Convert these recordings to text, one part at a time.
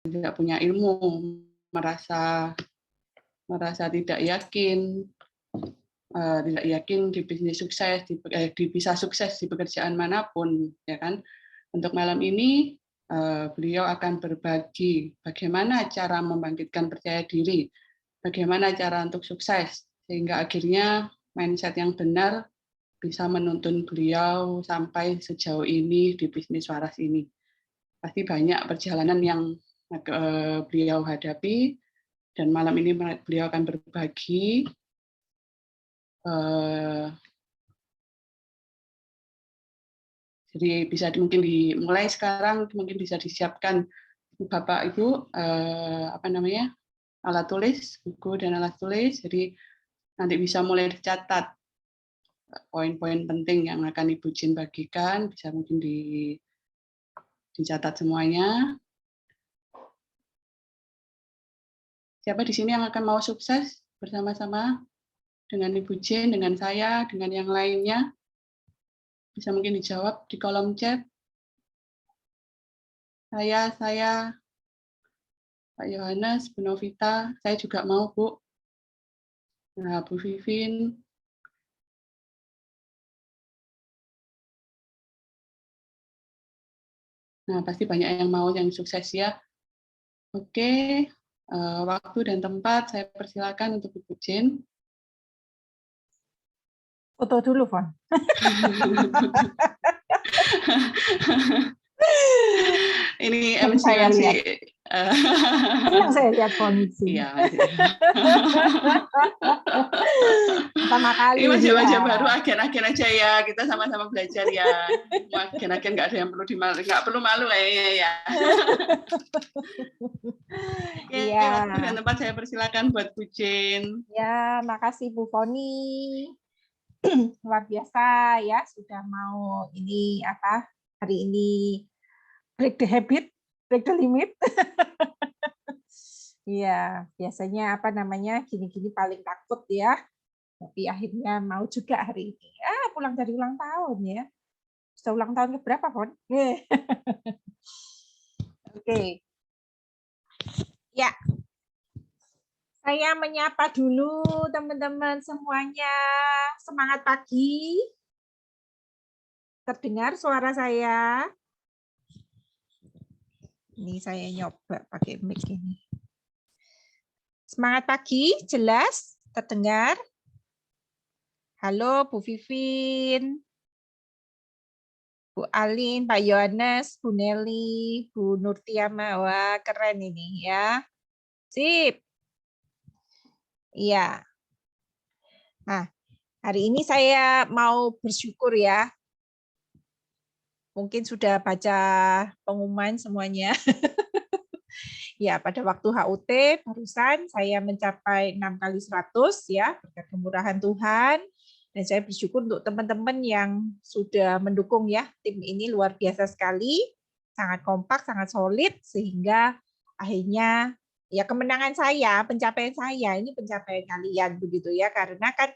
tidak punya ilmu, merasa tidak yakin, tidak yakin di bisnis sukses, bisa sukses di pekerjaan manapun, ya kan? Untuk malam ini beliau akan berbagi bagaimana cara membangkitkan percaya diri, bagaimana cara untuk sukses, sehingga akhirnya mindset yang benar bisa menuntun beliau sampai sejauh ini di bisnis waras ini. Pasti banyak perjalanan yang beliau hadapi, dan malam ini beliau akan berbagi. Jadi bisa mungkin dimulai sekarang, mungkin bisa disiapkan Bapak Ibu alat tulis, buku dan alat tulis. Jadi nanti bisa mulai dicatat poin-poin penting yang akan Ibu Jin bagikan, bisa mungkin dicatat semuanya. Siapa di sini yang akan mau sukses bersama-sama dengan Ibu Jin, dengan saya, dengan yang lainnya? Bisa mungkin dijawab di kolom chat. Saya, Pak Yohanes, Bu Novita, saya juga mau, Bu. Nah, Bu Vivin. Nah, pasti banyak yang mau yang sukses ya. Oke, waktu dan tempat saya persilakan untuk Ibu Jin. Foto dulu, Fon. Ini yang MC saya lihat. Yang saya lihat kondisi. Iya. Pertama kali. Ini wajah-wajah baru, agen-agen aja ya. Kita sama-sama belajar ya. Agen-agen nggak ada yang perlu nggak perlu malu kayaknya ya. Oke, waktu dan tempat saya persilakan buat Bu Jin. Ya, makasih Bu Foni. Luar biasa ya, sudah mau ini hari ini break the habit, break the limit. Iya, biasanya gini-gini paling takut ya. Tapi akhirnya mau juga hari ini. Pulang dari ulang tahun ya. Sudah ulang tahun ke berapa, Fon? Oke. Ya. Saya menyapa dulu teman-teman semuanya. Semangat pagi. Terdengar suara saya? Ini saya nyoba pakai mic ini. Semangat pagi, jelas? Terdengar? Halo Bu Vivin, Bu Alin, Pak Yohanes, Bu Nelly, Bu Nurtiama. Wah, keren ini ya. Sip. Iya. Nah, hari ini saya mau bersyukur ya. Mungkin sudah baca pengumuman semuanya. Ya, pada waktu HUT barusan saya mencapai 6 kali 100 ya, berkat kemurahan Tuhan. Dan saya bersyukur untuk teman-teman yang sudah mendukung ya. Tim ini luar biasa sekali, sangat kompak, sangat solid, sehingga akhirnya ya kemenangan saya, pencapaian saya, ini pencapaian kalian begitu ya, karena kan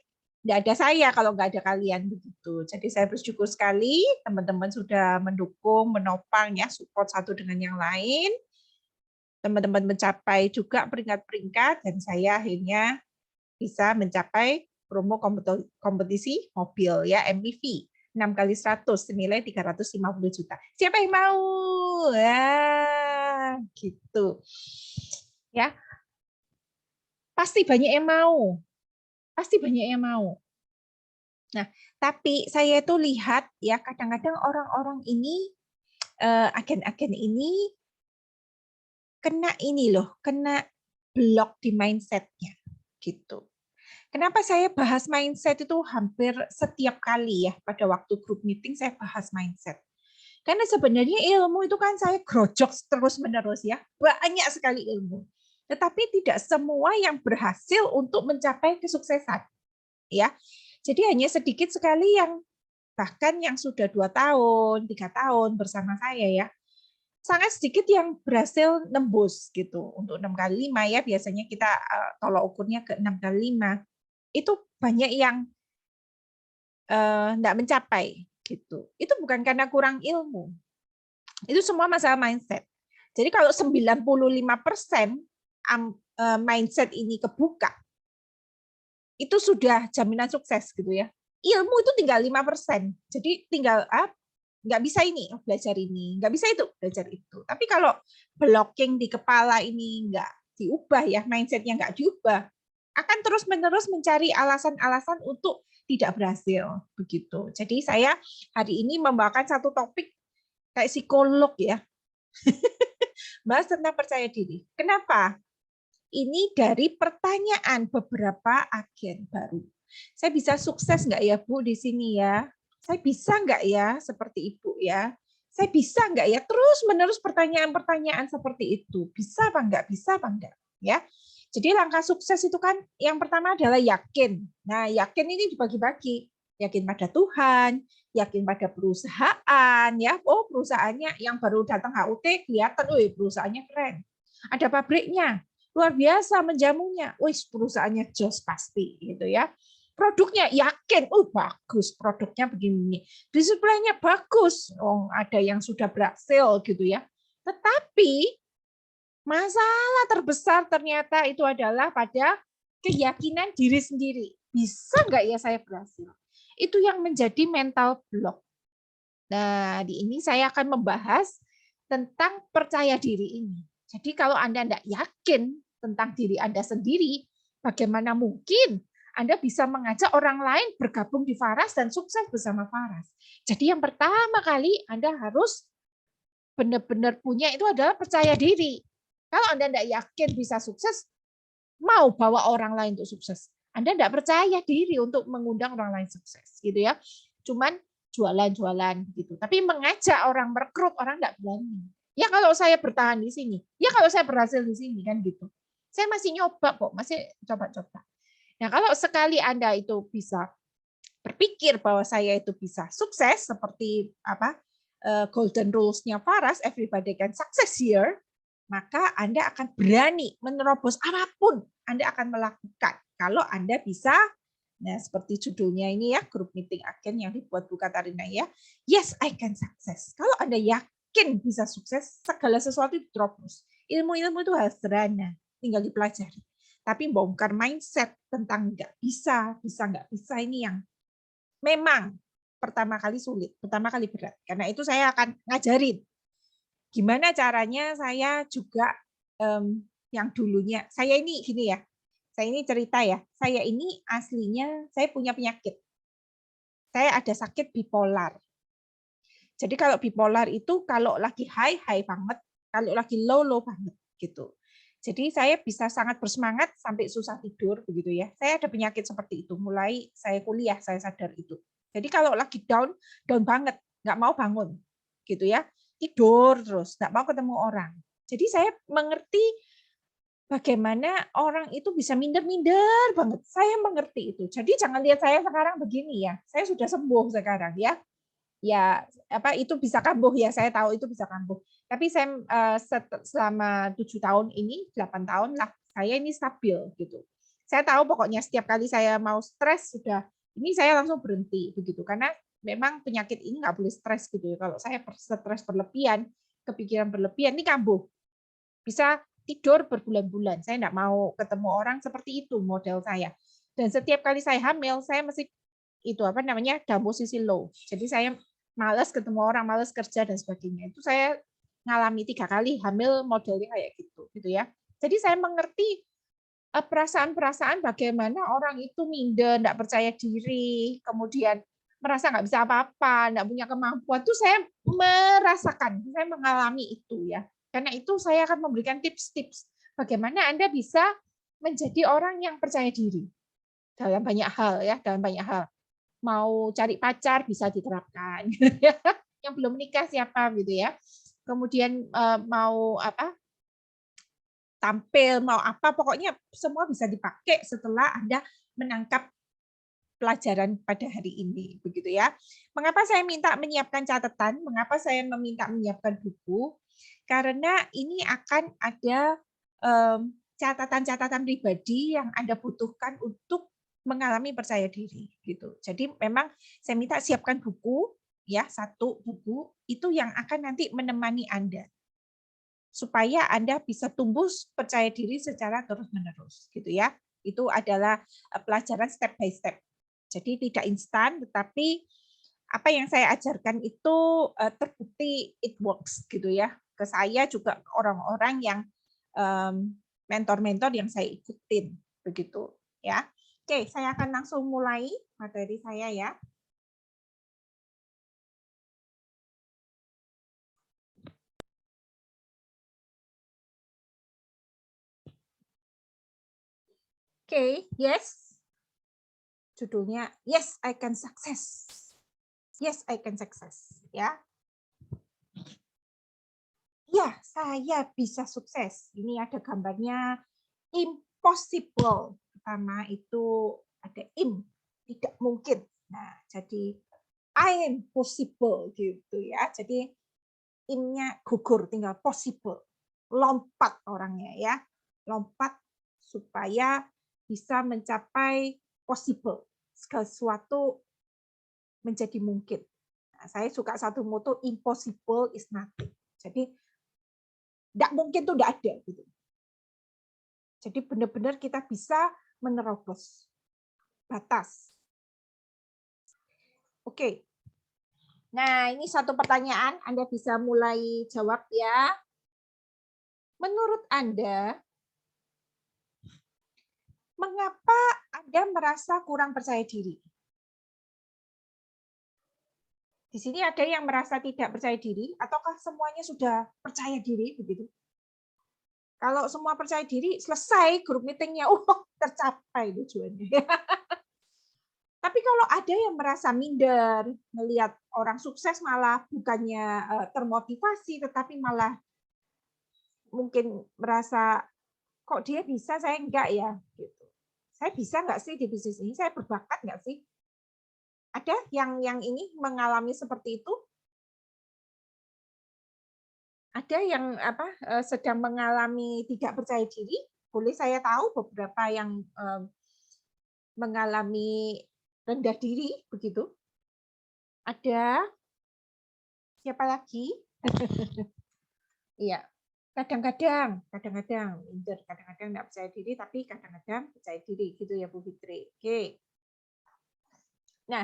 nggak ada saya kalau nggak ada kalian begitu. Jadi saya bersyukur sekali teman-teman sudah mendukung, menopang ya, support satu dengan yang lain. Teman-teman mencapai juga peringkat-peringkat dan saya akhirnya bisa mencapai promo kompetisi mobil ya, MPV 6 kali 100 senilai 350 juta. Siapa yang mau? Ya, gitu. Ya. Pasti banyak yang mau. Pasti banyak yang mau. Nah, tapi saya itu lihat ya kadang-kadang orang-orang ini agen-agen ini kena blok di mindset-nya gitu. Kenapa saya bahas mindset itu hampir setiap kali ya, pada waktu group meeting saya bahas mindset. Karena sebenarnya ilmu itu kan saya grojok terus-menerus ya, banyak sekali ilmu. Tetapi tidak semua yang berhasil untuk mencapai kesuksesan. Ya. Jadi hanya sedikit sekali yang bahkan yang sudah 2 tahun, 3 tahun bersama saya ya, sangat sedikit yang berhasil nembus gitu. Untuk 6 kali 5 ya, biasanya kita tolak ukurnya ke 6 kali 5. Itu banyak yang enggak mencapai gitu. Itu bukan karena kurang ilmu. Itu semua masalah mindset. Jadi kalau 95% mindset ini kebuka, itu sudah jaminan sukses gitu ya. Ilmu itu tinggal 5%. Jadi tinggal nggak bisa ini belajar ini, nggak bisa itu belajar itu. Tapi kalau blocking di kepala ini nggak diubah ya, mindsetnya nggak diubah, akan terus-menerus mencari alasan-alasan untuk tidak berhasil begitu. Jadi saya hari ini membawakan satu topik kayak psikolog ya, bahas tentang percaya diri. Kenapa? Ini dari pertanyaan beberapa agen baru. Saya bisa sukses nggak ya Bu di sini ya? Saya bisa nggak ya seperti Ibu ya? Saya bisa nggak ya? Terus-menerus pertanyaan-pertanyaan seperti itu. Bisa apa enggak? Bisa apa enggak? Ya. Jadi langkah sukses itu kan yang pertama adalah yakin. Nah, yakin ini dibagi-bagi. Yakin pada Tuhan, yakin pada perusahaan, ya. Oh, perusahaannya yang baru datang HUT kelihatan, perusahaannya keren. Ada pabriknya, luar biasa menjamunya. Wih, perusahaannya jos pasti gitu ya. Produknya yakin, bagus produknya begini. Displaynya bagus. Oh, ada yang sudah berhasil gitu ya. Tetapi masalah terbesar ternyata itu adalah pada keyakinan diri sendiri. Bisa nggak ya saya berhasil? Itu yang menjadi mental block. Nah, di ini saya akan membahas tentang percaya diri ini. Jadi kalau Anda tidak yakin tentang diri Anda sendiri, bagaimana mungkin Anda bisa mengajak orang lain bergabung di Faras dan sukses bersama Faras? Jadi yang pertama kali Anda harus benar-benar punya itu adalah percaya diri. Kalau Anda tidak yakin bisa sukses, mau bawa orang lain untuk sukses. Anda tidak percaya diri untuk mengundang orang lain sukses, gitu ya. Cuman jualan-jualan gitu. Tapi mengajak orang, merekrut orang tidak berani. Ya kalau saya bertahan di sini, ya kalau saya berhasil di sini kan gitu. Saya masih nyoba kok, masih coba-coba. Nah kalau sekali Anda itu bisa berpikir bahwa saya itu bisa sukses seperti apa golden rules-nya Faras, everybody can success here, maka Anda akan berani menerobos apapun Anda akan melakukan. Kalau Anda bisa, nah seperti judulnya ini ya, grup meeting agen yang dibuat Bu Katarina ya, yes I can success. Kalau Anda yakin bisa sukses, segala sesuatu diterobos. Ilmu-ilmu itu hal sederhana, tinggal dipelajari. Tapi bongkar mindset tentang nggak bisa nggak bisa ini yang memang pertama kali sulit, pertama kali berat. Karena itu saya akan ngajarin gimana caranya saya juga yang dulunya, saya ini gini ya, saya ini cerita ya, saya ini aslinya saya punya penyakit. Saya ada sakit bipolar. Jadi kalau bipolar itu kalau lagi high banget, kalau lagi low banget gitu. Jadi saya bisa sangat bersemangat sampai susah tidur begitu ya. Saya ada penyakit seperti itu mulai saya kuliah saya sadar itu. Jadi kalau lagi down banget, nggak mau bangun gitu ya. Tidur terus, nggak mau ketemu orang. Jadi saya mengerti bagaimana orang itu bisa minder-minder banget. Saya mengerti itu. Jadi jangan lihat saya sekarang begini ya. Saya sudah sembuh sekarang ya. Ya, apa itu bisa kambuh ya, saya tahu itu bisa kambuh. Tapi saya selama 7 tahun ini, 8 tahun lah, saya ini stabil gitu. Saya tahu pokoknya setiap kali saya mau stres sudah, ini saya langsung berhenti begitu karena memang penyakit ini nggak boleh stres gitu ya. Kalau saya stres berlebihan, kepikiran berlebihan ini kambuh. Bisa tidur berbulan-bulan. Saya nggak mau ketemu orang seperti itu model saya. Dan setiap kali saya hamil, saya mesti itu apa namanya dalam posisi low. Jadi saya malas ketemu orang, malas kerja dan sebagainya. Itu saya ngalami 3 kali hamil modelnya kayak gitu ya. Jadi saya mengerti perasaan-perasaan bagaimana orang itu minder, tidak percaya diri, kemudian merasa nggak bisa apa-apa, nggak punya kemampuan. Itu saya merasakan, saya mengalami itu ya. Karena itu saya akan memberikan tips-tips bagaimana Anda bisa menjadi orang yang percaya diri dalam banyak hal ya, dalam banyak hal. Mau cari pacar bisa diterapkan, yang belum menikah siapa gitu ya. Kemudian mau apa tampil, mau apa pokoknya semua bisa dipakai setelah Anda menangkap pelajaran pada hari ini begitu ya. Mengapa saya minta menyiapkan catatan? Mengapa saya meminta menyiapkan buku? Karena ini akan ada catatan-catatan pribadi yang Anda butuhkan untuk mengalami percaya diri gitu. Jadi memang saya minta siapkan buku ya, 1 buku itu yang akan nanti menemani Anda. supaya Anda bisa tumbuh percaya diri secara terus-menerus, gitu ya. Itu adalah pelajaran step by step. Jadi tidak instan, tetapi apa yang saya ajarkan itu terbukti it works, gitu ya. Ke saya juga orang-orang yang mentor-mentor yang saya ikutin, begitu ya. Oke, saya akan langsung mulai materi saya ya. Oke, yes. Judulnya Yes, I Can Success. Yes, I Can Success. Ya. Ya, saya bisa sukses. Ini ada gambarnya impossible. Pertama itu ada tidak mungkin. Nah, jadi I am possible gitu ya. Jadi imnya gugur, tinggal possible. Lompat orangnya ya. Lompat supaya bisa mencapai possible. Sesuatu menjadi mungkin. Nah, saya suka satu moto, impossible is nothing. Jadi tidak mungkin itu tidak ada. Gitu. Jadi benar-benar kita bisa menerobos batas. Oke. Nah, ini satu pertanyaan, Anda bisa mulai jawab ya. Menurut Anda, mengapa Anda merasa kurang percaya diri? Di sini ada yang merasa tidak percaya diri, ataukah semuanya sudah percaya diri begitu? Kalau semua percaya diri, selesai grup meetingnya, tercapai tujuannya. Tapi kalau ada yang merasa minder, melihat orang sukses malah bukannya termotivasi, tetapi malah mungkin merasa, kok dia bisa, saya enggak ya? Gitu. Saya bisa nggak sih di bisnis ini? Saya berbakat nggak sih? Ada yang ini mengalami seperti itu? Ada yang sedang mengalami tidak percaya diri? Boleh saya tahu beberapa yang mengalami rendah diri begitu? Ada? Siapa lagi? Iya. Kadang-kadang minder, kadang-kadang nggak percaya diri, tapi kadang-kadang percaya diri, gitu ya Bu Fitri. Oke. Nah,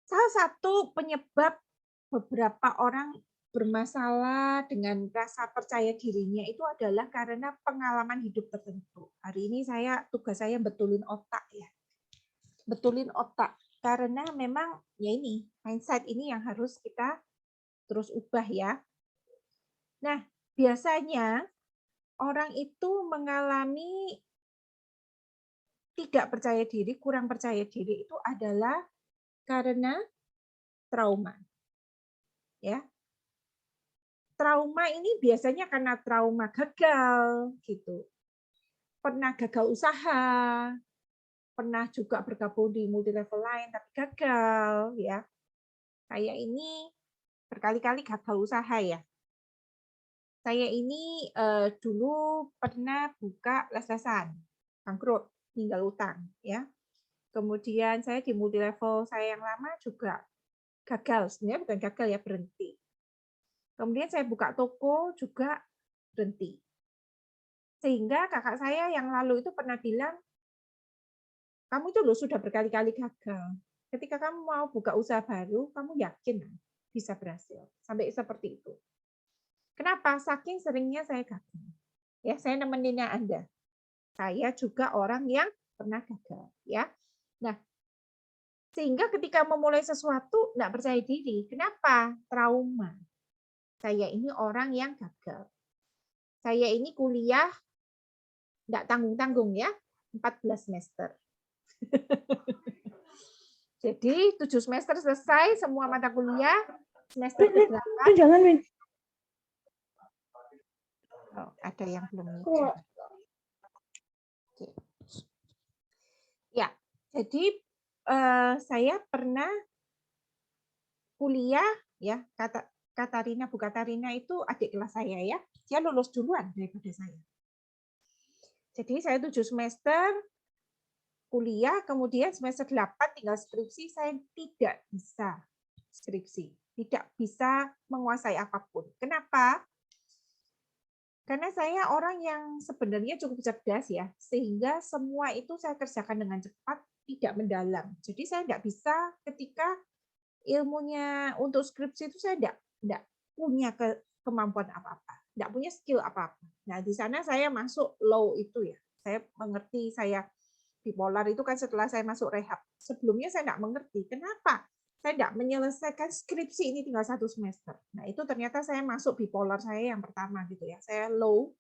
salah satu penyebab beberapa orang bermasalah dengan rasa percaya dirinya itu adalah karena pengalaman hidup tertentu. Hari ini tugas saya betulin otak ya. Betulin otak. Karena memang ya ini, mindset ini yang harus kita terus ubah ya. Nah, biasanya orang itu mengalami tidak percaya diri, kurang percaya diri itu adalah karena trauma. Ya. Trauma ini biasanya karena trauma gagal gitu. Pernah gagal usaha, pernah juga bergabung di multi level lain tapi gagal ya. Saya ini berkali-kali gagal usaha ya. Saya ini dulu pernah buka les-lesan, bangkrut, tinggal utang ya. Kemudian saya di multi level saya yang lama juga gagal, sebenarnya bukan gagal ya, berhenti. Kemudian saya buka toko juga berhenti. Sehingga kakak saya yang lalu itu pernah bilang, kamu itu loh sudah berkali-kali gagal. Ketika kamu mau buka usaha baru, kamu yakin bisa berhasil. Sampai seperti itu. Kenapa? Saking seringnya saya gagal. Ya, saya nemeninnya Anda. Saya juga orang yang pernah gagal. Ya, nah, sehingga ketika memulai sesuatu nggak percaya diri. Kenapa? Trauma. Saya ini orang yang gagal. Saya ini kuliah nggak tanggung-tanggung ya, 14 semester. Jadi 7 semester selesai semua mata kuliah, semester ke-8. Jangan, Min. Oh, ada yang belum mikir. Oke. Ya, jadi saya pernah kuliah ya, Katarina, Bu Katarina itu adik kelas saya ya. Dia lulus duluan daripada saya. Jadi saya 7 semester kuliah, kemudian semester 8 tinggal skripsi, saya tidak bisa skripsi, tidak bisa menguasai apapun. Kenapa? Karena saya orang yang sebenarnya cukup cerdas ya, sehingga semua itu saya kerjakan dengan cepat, tidak mendalam. Jadi saya tidak bisa ketika ilmunya untuk skripsi itu saya tidak punya kemampuan apa-apa, tidak punya skill apa-apa. Nah, di sana saya masuk low itu ya. Saya mengerti saya bipolar itu kan setelah saya masuk rehab. Sebelumnya saya tidak mengerti. Kenapa? Saya tidak menyelesaikan skripsi ini tinggal 1 semester. Nah, itu ternyata saya masuk bipolar saya yang pertama gitu ya. Saya low.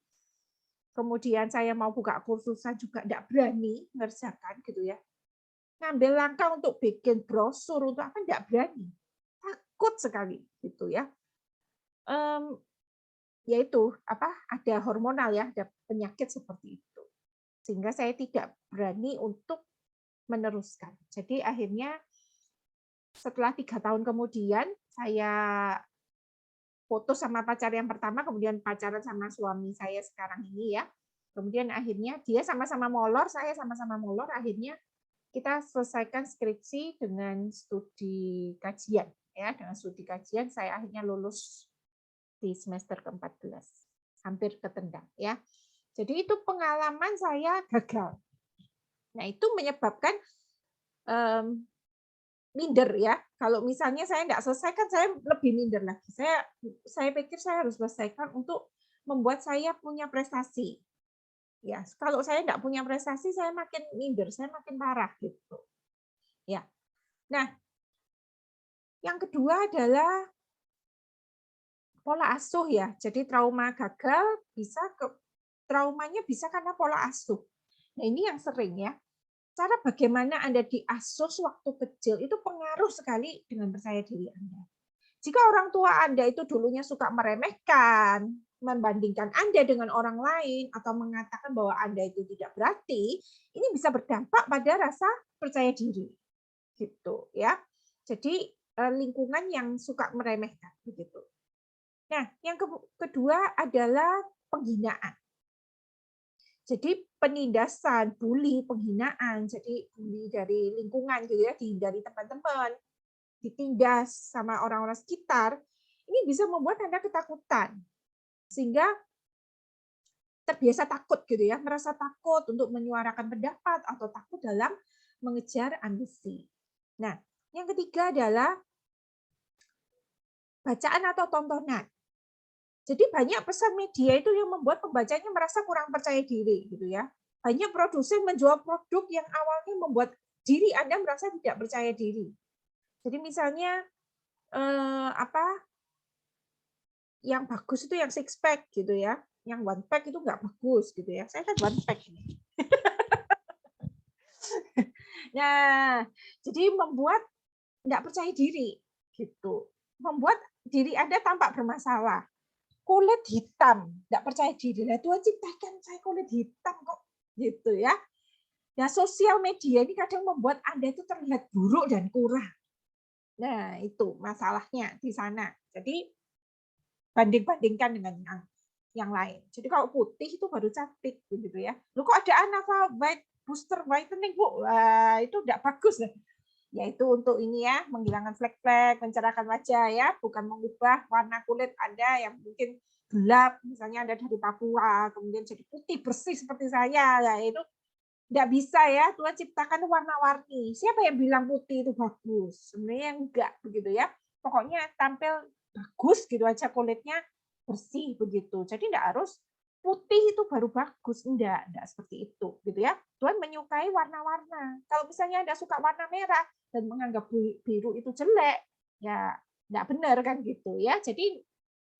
Kemudian saya mau buka kursusan juga tidak berani ngerjakan gitu ya. Ngambil langkah untuk bikin brosur untuk apa tidak berani. Takut sekali gitu ya. Yaitu apa? Ada hormonal ya, ada penyakit seperti itu. Sehingga saya tidak berani untuk meneruskan. Jadi akhirnya setelah 3 tahun kemudian saya putus sama pacar yang pertama, kemudian pacaran sama suami saya sekarang ini ya. Kemudian akhirnya dia sama-sama molor, saya sama-sama molor, akhirnya kita selesaikan skripsi dengan studi kajian ya, dengan studi kajian saya akhirnya lulus di semester ke-14. Hampir ketendang ya. Jadi itu pengalaman saya gagal. Nah, itu menyebabkan minder ya. Kalau misalnya saya tidak selesaikan, saya lebih minder lagi. Saya pikir saya harus selesaikan untuk membuat saya punya prestasi. Ya, kalau saya tidak punya prestasi, saya makin minder, saya makin parah gitu. Ya. Nah, yang kedua adalah pola asuh ya. Jadi trauma gagal traumanya bisa karena pola asuh. Nah, ini yang sering ya. Cara bagaimana Anda diasuh waktu kecil itu pengaruh sekali dengan percaya diri Anda. Jika orang tua Anda itu dulunya suka meremehkan, membandingkan Anda dengan orang lain, atau mengatakan bahwa Anda itu tidak berarti, ini bisa berdampak pada rasa percaya diri. Gitu ya. Jadi lingkungan yang suka meremehkan begitu. Nah, yang kedua adalah penghinaan. Jadi penindasan, bully, penghinaan, jadi bully dari lingkungan gitu ya, dari teman-teman, ditindas sama orang-orang sekitar, ini bisa membuat Anda ketakutan. Sehingga terbiasa takut gitu ya, merasa takut untuk menyuarakan pendapat atau takut dalam mengejar ambisi. Nah, yang ketiga adalah bacaan atau tontonan. Jadi banyak pesan media itu yang membuat pembacanya merasa kurang percaya diri gitu ya. Banyak produsen menjual produk yang awalnya membuat diri Anda merasa tidak percaya diri. Jadi misalnya yang bagus itu yang six pack gitu ya. Yang one pack itu nggak bagus gitu ya. Saya kan one pack ini. Nah, jadi membuat nggak percaya diri gitu. Membuat diri Anda tampak bermasalah. Kulit hitam, nggak percaya diri. Lah Tuhan ciptakan saya kulit hitam kok, gitu ya. Nah, sosial media ini kadang membuat Anda itu terlihat buruk dan kurang. Nah, itu masalahnya di sana. Jadi banding-bandingkan dengan yang lain. Jadi kalau putih itu baru cantik, gitu ya. Lu kok ada Anava White Booster Whitening, Bu? Wah, itu nggak bagus. Yaitu untuk ini ya, menghilangkan flek-flek, mencerahkan wajah ya, bukan mengubah warna kulit Anda yang mungkin gelap, misalnya Anda dari Papua, kemudian jadi putih bersih seperti saya, ya itu nggak bisa ya, Tuhan ciptakan warna-warni. Siapa yang bilang putih itu bagus? Sebenarnya enggak begitu ya. Pokoknya tampil bagus gitu aja kulitnya bersih begitu. Jadi enggak harus putih itu baru bagus, enggak seperti itu gitu ya. Tuhan menyukai warna-warna. Kalau misalnya Anda suka warna merah dan menganggap biru itu jelek, ya enggak benar kan gitu ya. Jadi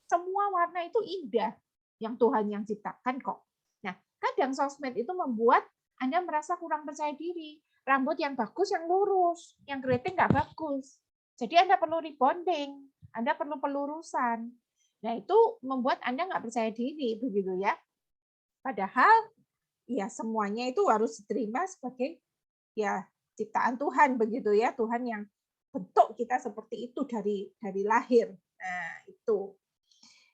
semua warna itu indah yang Tuhan yang ciptakan kok. Nah, kadang sosmed itu membuat Anda merasa kurang percaya diri. Rambut yang bagus yang lurus, yang keriting nggak bagus. Jadi Anda perlu rebonding, Anda perlu pelurusan. Nah, itu membuat Anda nggak percaya diri, begitu ya. Padahal ya semuanya itu harus diterima sebagai ya ciptaan Tuhan, begitu ya. Tuhan yang bentuk kita seperti itu dari lahir. Nah, itu.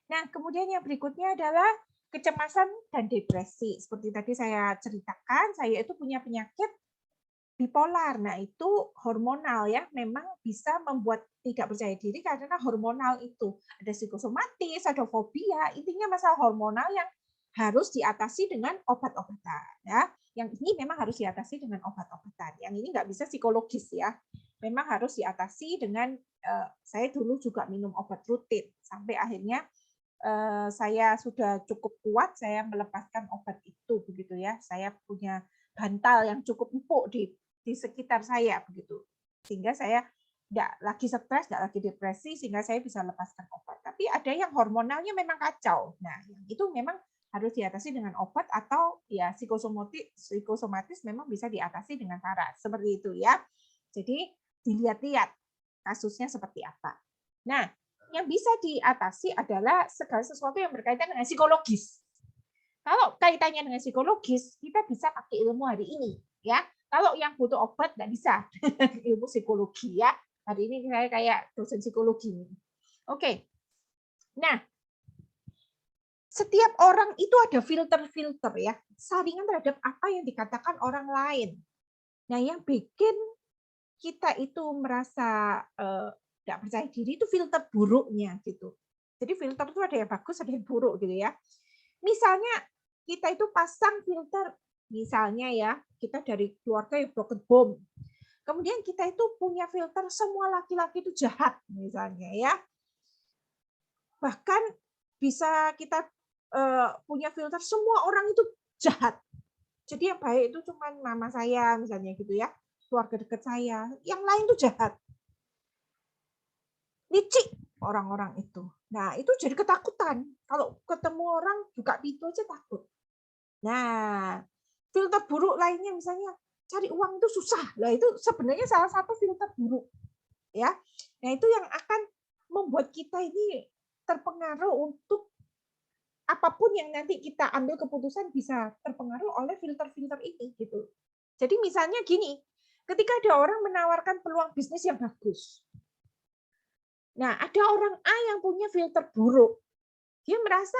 Nah, kemudian yang berikutnya adalah kecemasan dan depresi. Seperti tadi saya ceritakan, saya itu punya penyakit bipolar. Nah, itu hormonal ya, memang bisa membuat tidak percaya diri karena hormonal itu. Ada psikosomatis, ada fobia, intinya masalah hormonal yang harus diatasi dengan obat-obatan. Ya. Yang ini memang harus diatasi dengan obat-obatan. Yang ini nggak bisa psikologis ya. Memang harus diatasi dengan, saya dulu juga minum obat rutin. Sampai akhirnya saya sudah cukup kuat, saya melepaskan obat itu. Begitu ya. Saya punya bantal yang cukup empuk di sekitar saya. Begitu. Sehingga saya nggak lagi stres, nggak lagi depresi, sehingga saya bisa lepaskan obat. Tapi ada yang hormonalnya memang kacau. Nah, itu memang harus diatasi dengan obat atau ya psikosomatis memang bisa diatasi dengan cara seperti itu ya. Jadi dilihat-lihat kasusnya seperti apa. Nah, yang bisa diatasi adalah segala sesuatu yang berkaitan dengan psikologis. Kalau kaitannya dengan psikologis, kita bisa pakai ilmu hari ini ya. Kalau yang butuh obat nggak bisa ilmu psikologi ya. Hari ini saya kayak dosen psikologi. Oke. Nah, setiap orang itu ada filter-filter ya, saringan terhadap apa yang dikatakan orang lain. Nah, yang bikin kita itu merasa tidak percaya diri itu filter buruknya gitu. Jadi filter itu ada yang bagus, ada yang buruk gitu ya. Misalnya kita itu pasang filter, misalnya ya, kita dari keluarga yang broken home. Kemudian kita itu punya filter semua laki-laki itu jahat misalnya ya. Bahkan bisa kita punya filter semua orang itu jahat. Jadi yang baik itu cuma mama saya misalnya gitu ya, keluarga dekat saya. Yang lain itu jahat. Licik orang-orang itu. Nah, itu jadi ketakutan. Kalau ketemu orang buka pintu aja takut. Nah, filter buruk lainnya misalnya cari uang itu susah. Nah, itu sebenarnya salah satu filter buruk. Ya. Nah, itu yang akan membuat kita ini terpengaruh untuk apapun yang nanti kita ambil keputusan bisa terpengaruh oleh filter-filter ini gitu. Jadi misalnya gini, ketika ada orang menawarkan peluang bisnis yang bagus. Nah, ada orang A yang punya filter buruk. Dia merasa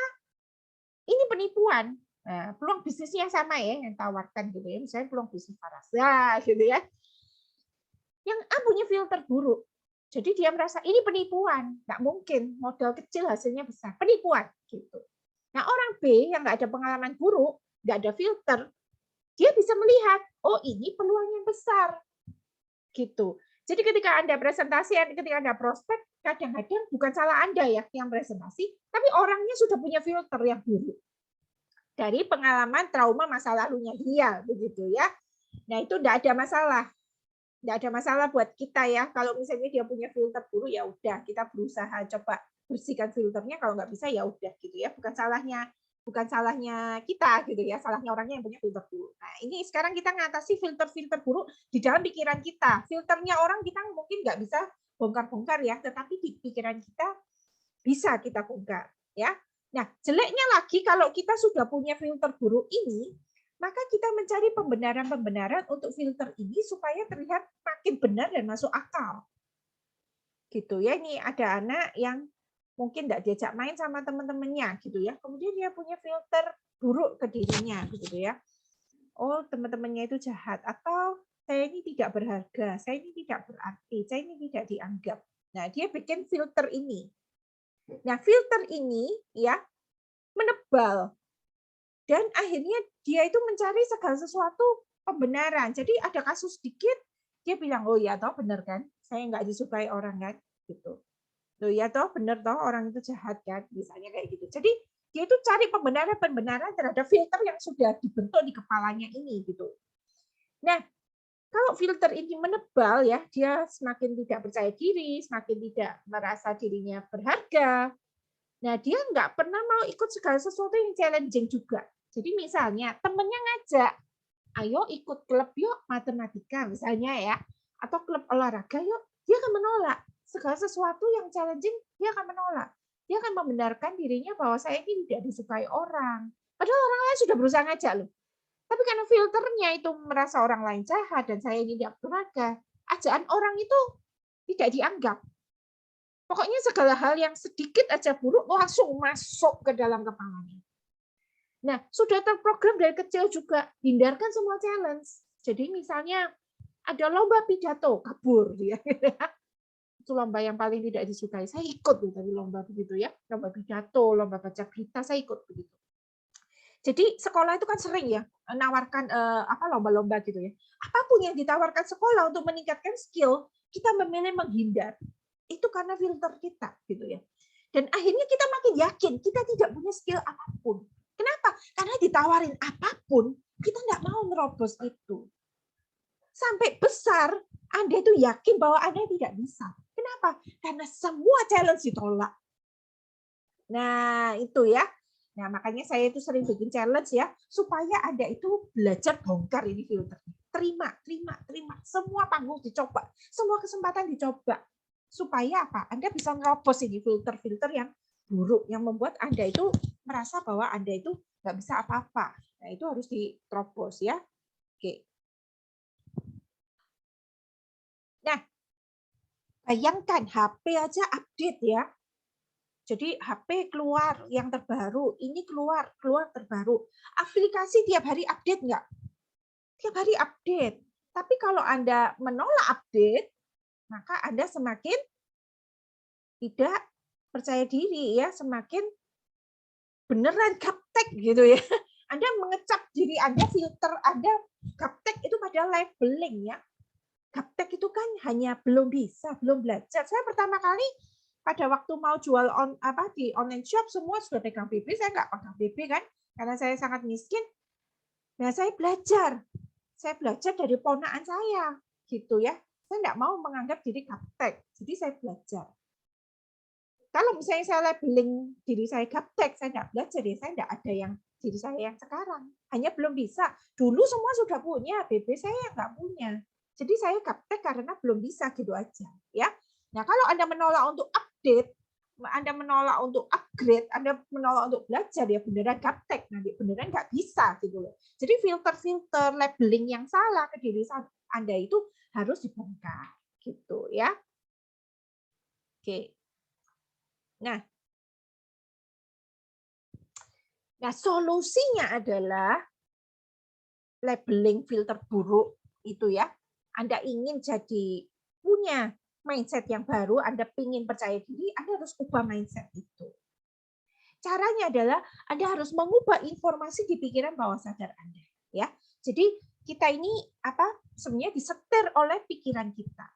ini penipuan. Nah, peluang bisnisnya sama ya yang tawarkan gitu ya, misalnya peluang bisnis paras. Ya, gitu ya. Yang A punya filter buruk. Jadi dia merasa ini penipuan, nggak mungkin modal kecil hasilnya besar, penipuan gitu. Nah, orang B yang nggak ada pengalaman buruk, nggak ada filter, dia bisa melihat, oh ini peluang yang besar, gitu. Jadi ketika Anda presentasi, ketika Anda prospek, kadang-kadang bukan salah Anda ya yang presentasi, tapi orangnya sudah punya filter yang buruk dari pengalaman trauma masa lalunya dia, begitu ya. Nah itu tidak ada masalah. Tidak ada masalah buat kita ya. Kalau misalnya dia punya filter buruk, ya udah kita berusaha coba bersihkan filternya. Kalau nggak bisa ya udah gitu ya. Bukan salahnya kita gitu ya. Salahnya orangnya yang punya filter buruk. Nah ini sekarang kita ngatasi filter-filter buruk di dalam pikiran kita. Filternya orang kita mungkin nggak bisa bongkar-bongkar ya, tetapi di pikiran kita bisa kita bongkar ya. Nah jeleknya lagi kalau kita sudah punya filter buruk ini, maka kita mencari pembenaran-pembenaran untuk filter ini supaya terlihat makin benar dan masuk akal. Gitu ya. Ini ada anak yang mungkin tidak diajak main sama teman-temannya gitu ya. Kemudian dia punya filter buruk ke dirinya gitu ya. Oh, teman-temannya itu jahat atau saya ini tidak berharga, saya ini tidak berarti, saya ini tidak dianggap. Nah, dia bikin filter ini. Nah, filter ini ya menebal. Dan akhirnya dia itu mencari segala sesuatu pembenaran. Jadi ada kasus sedikit, dia bilang, oh ya toh benar kan, saya nggak disukai orang kan, gitu. Loh ya toh benar toh orang itu jahat kan, misalnya kayak gitu. Jadi dia itu cari pembenaran terhadap filter yang sudah dibentuk di kepalanya ini, gitu. Nah, kalau filter ini menebal ya, dia semakin tidak percaya diri, semakin tidak merasa dirinya berharga. Nah, dia nggak pernah mau ikut segala sesuatu yang challenging juga. Jadi misalnya temennya ngajak, ayo ikut klub yuk matematika misalnya ya, atau klub olahraga yuk, dia akan menolak. Segala sesuatu yang challenging, dia akan menolak. Dia akan membenarkan dirinya bahwa saya ini tidak disukai orang. Padahal orang lain sudah berusaha ngajak loh. Tapi karena filternya itu merasa orang lain jahat dan saya ini tidak berharga, ajakan orang itu tidak dianggap. Pokoknya segala hal yang sedikit aja buruk langsung masuk ke dalam kepalanya. Nah, sudah terprogram dari kecil juga, hindarkan semua challenge. Jadi misalnya ada lomba pidato, kabur dia. Itu lomba yang paling tidak disukai. Saya ikut dari lomba begitu ya, lomba pidato, lomba baca berita, saya ikut begitu. Jadi sekolah itu kan sering ya menawarkan lomba-lomba gitu ya. Apapun yang ditawarkan sekolah untuk meningkatkan skill, kita memilih menghindar. Itu karena filter kita gitu ya. Dan akhirnya kita makin yakin kita tidak punya skill apapun. Kenapa? Karena ditawarin apapun, kita nggak mau nerobos itu. Sampai besar, Anda itu yakin bahwa Anda tidak bisa. Kenapa? Karena semua challenge ditolak. Nah, itu ya. Nah, makanya saya itu sering bikin challenge ya, supaya Anda itu belajar bongkar ini filter. Terima. Semua panggung dicoba, semua kesempatan dicoba. Supaya apa? Anda bisa nerobos ini filter-filter yang buruk, yang membuat Anda itu merasa bahwa Anda itu nggak bisa apa-apa. Nah, itu harus diterobos ya. Oke. Nah, bayangkan HP aja update ya. Jadi HP keluar yang terbaru, ini keluar terbaru. Aplikasi tiap hari update nggak? Tiap hari update. Tapi kalau Anda menolak update, maka Anda semakin tidak percaya diri ya, semakin beneran gaptek gitu ya. Anda mengecap diri Anda, filter Anda gaptek itu pada labeling ya. Gaptek itu kan hanya belum bisa, belum belajar. Saya pertama kali pada waktu mau jual di online shop semua sudah pegang BB, saya nggak pegang BB kan, karena saya sangat miskin. Nah, saya belajar dari ponakan saya, gitu ya. Saya nggak mau menganggap diri gaptek, jadi saya belajar. Kalau misalnya saya labeling diri saya gaptek, saya nggak belajar, ya saya nggak ada yang diri saya yang sekarang. Hanya belum bisa. Dulu semua sudah punya, BB saya nggak punya. Jadi saya gaptek karena belum bisa gitu aja, ya. Nah, kalau Anda menolak untuk update, Anda menolak untuk upgrade, Anda menolak untuk belajar, ya beneran gaptek, nanti beneran nggak bisa gitu loh. Jadi filter-filter labeling yang salah ke diri Anda itu harus dibongkar gitu ya. Oke. Nah, solusinya adalah labeling filter buruk itu ya. Anda ingin jadi punya mindset yang baru, Anda ingin percaya diri, Anda harus ubah mindset itu. Caranya adalah Anda harus mengubah informasi di pikiran bawah sadar Anda, ya. Jadi kita ini sebenarnya disetir oleh pikiran kita.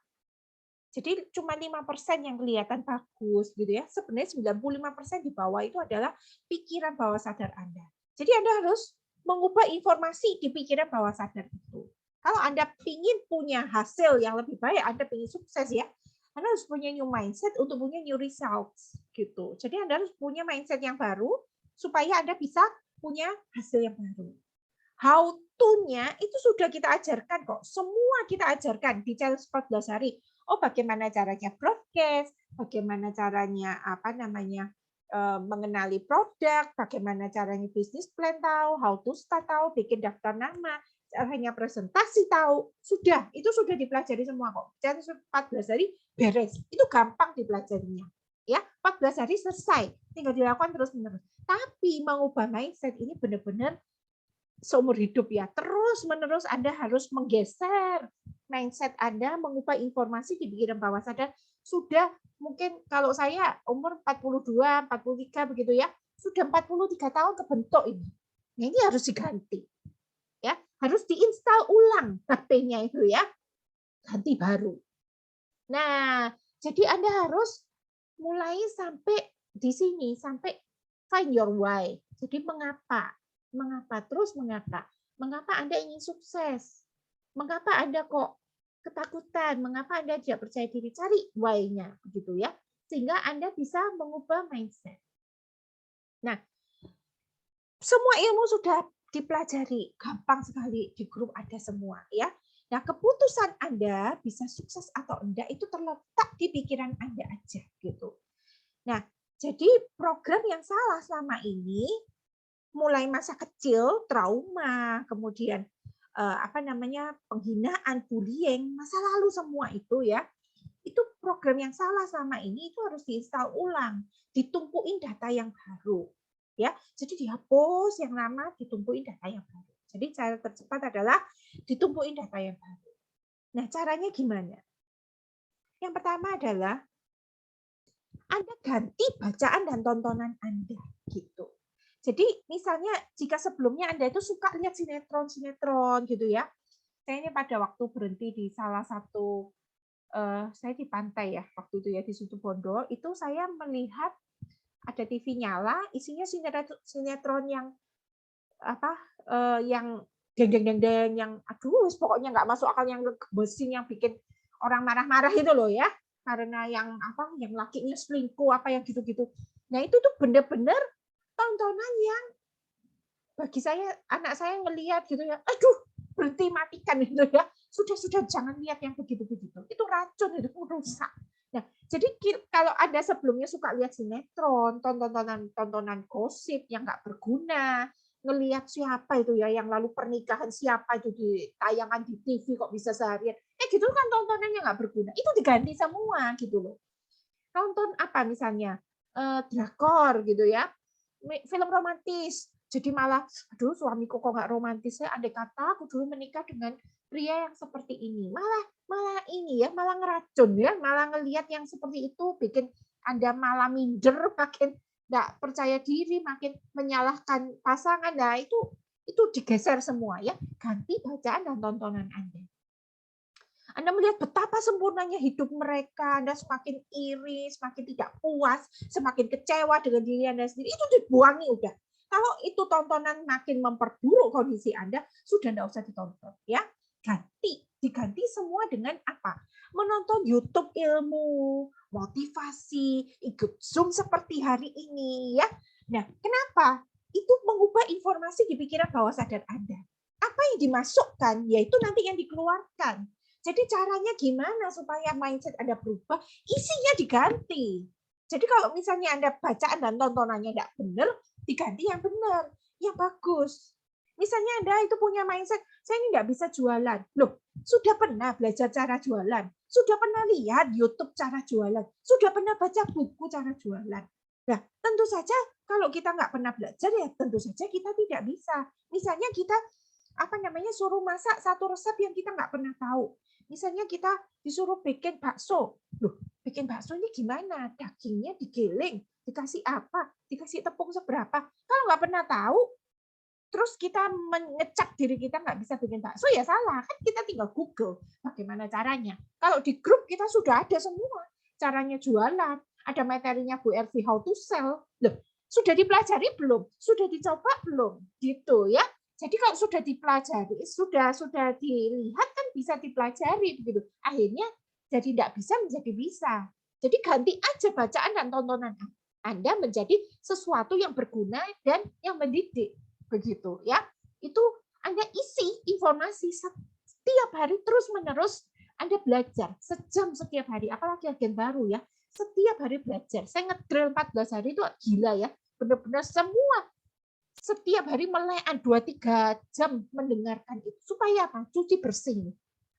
Jadi cuma 5% yang kelihatan bagus gitu ya. Sebenarnya 95% di bawah itu adalah pikiran bawah sadar Anda. Jadi Anda harus mengubah informasi di pikiran bawah sadar itu. Kalau Anda ingin punya hasil yang lebih baik, Anda ingin sukses ya, Anda harus punya new mindset untuk punya new results gitu. Jadi Anda harus punya mindset yang baru supaya Anda bisa punya hasil yang baru. How to-nya itu sudah kita ajarkan kok. Semua kita ajarkan di challenge 14 hari. Oh, bagaimana caranya broadcast, bagaimana caranya mengenali produk, bagaimana caranya bisnis plan tahu, how to start tahu, bikin daftar nama, caranya presentasi tahu. Itu sudah dipelajari semua kok. Challenge 14 hari beres. Itu gampang dipelajarinya. Ya, 14 hari selesai. Tinggal dilakukan terus-menerus. Tapi mengubah mindset ini benar-benar seumur hidup ya. Terus-menerus Anda harus menggeser mindset Anda, mengubah informasi di pikiran bawah sadar. Sudah mungkin kalau saya umur 42, 43 begitu ya, sudah 43 tahun kebentuk ini. Nah, ini harus diganti. Ya, harus diinstal ulang HP-nya itu ya. Ganti baru. Nah, jadi Anda harus mulai sampai di sini, sampai find your why. Jadi mengapa? Terus mengapa? Mengapa Anda ingin sukses? Mengapa Anda kok ketakutan? Mengapa Anda tidak percaya diri? Cari why-nya, begitu ya. Sehingga Anda bisa mengubah mindset. Nah, semua ilmu sudah dipelajari, gampang sekali di grup ada semua ya. Nah, keputusan Anda bisa sukses atau enggak itu terletak di pikiran Anda aja gitu. Nah, jadi program yang salah selama ini mulai masa kecil, trauma, kemudian penghinaan, bullying, masa lalu semua itu ya. Itu program yang salah selama ini itu harus diinstal ulang, ditumpuin data yang baru. Ya, jadi dihapus yang lama, ditumpuin data yang baru. Jadi cara tercepat adalah ditumpuin data yang baru. Nah, caranya gimana? Yang pertama adalah Anda ganti bacaan dan tontonan Anda gitu. Jadi misalnya jika sebelumnya Anda itu suka lihat sinetron gitu ya. Saya ini pada waktu berhenti di salah satu, saya di pantai ya, waktu itu ya di Situbondo, itu saya melihat ada TV nyala, isinya sinetron yang apa, yang deng, yang aduh pokoknya nggak masuk akal, yang gebesin, yang bikin orang marah-marah itu loh ya. Karena yang apa, yang lakinya selingkuh, apa yang gitu-gitu. Nah itu tuh bener-bener tontonan yang bagi saya, anak saya ngelihat gitu ya, aduh berhenti, matikan gitu ya. Sudah jangan lihat yang begitu-begitu. Itu racun, itu merusak. Nah, jadi kalau Anda sebelumnya suka lihat sinetron, tontonan gosip yang nggak berguna, ngelihat siapa itu ya yang lalu pernikahan siapa itu di tayangan di TV kok bisa seharian, gitu kan tontonannya nggak berguna. Itu diganti semua gitu loh. Nonton apa misalnya, drakor gitu ya, film romantis. Jadi malah, aduh suamiku kok nggak romantis ya, andai kata aku dulu menikah dengan pria yang seperti ini. Malah ini ya, malah ngeracun ya, malah ngelihat yang seperti itu bikin Anda malah minder, makin nggak percaya diri, makin menyalahkan pasangan. Nah, itu digeser semua ya. Ganti bacaan dan tontonan Anda. Anda melihat betapa sempurnanya hidup mereka, Anda semakin iri, semakin tidak puas, semakin kecewa dengan diri Anda sendiri, itu dibuangi udah. Kalau itu tontonan makin memperburuk kondisi Anda, sudah tidak usah ditonton, ya. Diganti semua dengan apa? Menonton YouTube ilmu, motivasi, ikut Zoom seperti hari ini, ya. Nah, kenapa? Itu mengubah informasi di pikiran bawah sadar Anda. Apa yang dimasukkan, yaitu nanti yang dikeluarkan. Jadi caranya gimana supaya mindset Anda berubah? Isinya diganti. Jadi kalau misalnya Anda bacaan dan tontonannya tidak benar, diganti yang benar, yang bagus. Misalnya Anda itu punya mindset, saya ini nggak bisa jualan. Loh, sudah pernah belajar cara jualan? Sudah pernah lihat YouTube cara jualan? Sudah pernah baca buku cara jualan? Nah, tentu saja kalau kita nggak pernah belajar, ya tentu saja kita tidak bisa. Misalnya kita suruh masak satu resep yang kita nggak pernah tahu. Misalnya kita disuruh bikin bakso. Loh, bikin bakso ini gimana? Dagingnya digiling, dikasih apa? Dikasih tepung seberapa? Kalau nggak pernah tahu, terus kita mengecap diri kita nggak bisa bikin bakso, ya salah. Kan kita tinggal Google bagaimana caranya. Kalau di grup kita sudah ada semua. Caranya jualan, ada materinya Bu Ervi how to sell. Loh, sudah dipelajari belum? Sudah dicoba belum? Gitu ya. Jadi kalau sudah dipelajari, sudah dilihat kan bisa dipelajari begitu. Akhirnya jadi tidak bisa menjadi bisa. Jadi ganti aja bacaan dan tontonan Anda menjadi sesuatu yang berguna dan yang mendidik. Begitu ya. Itu Anda isi informasi setiap hari terus-menerus Anda belajar sejam setiap hari, apalagi agen baru ya. Setiap hari belajar. Saya ngedrill 14 hari itu gila ya. Benar-benar semua setiap hari melekan 2-3 jam mendengarkan itu. Supaya apa? Cuci bersih.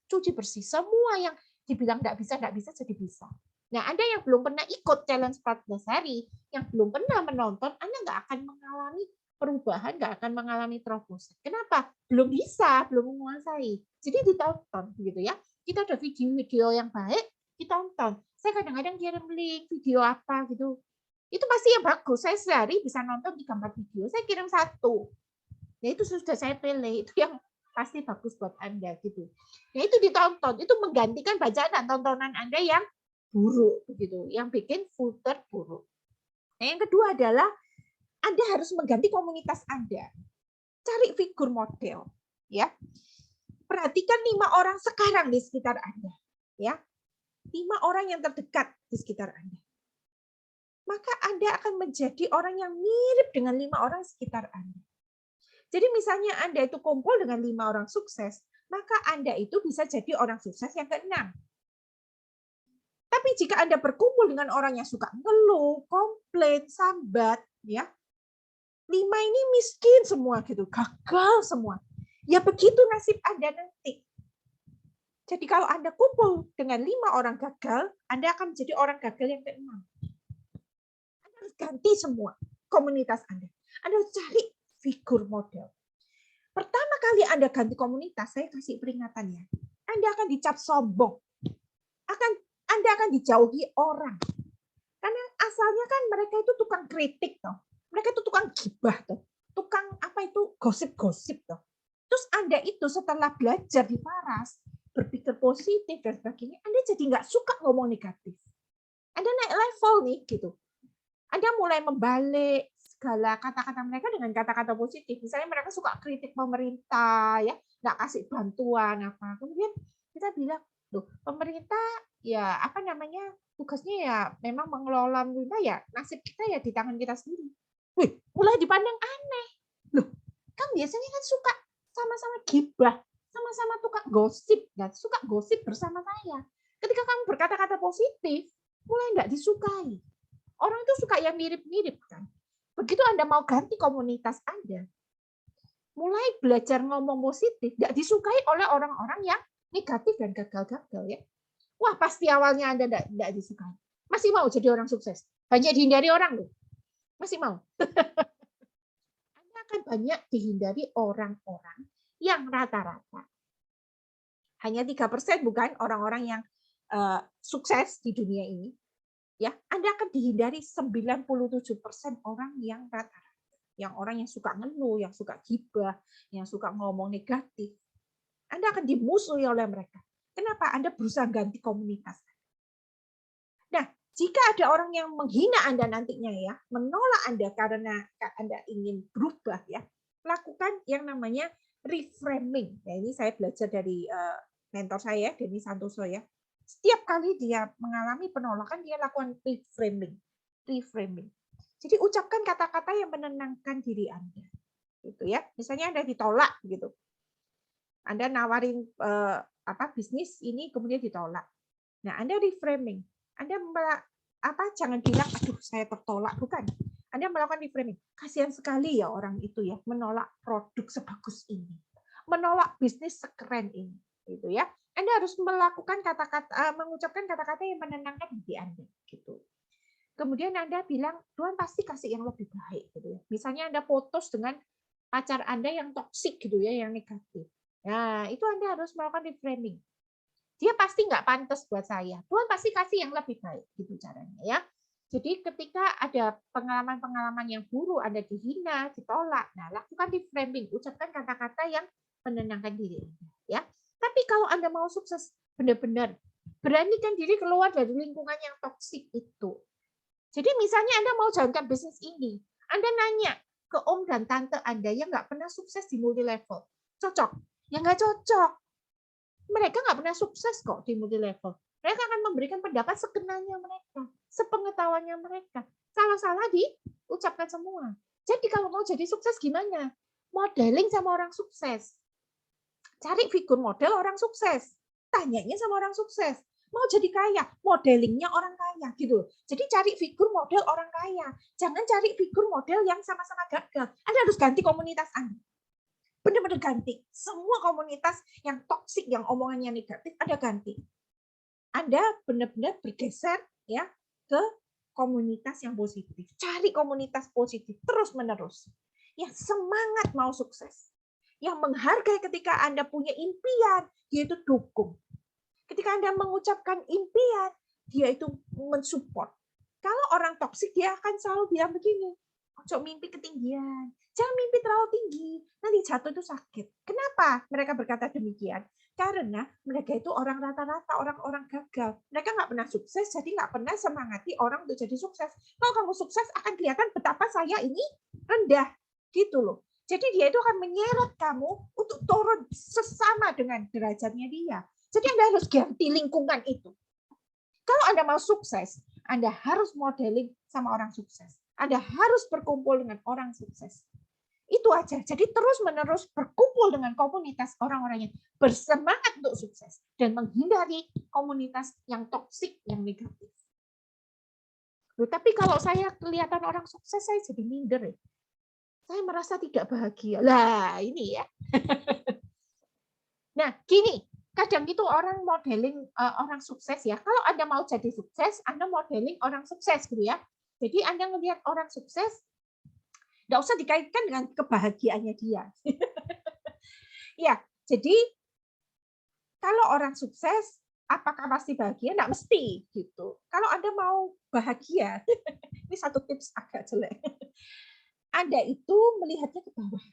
Cuci bersih. Semua yang dibilang tidak bisa jadi bisa. Nah, Anda yang belum pernah ikut challenge 14 hari, yang belum pernah menonton, Anda nggak akan mengalami perubahan, nggak akan mengalami terobosan. Kenapa? Belum bisa, belum menguasai. Jadi ditonton, gitu ya. Kita ada video-video yang baik, ditonton. Saya kadang-kadang kirim link video apa gitu. Itu pasti yang bagus. Saya sehari bisa nonton 3-4 video. Saya kirim 1. Ya itu sudah saya pilih. Itu yang pasti bagus buat Anda gitu. Ya itu ditonton. Itu menggantikan bacaan dan tontonan Anda yang buruk begitu, yang bikin filter buruk. Nah, yang kedua adalah Anda harus mengganti komunitas Anda. Cari figur model, ya. Perhatikan 5 orang sekarang di sekitar Anda, ya. 5 orang yang terdekat di sekitar Anda. Maka Anda akan menjadi orang yang mirip dengan 5 orang sekitar Anda. Jadi misalnya Anda itu kumpul dengan 5 orang sukses, maka Anda itu bisa jadi orang sukses yang ke-6. Tapi jika Anda berkumpul dengan orang yang suka ngeluh, komplain, sambat, ya, 5 ini miskin semua gitu, gagal semua. Ya begitu nasib Anda nanti. Jadi kalau Anda kumpul dengan 5 orang gagal, Anda akan menjadi orang gagal yang ke-6. Anda harus ganti semua komunitas Anda. Anda harus cari figur model. Pertama kali Anda ganti komunitas, saya kasih peringatan ya. Anda akan dicap sombong. Anda akan dijauhi orang. Karena asalnya kan mereka itu tukang kritik toh. Mereka itu tukang gibah tuh, tukang apa itu gosip-gosip tuh. Terus Anda itu setelah belajar di Paras, berpikir positif dan sebagainya, Anda jadi nggak suka ngomong negatif. Anda naik level nih gitu. Anda mulai membalik segala kata-kata mereka dengan kata-kata positif. Misalnya mereka suka kritik pemerintah, ya nggak kasih bantuan apa. Kemudian kita bilang, loh pemerintah ya apa namanya tugasnya ya memang mengelola pemerintah ya nasib kita ya di tangan kita sendiri. Wih, mulai dipandang aneh. Loh, kan biasanya kan suka sama-sama gibah, sama-sama tukang gosip, dan suka gosip bersama saya. Ketika kamu berkata-kata positif, mulai nggak disukai. Orang itu suka yang mirip-mirip kan. Begitu Anda mau ganti komunitas Anda, mulai belajar ngomong positif, nggak disukai oleh orang-orang yang negatif dan gagal-gagal ya. Wah pasti awalnya Anda nggak disukai. Masih mau jadi orang sukses. Banyak dihindari orang loh. Masih mau. Anda akan banyak dihindari orang-orang yang rata-rata. Hanya 3% bukan orang-orang yang sukses di dunia ini. Ya, Anda akan dihindari 97% orang yang rata-rata. Yang orang yang suka ngeluh, yang suka gibah, yang suka ngomong negatif. Anda akan dimusuhi oleh mereka. Kenapa? Anda berusaha ganti komunitas. Nah, jika ada orang yang menghina Anda nantinya ya, menolak Anda karena Anda ingin berubah ya, lakukan yang namanya reframing. Ya, ini saya belajar dari mentor saya, Denny Santoso ya. Setiap kali dia mengalami penolakan, dia lakukan reframing. Reframing. Jadi ucapkan kata-kata yang menenangkan diri Anda. Gitu ya. Misalnya Anda ditolak gitu. Anda nawarin bisnis ini kemudian ditolak. Nah, Anda reframing. Anda jangan bilang aduh saya tertolak, bukan. Anda melakukan reframing. Kasihan sekali ya orang itu ya menolak produk sebagus ini. Menolak bisnis sekeren ini, gitu ya. Anda harus melakukan mengucapkan kata-kata yang menenangkan diri Anda, gitu. Kemudian Anda bilang, Tuhan pasti kasih yang lebih baik, gitu ya. Misalnya Anda putus dengan pacar Anda yang toksik, gitu ya, yang negatif. Nah, itu Anda harus melakukan reframing. Dia pasti nggak pantas buat saya. Tuhan pasti kasih yang lebih baik, gitu caranya ya. Jadi ketika ada pengalaman-pengalaman yang buruk, Anda dihina, ditolak, nah lakukan reframing, ucapkan kata-kata yang menenangkan diri Anda, ya. Tapi kalau Anda mau sukses, benar-benar beranikan diri keluar dari lingkungan yang toksik itu. Jadi misalnya Anda mau jalankan bisnis ini, Anda nanya ke om dan tante Anda yang nggak pernah sukses di multi level, cocok? Ya nggak cocok. Mereka nggak pernah sukses kok di multi level. Mereka akan memberikan pendapat sekenanya mereka, sepengetahuannya mereka. Salah-salah diucapkan semua. Jadi kalau mau jadi sukses gimana? Modeling sama orang sukses. Cari figur model orang sukses. Tanyanya sama orang sukses. Mau jadi kaya, modelingnya orang kaya gitu. Jadi cari figur model orang kaya. Jangan cari figur model yang sama-sama gagal. Anda harus ganti komunitas Anda. Benar-benar ganti. Semua komunitas yang toksik, yang omongannya negatif, Anda ganti. Anda benar-benar bergeser ya ke komunitas yang positif. Cari komunitas positif terus-menerus. Yang semangat mau sukses. Yang menghargai ketika Anda punya impian, dia itu dukung. Ketika Anda mengucapkan impian, dia itu mensupport. Kalau orang toksik, dia akan selalu bilang begini, ojo mimpi ketinggian, jangan mimpi terlalu tinggi, nanti jatuh itu sakit. Kenapa mereka berkata demikian? Karena mereka itu orang rata-rata, orang-orang gagal. Mereka nggak pernah sukses, jadi nggak pernah semangati orang untuk jadi sukses. Kalau kamu sukses, akan kelihatan betapa saya ini rendah. Gitu loh. Jadi dia itu akan menyeret kamu untuk turun sesama dengan derajatnya dia. Jadi Anda harus ganti lingkungan itu. Kalau Anda mau sukses, Anda harus modeling sama orang sukses. Anda harus berkumpul dengan orang sukses. Itu aja. Jadi terus-menerus berkumpul dengan komunitas orang-orang yang bersemangat untuk sukses dan menghindari komunitas yang toksik, yang negatif. Loh, tapi kalau saya kelihatan orang sukses, saya jadi minder. Saya merasa tidak bahagia. Lah, ini ya. Nah, gini, kadang itu orang modeling orang sukses ya. Kalau Anda mau jadi sukses, Anda modeling orang sukses gitu ya. Jadi Anda melihat orang sukses, nggak usah dikaitkan dengan kebahagiaannya dia. Ya, jadi kalau orang sukses, apakah pasti bahagia? Nggak mesti gitu. Kalau Anda mau bahagia, ini satu tips agak jelek. Anda itu melihatnya ke bawah.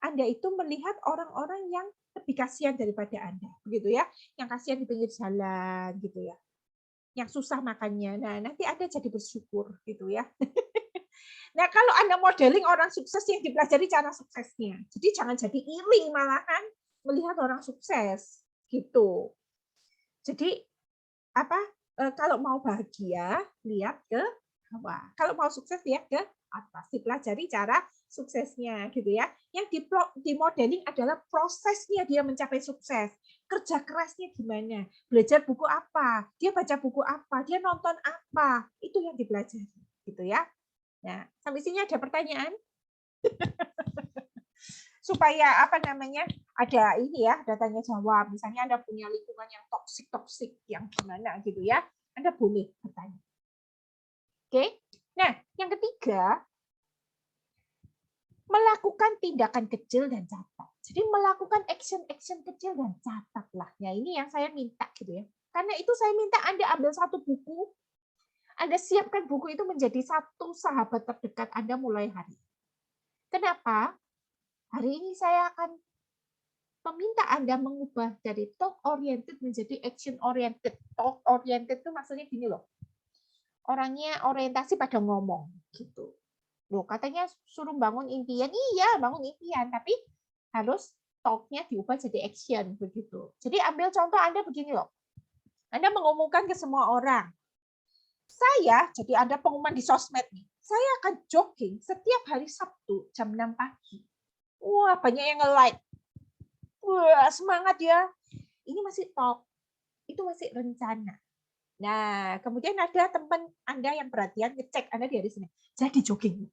Anda itu melihat orang-orang yang lebih kasihan daripada Anda, begitu ya. Yang kasihan di pinggir jalan, gitu ya. Yang susah makannya. Nah, nanti Anda jadi bersyukur, gitu ya. Nah, kalau Anda modeling orang sukses yang dipelajari cara suksesnya. Jadi jangan jadi iri malahan melihat orang sukses, gitu. Jadi apa? Kalau mau bahagia, lihat ke bawah. Kalau mau sukses, lihat ke atas. Dipelajari cara suksesnya, gitu ya. Yang di modeling adalah prosesnya dia mencapai sukses. Kerja kerasnya gimana? Belajar buku apa? Dia baca buku apa? Dia nonton apa? Itu yang dipelajari, gitu ya. Nah, sampai sini ada pertanyaan? Supaya apa namanya? Ada ini ya, ada tanya jawab. Misalnya Anda punya lingkungan yang toksik yang gimana gitu ya. Anda boleh bertanya. Oke. Nah, yang ketiga, melakukan tindakan kecil dan catat. Jadi melakukan action kecil dan catatlah. Nah, ini yang saya minta gitu ya. Karena itu saya minta Anda ambil satu buku, Anda siapkan buku itu menjadi satu sahabat terdekat Anda mulai hari. Kenapa? Hari ini saya akan meminta Anda mengubah dari talk oriented menjadi action oriented. Talk oriented itu maksudnya gini loh. Orangnya orientasi pada ngomong gitu. Loh, katanya suruh bangun impian. Iya, bangun impian, tapi harus talk-nya diubah jadi action begitu. Jadi ambil contoh Anda begini loh. Anda mengumumkan ke semua orang. Saya, jadi Anda pengumuman di sosmed nih. Saya akan jogging setiap hari Sabtu jam 6 pagi. Wah, banyak yang nge-like. Wah, semangat ya. Ini masih talk. Itu masih rencana. Nah, kemudian ada teman Anda yang perhatian ngecek Anda di hari Senin. Jadi jogging.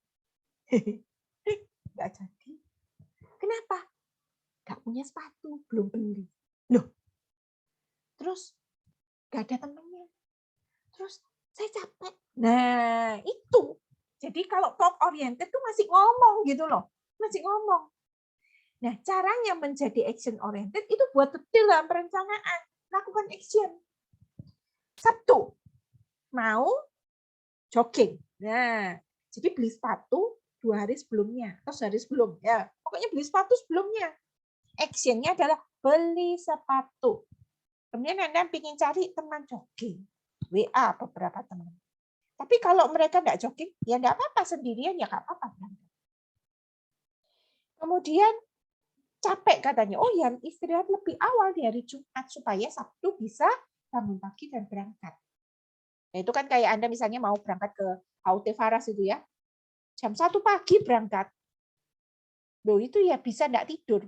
Nggak jadi. Kenapa? Nggak punya sepatu, belum beli. Loh, terus nggak ada temannya. Terus saya capek. Nah, itu. Jadi kalau talk oriented itu masih ngomong gitu loh. Masih ngomong. Nah, caranya menjadi action oriented itu buat detail dalam perencanaan. Lakukan action. Sabtu, mau jogging. Nah, jadi beli sepatu 2 hari sebelumnya atau sehari sebelum. Ya, pokoknya beli sepatu sebelumnya. Actionnya adalah beli sepatu. Kemudian Anda ingin cari teman jogging. WA beberapa teman. Tapi kalau mereka nggak jogging, ya nggak apa-apa, sendirian ya nggak apa-apa. Kemudian capek katanya, oh ya istirahat lebih awal di hari Jumat supaya Sabtu bisa bangun pagi dan berangkat. Nah, itu kan kayak Anda misalnya mau berangkat ke HUT Faras itu ya, jam 1 pagi berangkat. Loh itu ya bisa nggak tidur.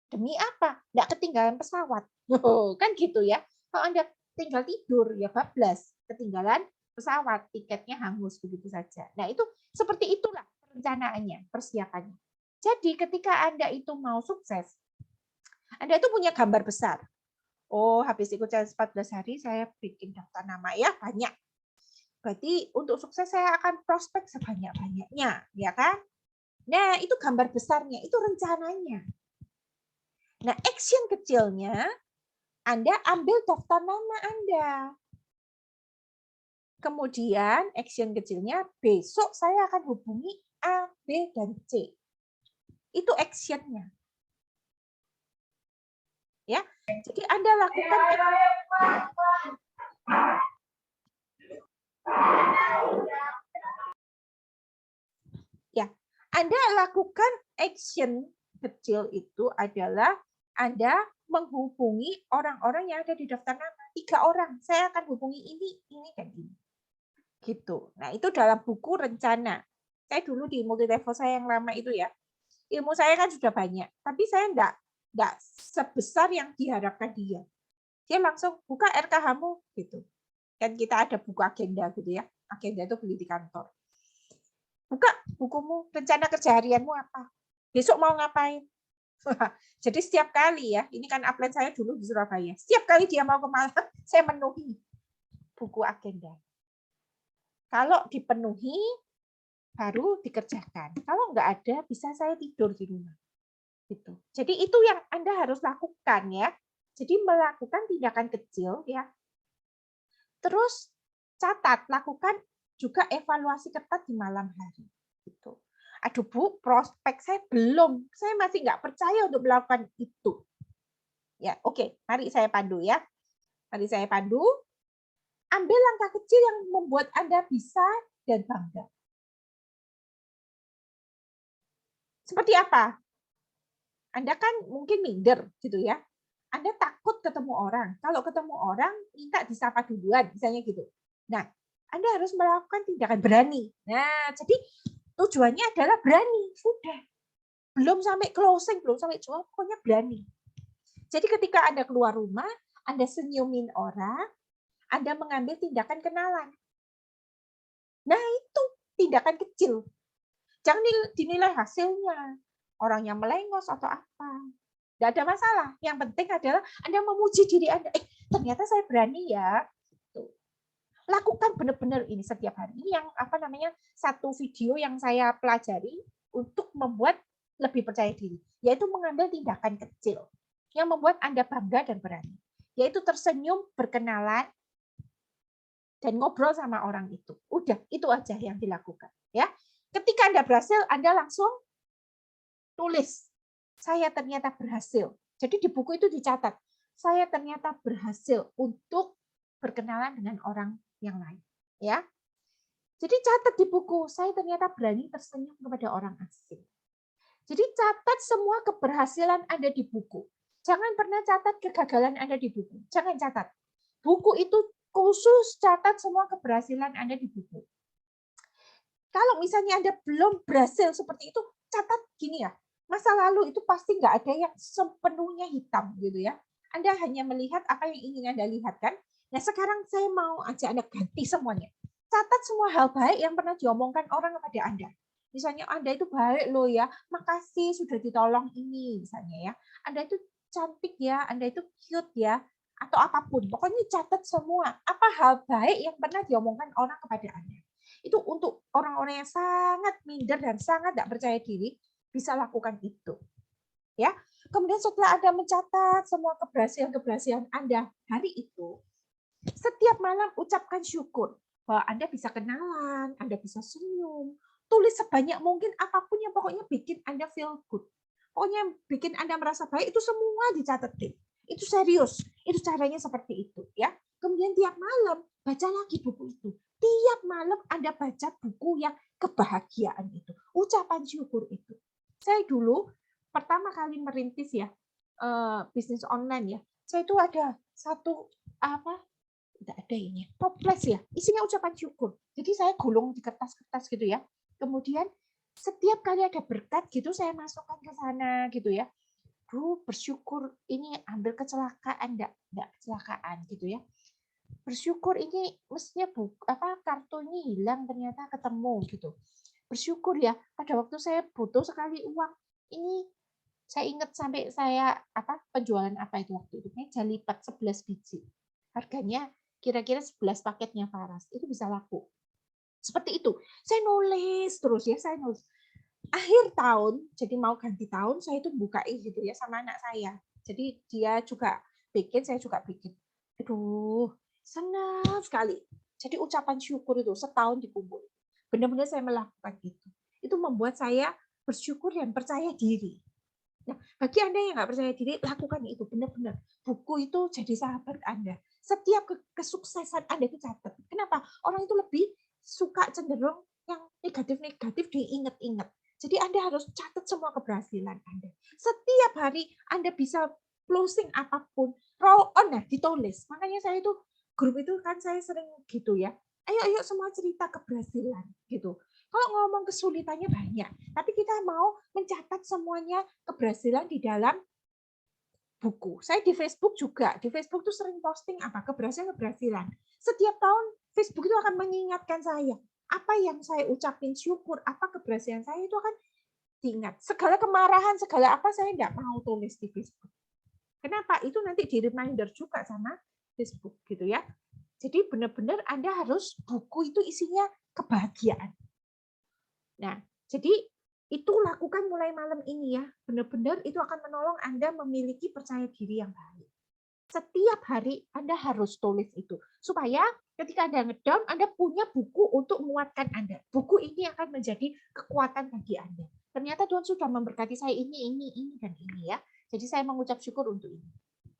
Demi apa? Nggak ketinggalan pesawat. Oh, kan gitu ya. Kalau Anda tinggal tidur, ya bablas. Ketinggalan pesawat, tiketnya hangus begitu saja. Nah, itu seperti itulah perencanaannya, persiapannya. Jadi ketika Anda itu mau sukses, Anda itu punya gambar besar. Oh, habis ikut challenge 14 hari, saya bikin daftar nama ya, banyak. Berarti untuk sukses saya akan prospek sebanyak-banyaknya, ya kan? Nah, itu gambar besarnya, itu rencananya. Nah, action kecilnya, Anda ambil daftar nama Anda. Kemudian action kecilnya, besok saya akan hubungi A, B, dan C. Itu actionnya. Ya, jadi Anda lakukan ya, Anda lakukan action kecil itu adalah Anda menghubungi orang-orang yang ada di daftar nama. 3 orang. Saya akan hubungi ini, dan ini. Gitu. Nah, itu dalam buku rencana. Saya dulu di multi level saya yang lama itu ya. Ilmu saya kan sudah banyak, tapi saya enggak sebesar yang diharapkan dia. Dia langsung buka RKH-mu gitu. Kan kita ada buku agenda gitu ya. Agenda itu beli di kantor. Buka bukumu, rencana kerja harianmu apa? Besok mau ngapain? Jadi setiap kali ya, ini kan upline saya dulu di Surabaya. Setiap kali dia mau ke Malang, saya menuhi buku agenda. Kalau dipenuhi, baru dikerjakan. Kalau nggak ada, bisa saya tidur di rumah. Gitu. Jadi itu yang Anda harus lakukan ya. Jadi melakukan tindakan kecil ya. Terus catat, lakukan juga evaluasi ketat di malam hari. Gitu. aduh Bu, prospek saya belum, saya masih nggak percaya untuk melakukan itu. Ya, oke, mari saya pandu ya. Mari saya pandu. Ambil langkah kecil yang membuat Anda bisa dan bangga. Seperti apa? Anda kan mungkin minder gitu ya. Anda takut ketemu orang. Kalau ketemu orang, minta disapa duluan, misalnya gitu. Nah, Anda harus melakukan tindakan berani. Nah, jadi tujuannya adalah berani. Sudah. Belum sampai closing, belum sampai jual, pokoknya berani. Jadi ketika Anda keluar rumah, Anda senyumin orang, Anda mengambil tindakan kenalan. Nah, itu tindakan kecil. Jangan dinilai hasilnya. Orangnya melengos atau apa. Tidak ada masalah. Yang penting adalah Anda memuji diri Anda. Ternyata saya berani ya. Lakukan benar-benar ini setiap hari. Ini yang satu video yang saya pelajari untuk membuat lebih percaya diri. Yaitu mengambil tindakan kecil yang membuat Anda bangga dan berani. Yaitu tersenyum, berkenalan, dan ngobrol sama orang itu. Udah, itu aja yang dilakukan. Ya, ketika Anda berhasil, Anda langsung tulis, saya ternyata berhasil. Jadi di buku itu dicatat, saya ternyata berhasil untuk berkenalan dengan orang yang lain. Ya, jadi catat di buku, saya ternyata berani tersenyum kepada orang asing. Jadi catat semua keberhasilan Anda di buku. Jangan pernah catat kegagalan Anda di buku. Jangan catat. Buku itu khusus catat semua keberhasilan Anda di buku. Kalau misalnya Anda belum berhasil seperti itu, catat gini ya. Masa lalu itu pasti nggak ada yang sepenuhnya hitam gitu ya. Anda hanya melihat apa yang ingin Anda lihat kan. Nah sekarang saya mau ajak Anda ganti semuanya. Catat semua hal baik yang pernah diomongkan orang kepada Anda. Misalnya Anda itu baik loh ya, makasih sudah ditolong ini misalnya ya. Anda itu cantik ya, Anda itu cute ya, atau apapun. Pokoknya catat semua apa hal baik yang pernah diomongkan orang kepada Anda. Itu untuk orang-orang yang sangat minder dan sangat tidak percaya diri bisa lakukan itu. Ya. Kemudian setelah Anda mencatat semua keberhasilan-keberhasilan Anda hari itu, setiap malam ucapkan syukur bahwa Anda bisa kenalan, Anda bisa senyum, tulis sebanyak mungkin apapun yang pokoknya bikin Anda feel good. Pokoknya bikin Anda merasa baik itu semua dicatetin. Itu serius. Itu caranya seperti itu ya. Kemudian tiap malam baca lagi buku itu. Tiap malam Anda baca buku yang kebahagiaan itu, ucapan syukur itu. Saya dulu pertama kali merintis ya bisnis online ya. Saya itu ada satu tidak ada ini toples ya, isinya ucapan syukur. Jadi saya gulung di kertas-kertas gitu ya. Kemudian setiap kali ada berkat gitu saya masukkan ke sana gitu ya. Bersyukur ini ambil kecelakaan enggak kecelakaan gitu ya. Bersyukur ini mestinya kartu ini hilang ternyata ketemu gitu. Bersyukur ya pada waktu saya butuh sekali uang ini saya ingat sampai saya penjualan apa itu waktu itu meja lipat 11 biji. Harganya kira-kira 11 paketnya Faras. Itu bisa laku. Seperti itu. Saya nulis terus ya, saya nulis. Akhir tahun, jadi mau ganti tahun, saya itu bukain gitu ya sama anak saya. Jadi dia juga bikin, saya juga bikin. Aduh, senang sekali. Jadi ucapan syukur itu setahun dikumpul. Benar-benar saya melakukan itu. Itu membuat saya bersyukur dan percaya diri. Nah, bagi Anda yang nggak percaya diri, lakukan itu benar-benar. Buku itu jadi sahabat Anda. Setiap kesuksesan Anda itu catat. Kenapa? Orang itu lebih suka cenderung yang negatif-negatif diingat-ingat. Jadi Anda harus catat semua keberhasilan Anda. Setiap hari Anda bisa closing apapun, roll on ya, ditulis. Makanya saya itu grup itu kan saya sering gitu ya. Ayo semua cerita keberhasilan gitu. Kalau ngomong kesulitannya banyak, tapi kita mau mencatat semuanya keberhasilan di dalam buku. Saya di Facebook juga, di Facebook tuh sering posting keberhasilan. Setiap tahun Facebook itu akan mengingatkan saya, apa yang saya ucapin syukur, apa keberhasilan saya itu akan diingat. Segala kemarahan, segala apa saya enggak mau tulis di Facebook. Kenapa? Itu nanti di reminder juga sama Facebook gitu ya. Jadi benar-benar Anda harus buku itu isinya kebahagiaan. Nah, jadi itu lakukan mulai malam ini ya. Benar-benar itu akan menolong Anda memiliki percaya diri yang baik. Setiap hari Anda harus tulis itu. Supaya Ketika Anda ngedown, Anda punya buku untuk menguatkan Anda. Buku ini akan menjadi kekuatan bagi Anda. Ternyata Tuhan sudah memberkati saya ini, dan ini ya. Jadi saya mengucap syukur untuk ini.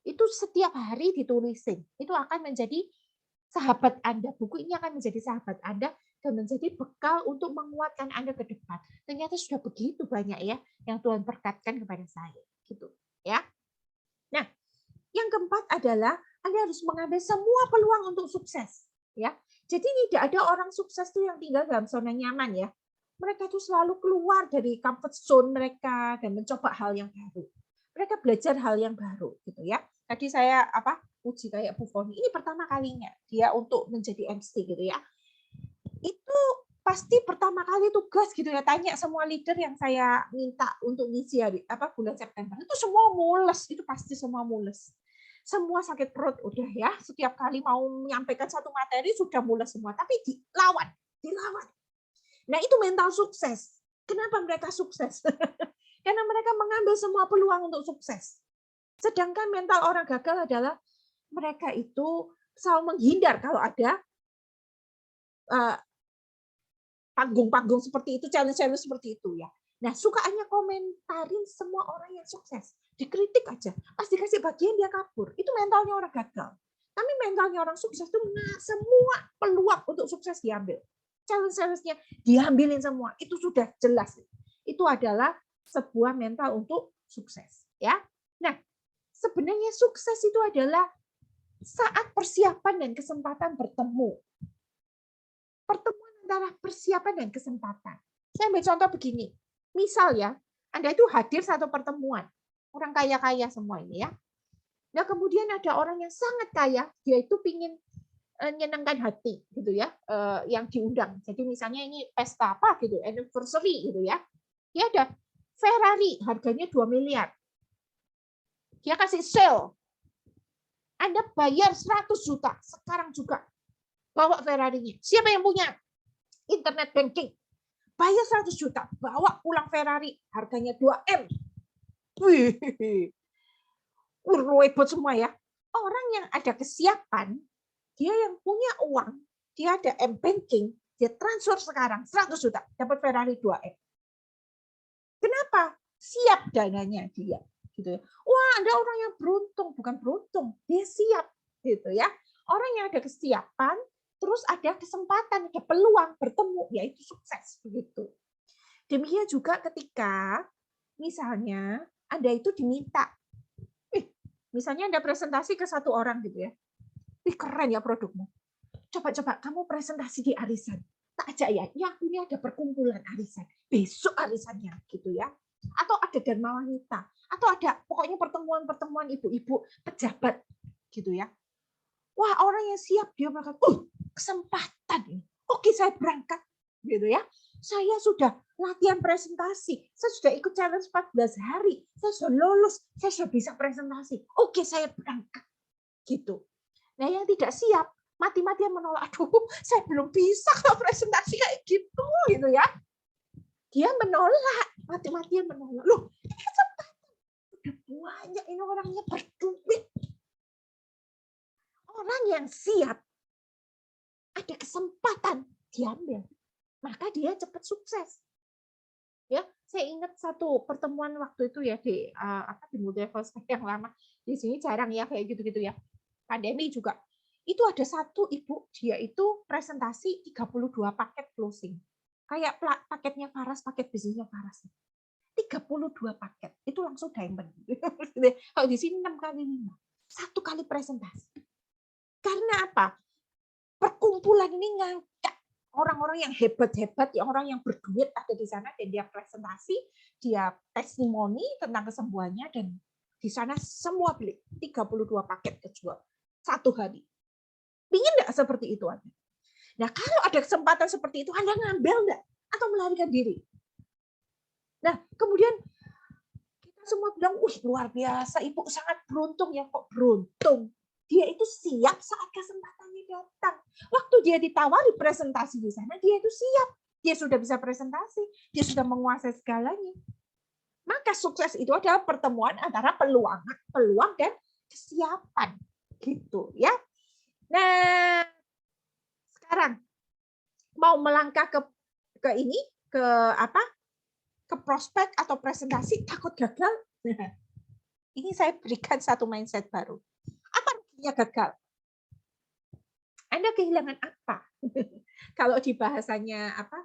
Itu setiap hari ditulisin. Itu akan menjadi sahabat Anda. Buku ini akan menjadi sahabat Anda dan menjadi bekal untuk menguatkan Anda ke depan. Ternyata sudah begitu banyak ya yang Tuhan berkatkan kepada saya. Gitu ya. Nah, yang keempat adalah Anda harus mengambil semua peluang untuk sukses. Ya, jadi tidak ada orang sukses tuh yang tinggal dalam zona nyaman ya. Mereka tuh selalu keluar dari comfort zone mereka dan mencoba hal yang baru. Mereka belajar hal yang baru, gitu ya. Tadi saya uji kayak Bu Foni. Ini pertama kalinya dia untuk menjadi MC gitu ya. Itu pasti pertama kali tugas gitu ya, tanya semua leader yang saya minta untuk ngisi bulan September. Itu semua mules, itu pasti semua mules. Semua sakit perut udah ya, setiap kali mau menyampaikan satu materi sudah mules semua, tapi dilawan. Nah, itu mental sukses. Kenapa mereka sukses? Karena mereka mengambil semua peluang untuk sukses. Sedangkan mental orang gagal adalah mereka itu selalu menghindar kalau ada panggung-panggung seperti itu, challenge-challenge seperti itu ya. Nah, sukaannya komentarin semua orang yang sukses. Dikritik aja. Pas dikasih bagian dia kabur. Itu mentalnya orang gagal. Tapi mentalnya orang sukses itu semua peluang untuk sukses diambil. Challenge-challenge-nya diambilin semua. Itu sudah jelas. Itu adalah sebuah mental untuk sukses. Ya. Nah, sebenarnya sukses itu adalah saat persiapan dan kesempatan bertemu. Pertemuan antara persiapan dan kesempatan. Saya ambil contoh begini. Misal ya, Anda itu hadir satu pertemuan. Orang kaya-kaya semua ini ya. Nah, kemudian ada orang yang sangat kaya, dia itu ingin menyenangkan hati gitu ya, yang diundang. Jadi misalnya ini pesta apa gitu, anniversary gitu ya. Dia ada Ferrari harganya 2 miliar. Dia kasih sale. Anda bayar 100 juta sekarang juga. Bawa Ferrari-nya. Siapa yang punya internet banking? Bayar 100 juta, bawa pulang Ferrari, harganya 2M. Wih, ribet semua ya. Orang yang ada kesiapan, dia yang punya uang, dia ada M-banking, dia transfer sekarang 100 juta, dapat Ferrari 2M. Kenapa? Siap dananya dia. Gitu ya. Wah, ada orang yang beruntung, bukan beruntung, dia siap. Gitu ya. Orang yang ada kesiapan, terus ada kesempatan, ada peluang bertemu, yaitu sukses begitu. Demikian juga ketika misalnya Anda itu diminta, misalnya Anda presentasi ke satu orang gitu ya, keren ya produkmu. Coba kamu presentasi di arisan. Tak ajak ya, ini ada perkumpulan arisan. Besok arisannya gitu ya. Atau ada Dharma Wanita, atau ada pokoknya pertemuan-pertemuan ibu-ibu pejabat gitu ya. Wah, orang yang siap dia mengatakan, kesempatan. Oke, saya berangkat gitu ya. Saya sudah latihan presentasi. Saya sudah ikut challenge 14 hari. Saya sudah lolos, saya sudah bisa presentasi. Oke, saya berangkat. Gitu. Nah, yang tidak siap mati-matian menolak. Aduh, saya belum bisa kalau presentasi kayak gitu ya. Dia menolak, mati-matian menolak. Loh, ini kesempatan. Udah banyak ini orangnya berduit. Orang yang siap, ada kesempatan diambil, maka dia cepat sukses. Ya, saya ingat satu pertemuan waktu itu ya di Multi Level yang lama. Di sini jarang ya kayak gitu-gitu ya. Pandemi juga. Itu ada satu ibu, dia itu presentasi 32 paket closing. Kayak paketnya Faras, paket bisnisnya Faras. 32 paket. Itu langsung diamond. Kalau di sini 6 kali 5. 1 kali presentasi. Karena apa? Perkumpulan ini ngangkat orang-orang yang hebat-hebat, orang yang berduit ada di sana, dan dia presentasi, dia testimoni tentang kesembuhannya, dan di sana semua beli 32 paket kejual 1 hari. Pingin nggak seperti itu Anda? Nah, kalau ada kesempatan seperti itu, Anda ngambil nggak? Atau melarikan diri? Nah, kemudian kita semua bilang, luar biasa, Ibu sangat beruntung ya. Kok beruntung? Dia itu siap saat kesempatannya datang. Waktu dia ditawari presentasi di sana, dia itu siap. Dia sudah bisa presentasi, dia sudah menguasai segalanya. Maka sukses itu adalah pertemuan antara peluang dan kesiapan, gitu ya. Nah, Sekarang mau melangkah ke ini, ke apa? Ke prospek atau presentasi takut gagal. Ini saya berikan satu mindset baru. Apa ruginya gagal? Anda kehilangan apa? Kalau di bahasanya apa?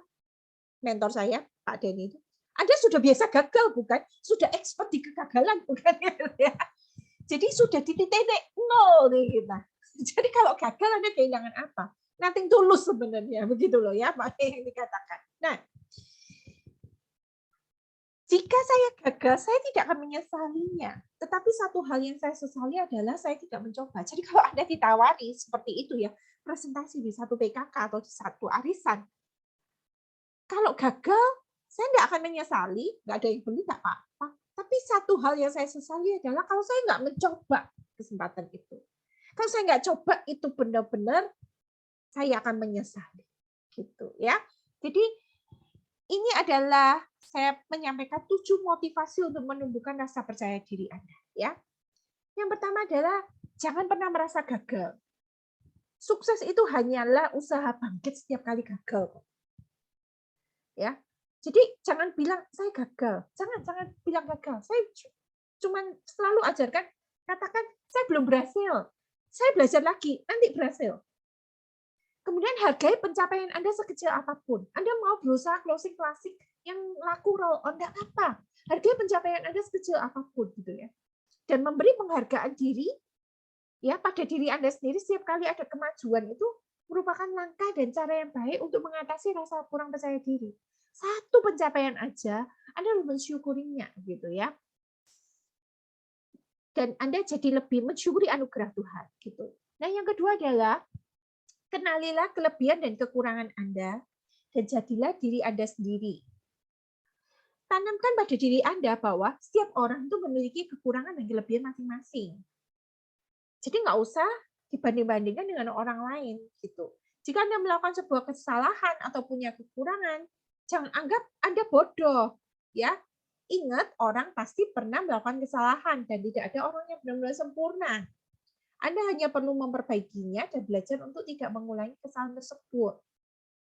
Mentor saya, Pak Denny itu, Anda sudah biasa gagal, bukan? Sudah expert di kegagalan, bukan? Ya. Jadi sudah di titik nol nih kita. Jadi kalau gagal Anda kehilangan apa? Nothing tulus sebenarnya, begitu loh ya, Pak yang dikatakan. Nah, jika saya gagal, saya tidak akan menyesalinya. Tetapi satu hal yang saya sesali adalah saya tidak mencoba. Jadi kalau Anda ditawari seperti itu ya, presentasi di satu PKK atau di satu arisan, kalau gagal, saya nggak akan menyesali, nggak ada yang beli, nggak apa-apa. Tapi satu hal yang saya sesali adalah kalau saya nggak mencoba kesempatan itu. Kalau saya nggak coba itu benar-benar, saya akan menyesali. Gitu ya. Jadi ini adalah saya menyampaikan 7 motivasi untuk menumbuhkan rasa percaya diri Anda. Ya. Yang pertama adalah jangan pernah merasa gagal. Sukses itu hanyalah usaha bangkit setiap kali gagal. Ya, jadi jangan bilang saya gagal, jangan bilang gagal. Saya cuma selalu ajarkan, katakan saya belum berhasil, saya belajar lagi, nanti berhasil. Kemudian hargai pencapaian Anda sekecil apapun. Anda mau berusaha closing klasik yang laku roll on, enggak apa. Hargai pencapaian Anda sekecil apapun gitu ya. Dan memberi penghargaan diri ya pada diri Anda sendiri setiap kali ada kemajuan itu merupakan langkah dan cara yang baik untuk mengatasi rasa kurang percaya diri. Satu pencapaian aja, Anda harus mensyukurinya, gitu ya. Dan Anda jadi lebih mensyukuri anugerah Tuhan, gitu. Nah, yang kedua adalah kenalilah kelebihan dan kekurangan Anda dan jadilah diri Anda sendiri. Tanamkan pada diri Anda bahwa setiap orang itu memiliki kekurangan dan kelebihan masing-masing. Jadi nggak usah dibanding-bandingkan dengan orang lain gitu. Jika Anda melakukan sebuah kesalahan atau punya kekurangan, jangan anggap Anda bodoh, ya. Ingat, orang pasti pernah melakukan kesalahan dan tidak ada orang yang benar-benar sempurna. Anda hanya perlu memperbaikinya dan belajar untuk tidak mengulangi kesalahan tersebut.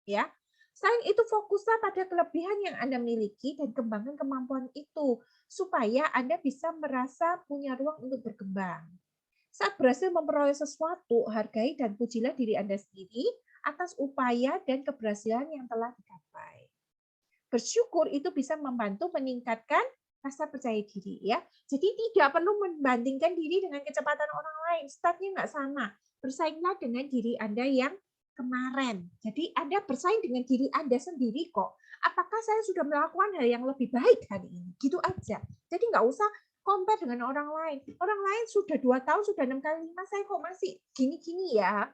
Ya. Selain itu, fokuslah pada kelebihan yang Anda miliki dan kembangkan kemampuan itu supaya Anda bisa merasa punya ruang untuk berkembang. Saat berhasil memperoleh sesuatu, hargai dan pujilah diri Anda sendiri atas upaya dan keberhasilan yang telah dicapai. Bersyukur itu bisa membantu meningkatkan rasa percaya diri, ya. Jadi tidak perlu membandingkan diri dengan kecepatan orang lain. Startnya nggak sama. Bersainglah dengan diri Anda yang kemarin. Jadi Anda bersaing dengan diri Anda sendiri kok. Apakah saya sudah melakukan hal yang lebih baik hari ini? Gitu aja. Jadi nggak usah compare dengan orang lain. Orang lain sudah 2 tahun, sudah 6 kali 5, saya kok masih gini-gini ya.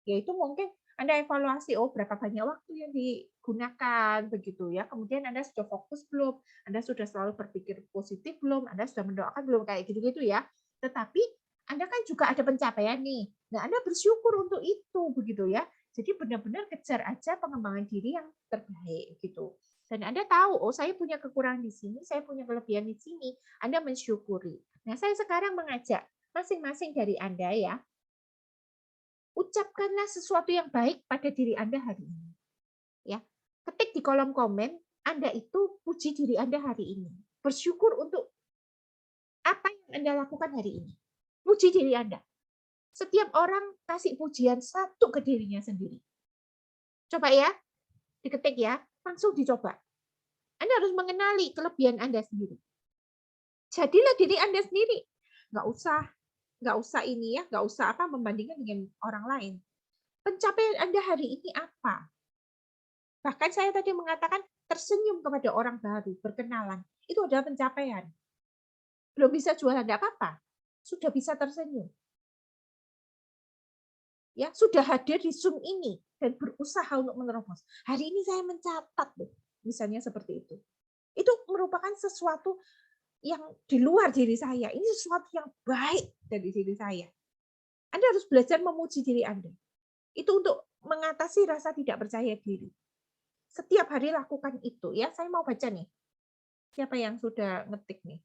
Yaitu mungkin Anda evaluasi, oh berapa banyak waktu yang digunakan, begitu ya. Kemudian Anda sudah fokus belum? Anda sudah selalu berpikir positif belum? Anda sudah mendoakan belum? Kayak gitu-gitu ya. Tetapi Anda kan juga ada pencapaian nih. Nah, Anda bersyukur untuk itu, begitu ya. Jadi benar-benar kejar aja pengembangan diri yang terbaik gitu. Dan Anda tahu, oh saya punya kekurangan di sini, saya punya kelebihan di sini. Anda mensyukuri. Nah, saya sekarang mengajak masing-masing dari Anda ya, ucapkanlah sesuatu yang baik pada diri Anda hari ini. Ya, ketik di kolom komen Anda itu puji diri Anda hari ini. Bersyukur untuk apa yang Anda lakukan hari ini. Puji diri Anda. Setiap orang kasih pujian satu ke dirinya sendiri. Coba ya, diketik ya, langsung dicoba. Anda harus mengenali kelebihan Anda sendiri. Jadilah diri Anda sendiri. Nggak usah ini ya, nggak usah apa membandingkan dengan orang lain. Pencapaian Anda hari ini apa? Bahkan saya tadi mengatakan tersenyum kepada orang baru, berkenalan. Itu adalah pencapaian. Belum bisa jualan, enggak apa-apa. Sudah bisa tersenyum. Ya, sudah hadir di Zoom ini dan berusaha untuk menerobos. Hari ini saya mencatat, misalnya seperti itu. Itu merupakan sesuatu yang di luar diri saya. Ini sesuatu yang baik dari diri saya. Anda harus belajar memuji diri Anda. Itu untuk mengatasi rasa tidak percaya diri. Setiap hari lakukan itu ya. Saya mau baca nih. Siapa yang sudah ngetik nih?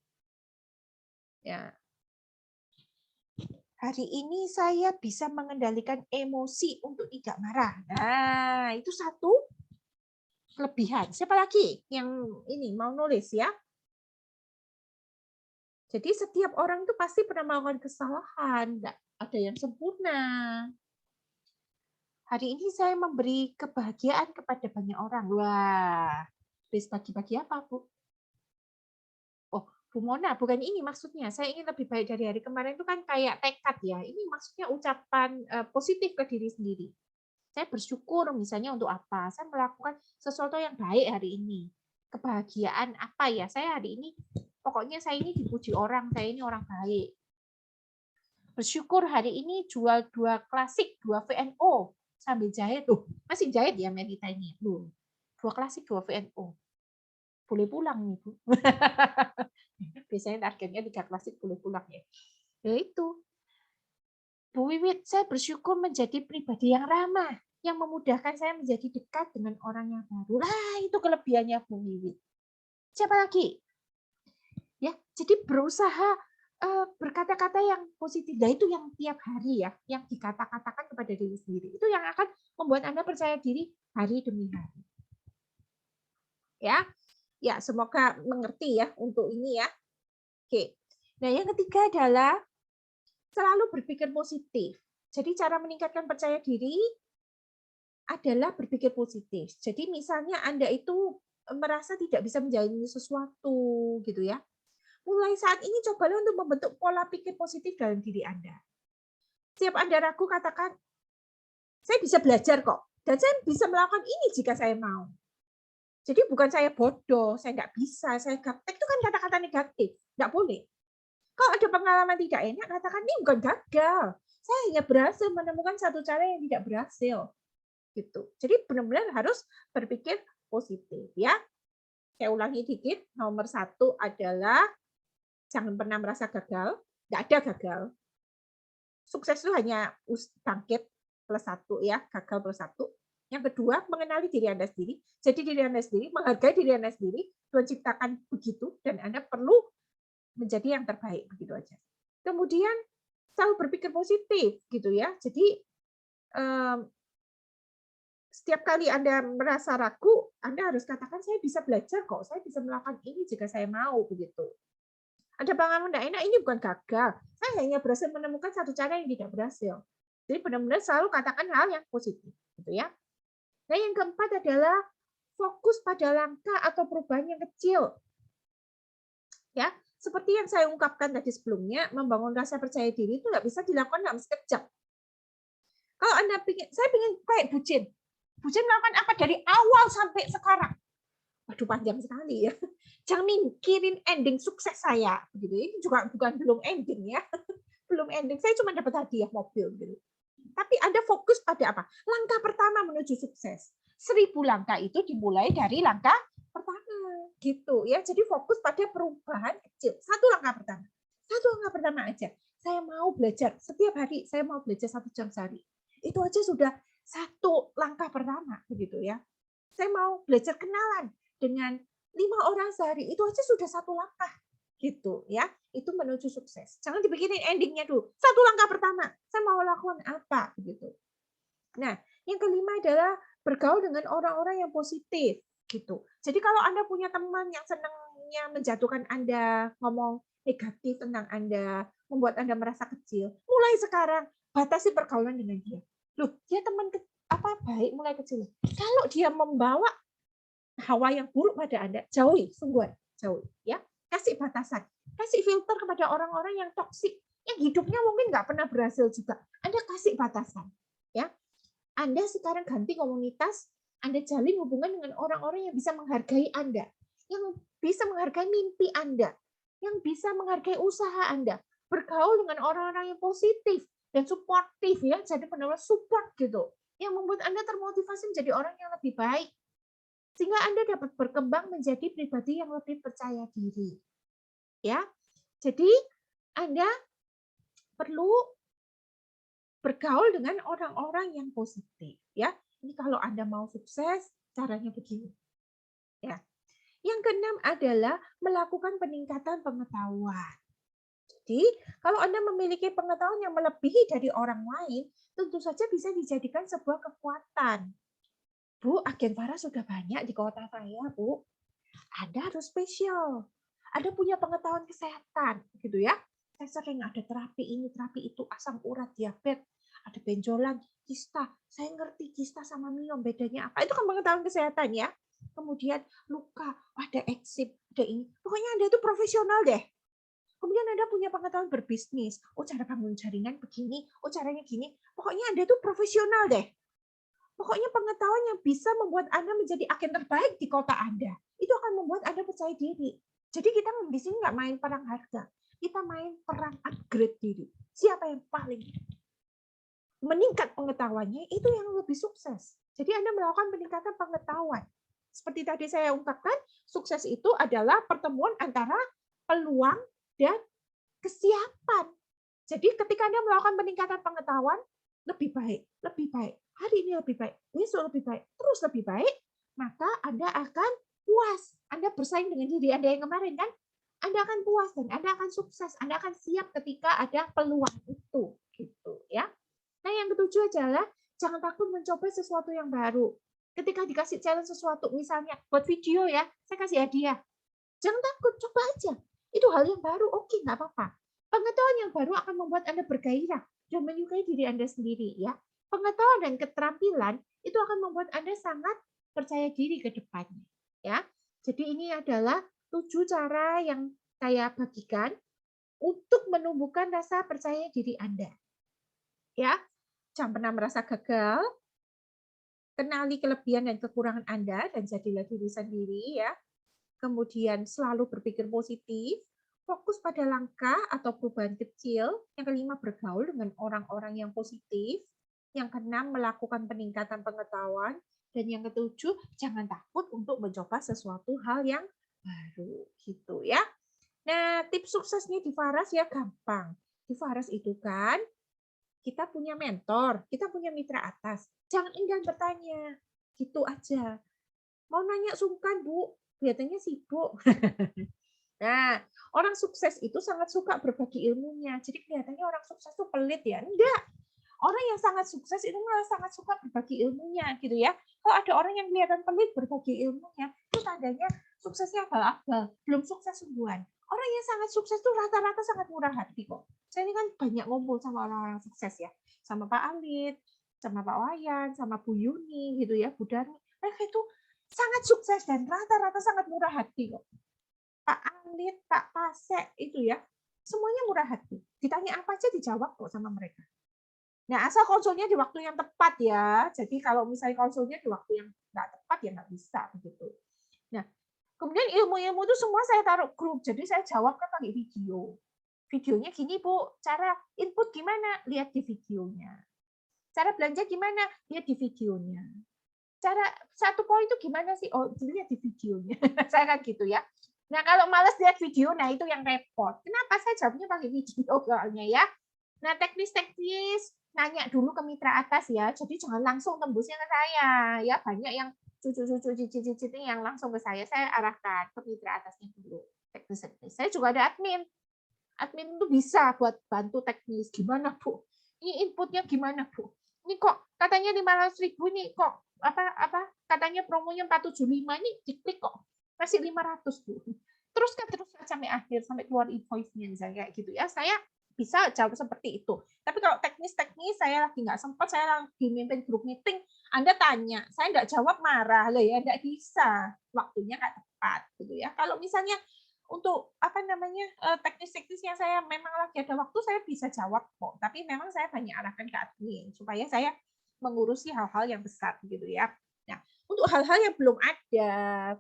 Ya. hari ini saya bisa mengendalikan emosi untuk tidak marah. Nah, itu satu kelebihan. Siapa lagi yang ini mau nulis ya? Jadi setiap orang itu pasti pernah melakukan kesalahan, nggak ada yang sempurna. Hari ini saya memberi kebahagiaan kepada banyak orang. Wah, habis bagi-bagi apa, Bu? Oh, Bu Mona, bukan ini maksudnya. Saya ingin lebih baik dari hari kemarin itu kan kayak tekad ya. Ini maksudnya ucapan positif ke diri sendiri. Saya bersyukur misalnya untuk apa? Saya melakukan sesuatu yang baik hari ini. Kebahagiaan apa ya? Saya hari ini, pokoknya saya ini dipuji orang, saya ini orang baik. Bersyukur hari ini jual 2 klasik, 2 VNO sambil jahit. Tuh, masih jahit ya Melita ini. 2 klasik, 2 VNO. Boleh pulang nih, Bu. Biasanya targetnya 3 klasik boleh pulang ya. Ya itu. Bu Wiwit, saya bersyukur menjadi pribadi yang ramah, yang memudahkan saya menjadi dekat dengan orang yang baru. Lah, itu kelebihannya Bu Wiwit. Siapa lagi? Ya, jadi berusaha berkata-kata yang positif. Nah, itu yang tiap hari ya, yang dikata-katakan kepada diri sendiri. Itu yang akan membuat Anda percaya diri hari demi hari. Ya, ya semoga mengerti ya untuk ini ya. Oke. Nah, yang ketiga adalah selalu berpikir positif. Jadi cara meningkatkan percaya diri adalah berpikir positif. Jadi misalnya Anda itu merasa tidak bisa menjalani sesuatu gitu ya. Mulai saat ini cobalah untuk membentuk pola pikir positif dalam diri Anda. Setiap Anda ragu, katakan, saya bisa belajar kok, dan saya bisa melakukan ini jika saya mau. Jadi bukan saya bodoh, saya nggak bisa, saya gaptek, itu kan kata-kata negatif, nggak boleh. Kalau ada pengalaman tidak enak, katakan ini bukan gagal. Saya hanya berhasil menemukan satu cara yang tidak berhasil. Gitu. Jadi benar-benar harus berpikir positif ya. Saya ulangi dikit, nomor 1 adalah jangan pernah merasa gagal, nggak ada gagal. Sukses itu hanya bangkit plus 1 ya, gagal plus 1. Yang kedua, mengenali diri Anda sendiri. Jadi diri Anda sendiri, menghargai diri Anda sendiri, Tuhan ciptakan begitu, dan Anda perlu menjadi yang terbaik, begitu aja. Kemudian, selalu berpikir positif, gitu ya. Jadi, setiap kali Anda merasa ragu, Anda harus katakan, saya bisa belajar kok, saya bisa melakukan ini jika saya mau, begitu. Ada pengalaman tidak enak, ini bukan gagal. Saya hanya berhasil menemukan satu cara yang tidak berhasil. Jadi benar-benar selalu katakan hal yang positif, gitu ya. Nah, yang keempat adalah fokus pada langkah atau perubahan yang kecil. Ya, seperti yang saya ungkapkan tadi sebelumnya, membangun rasa percaya diri itu nggak bisa dilakukan dalam sekejap. Kalau Anda saya ingin kayak Bucin. Bucin melakukan apa dari awal sampai sekarang? Waduh, panjang sekali ya. Jangan mikirin ending sukses saya. Begitu. Ini juga belum ending ya. Belum ending. Saya cuma dapat hadiah mobil. Gitu. Tapi Anda fokus pada apa? Langkah pertama menuju sukses. 1000 langkah itu dimulai dari langkah pertama. Gitu ya. Jadi fokus pada perubahan kecil. Satu langkah pertama. Satu langkah pertama aja. Saya mau belajar. Setiap hari saya mau belajar 1 jam sehari. Itu aja sudah satu langkah pertama. Begitu ya. Saya mau belajar kenalan dengan 5 orang sehari, itu aja sudah satu langkah gitu ya. Itu menuju sukses. Jangan dibikin endingnya dulu. Satu langkah pertama, saya mau lakukan apa begitu. Nah, yang kelima adalah bergaul dengan orang-orang yang positif gitu. Jadi kalau Anda punya teman yang senangnya menjatuhkan Anda, ngomong negatif tentang Anda, membuat Anda merasa kecil, mulai sekarang batasi pergaulan dengan dia. Loh, dia teman baik mulai kecil. Kalau dia membawa hawa yang buruk pada Anda, jauhi, sungguhan, jauhi ya. Kasih batasan, kasih filter kepada orang-orang yang toksik, yang hidupnya mungkin nggak pernah berhasil juga. Anda kasih batasan, ya. Anda sekarang ganti komunitas, Anda jalin hubungan dengan orang-orang yang bisa menghargai Anda, yang bisa menghargai mimpi Anda, yang bisa menghargai usaha Anda. Bergaul dengan orang-orang yang positif dan suportif ya, jadi benar-benar support gitu, yang membuat Anda termotivasi menjadi orang yang lebih baik. Sehingga Anda dapat berkembang menjadi pribadi yang lebih percaya diri. Ya. Jadi Anda perlu bergaul dengan orang-orang yang positif, ya. Ini kalau Anda mau sukses, caranya begini. Ya. Yang keenam adalah melakukan peningkatan pengetahuan. Jadi, kalau Anda memiliki pengetahuan yang melebihi dari orang lain, tentu saja bisa dijadikan sebuah kekuatan. Bu, agen Farah sudah banyak di kota saya, Bu. Anda harus spesial. Anda punya pengetahuan kesehatan, gitu ya. Saya sering ada terapi ini, terapi itu, asam urat, diabetes, ada benjolan, kista. Saya ngerti kista sama miom bedanya apa. Itu kan pengetahuan kesehatan ya. Kemudian luka, ada eksip, ada ini. Pokoknya Anda itu profesional deh. Kemudian Anda punya pengetahuan berbisnis. Oh, cara bangun jaringan begini, oh caranya gini. Pokoknya Anda itu profesional deh. Pokoknya pengetahuan yang bisa membuat Anda menjadi agen terbaik di kota Anda. Itu akan membuat Anda percaya diri. Jadi kita di sini nggak main perang harga. Kita main perang upgrade diri. Siapa yang paling meningkat pengetahuannya, itu yang lebih sukses. Jadi Anda melakukan peningkatan pengetahuan. Seperti tadi saya ungkapkan, sukses itu adalah pertemuan antara peluang dan kesiapan. Jadi ketika Anda melakukan peningkatan pengetahuan, lebih baik, hari ini lebih baik, besok lebih baik, terus lebih baik, maka Anda akan puas. Anda bersaing dengan diri Anda yang kemarin kan? Anda akan puas dan Anda akan sukses. Anda akan siap ketika ada peluang itu, gitu ya. Nah, yang ketujuh adalah jangan takut mencoba sesuatu yang baru. Ketika dikasih challenge sesuatu, misalnya buat video ya, saya kasih hadiah. Jangan takut, coba aja. Itu hal yang baru, oke, nggak apa-apa. Pengetahuan yang baru akan membuat Anda bergairah dan menyukai diri Anda sendiri ya. Pengetahuan dan keterampilan itu akan membuat Anda sangat percaya diri ke depannya ya. Jadi ini adalah 7 cara yang saya bagikan untuk menumbuhkan rasa percaya diri Anda. Ya, jangan pernah merasa gagal, kenali kelebihan dan kekurangan Anda dan jadilah diri sendiri ya. Kemudian selalu berpikir positif, fokus pada langkah atau perubahan kecil. Yang kelima, bergaul dengan orang-orang yang positif. Yang keenam, melakukan peningkatan pengetahuan. Dan yang ketujuh, jangan takut untuk mencoba sesuatu hal yang baru. Gitu ya. Nah, tips suksesnya di Faras ya gampang. Di Faras itu kan kita punya mentor, kita punya mitra atas. Jangan enggan bertanya. Gitu aja. Mau nanya sungkan, Bu. Kelihatannya sibuk. Nah, orang sukses itu sangat suka berbagi ilmunya. Jadi kelihatannya orang sukses itu pelit ya. Enggak. Orang yang sangat sukses itu malah sangat suka berbagi ilmunya gitu ya. Kalau ada orang yang kelihatan pelit berbagi ilmunya, itu tandanya suksesnya abal-abal, belum sukses sungguhan. Orang yang sangat sukses itu rata-rata sangat murah hati kok. Saya ini kan banyak ngumpul sama orang-orang sukses ya. Sama Pak Alit, sama Pak Wayan, sama Bu Yuni gitu ya, Bu Darmi. Mereka itu sangat sukses dan rata-rata sangat murah hati kok. Pak Alit, Pak Pasek itu ya, semuanya murah hati. Ditanya apa aja dijawab kok sama mereka. Nah, asal konsulnya di waktu yang tepat ya. Jadi kalau misalnya konsulnya di waktu yang nggak tepat ya nggak bisa begitu. Nah, kemudian ilmu-ilmu itu semua saya taruh grup. Jadi saya jawab kan pakai video. Videonya gini Bu, cara input gimana? Lihat di videonya. Cara belanja gimana? Lihat di videonya. Cara 1 poin itu gimana sih? Oh, dilihat di videonya. Saya kan gitu ya. Nah, kalau males lihat video, nah itu yang repot. Kenapa saya jawabnya pakai video soalnya ya? Nah, teknis-teknis nanya dulu ke mitra atas ya. Jadi jangan langsung tembusnya ke saya ya. Banyak yang cucu-cucu cicit-cicit yang langsung ke saya arahkan ke mitra atasnya dulu. Teknis-teknis. Saya juga ada admin. Admin itu bisa buat bantu teknis. Gimana, Bu? Ini inputnya gimana, Bu? Ini kok katanya 500.000 nih kok apa katanya promonya 475 ini diklik kok masih 500 Bu. Terus sampai akhir sampai keluar invoice-nya misalnya kayak gitu ya. Saya bisa jawab seperti itu. Tapi kalau teknis-teknis saya lagi nggak sempat, saya lagi mimpin grup meeting, Anda tanya, saya nggak jawab marah lah ya, nggak bisa. Waktunya nggak tepat gitu ya. Kalau misalnya untuk teknis-teknis yang saya memang lagi ada waktu saya bisa jawab kok, tapi memang saya banyak arahkan ke admin supaya saya mengurusi hal-hal yang besar gitu ya. Nah, untuk hal-hal yang belum ada,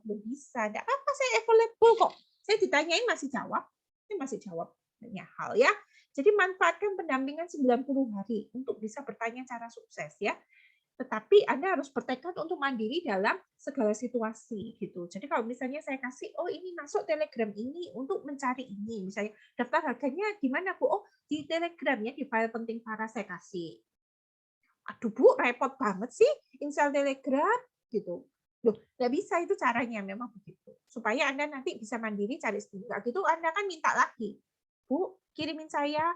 belum bisa, enggak apa-apa saya available kok. Saya ditanyain masih jawab, saya masih jawab banyak hal ya. Jadi manfaatkan pendampingan 90 hari untuk bisa bertanya cara sukses ya. Tetapi Anda harus bertekad untuk mandiri dalam segala situasi gitu. Jadi kalau misalnya saya kasih, oh ini masuk Telegram ini untuk mencari ini, misalnya daftar harganya di mana Bu? Oh di Telegram ya, di file penting para saya kasih. Aduh Bu, repot banget sih install Telegram gitu. Loh, nggak bisa itu caranya memang begitu. Supaya Anda nanti bisa mandiri cari sendiri. Nggak gitu Anda kan minta lagi. Bu, kirimin saya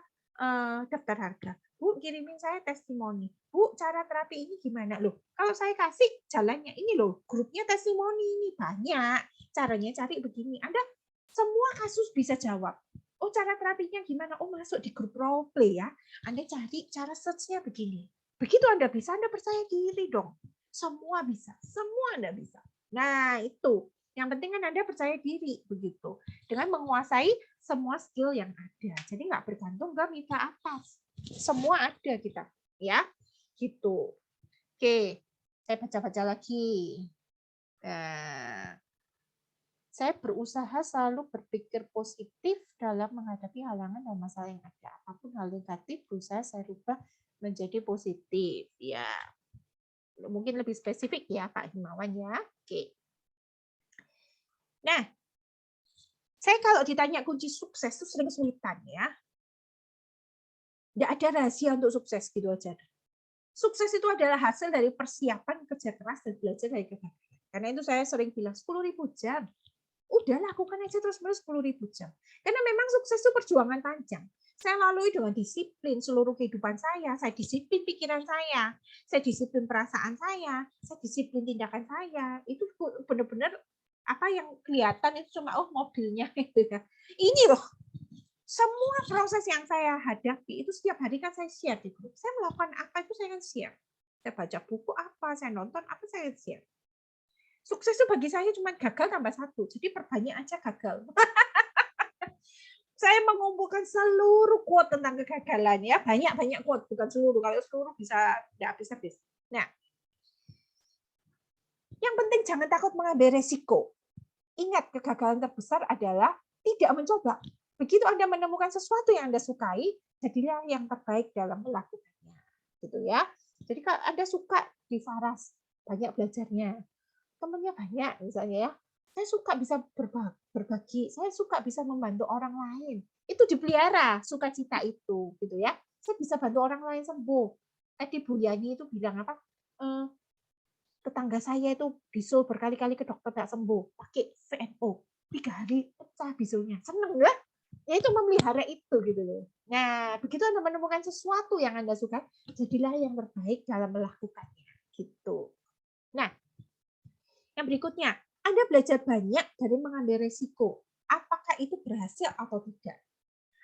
daftar harga. Bu, kirimin saya testimoni. Bu, cara terapi ini gimana? Loh, kalau saya kasih jalannya ini loh, grupnya testimoni ini banyak. Caranya cari begini. Anda semua kasus bisa jawab. Oh, cara terapinya gimana? Oh, masuk di grup role play ya. Anda cari cara search-nya begini. Begitu Anda bisa, Anda percaya diri dong. Semua bisa. Semua Anda bisa. Nah, itu. Yang penting kan Anda percaya diri. Begitu. Dengan menguasai semua skill yang ada. Jadi nggak bergantung ke mitra atas. Semua ada kita. Ya, gitu. Oke, saya baca-baca lagi. Nah, saya berusaha selalu berpikir positif dalam menghadapi halangan dan masalah yang ada. Apapun hal negatif, berusaha saya rubah menjadi positif. Ya, mungkin lebih spesifik ya Pak Himawan ya. Oke. Nah, saya kalau ditanya kunci sukses itu sering kesulitan ya. Nggak ada rahasia untuk sukses gitu aja. Sukses itu adalah hasil dari persiapan, kerja keras, dan belajar dari kegagalan. Karena itu saya sering bilang 10.000 jam. Udah lakukan aja terus-menerus 10.000 jam. Karena memang sukses itu perjuangan panjang. Saya lalui dengan disiplin seluruh kehidupan saya disiplin pikiran saya disiplin perasaan saya disiplin tindakan saya. Itu benar-benar apa yang kelihatan itu cuma mobilnya gitu ya. Ini loh, semua proses yang saya hadapi itu setiap hari kan saya share di grup. Saya melakukan apa itu saya akan share. Saya baca buku apa, saya nonton apa, saya share. Sukses itu bagi saya cuma gagal tambah satu. Jadi perbanyak aja gagal. Saya mengumpulkan seluruh quote tentang kegagalan ya. Banyak-banyak quote, bukan seluruh. Kalau seluruh bisa tidak habis-habis. Nah, yang penting jangan takut mengambil resiko. Ingat, kegagalan terbesar adalah tidak mencoba. Begitu Anda menemukan sesuatu yang Anda sukai, jadilah yang terbaik dalam melakukannya. Gitu ya. Jadi kalau Anda suka di Faras, banyak belajarnya. Temannya banyak misalnya ya. Saya suka bisa berbagi, saya suka bisa membantu orang lain. Itu dipelihara sukacita itu gitu ya. Saya bisa bantu orang lain sembuh. Tadi Bu Yani itu bilang apa? Tetangga saya itu bisul berkali-kali ke dokter tidak sembuh, pakai VNO. 3 hari pecah bisulnya. Seneng ya? Ya itu memelihara itu gitu loh. Nah, begitu Anda menemukan sesuatu yang Anda suka, jadilah yang terbaik dalam melakukannya. Gitu. Nah, yang berikutnya, Anda belajar banyak dari mengambil resiko. Apakah itu berhasil atau tidak?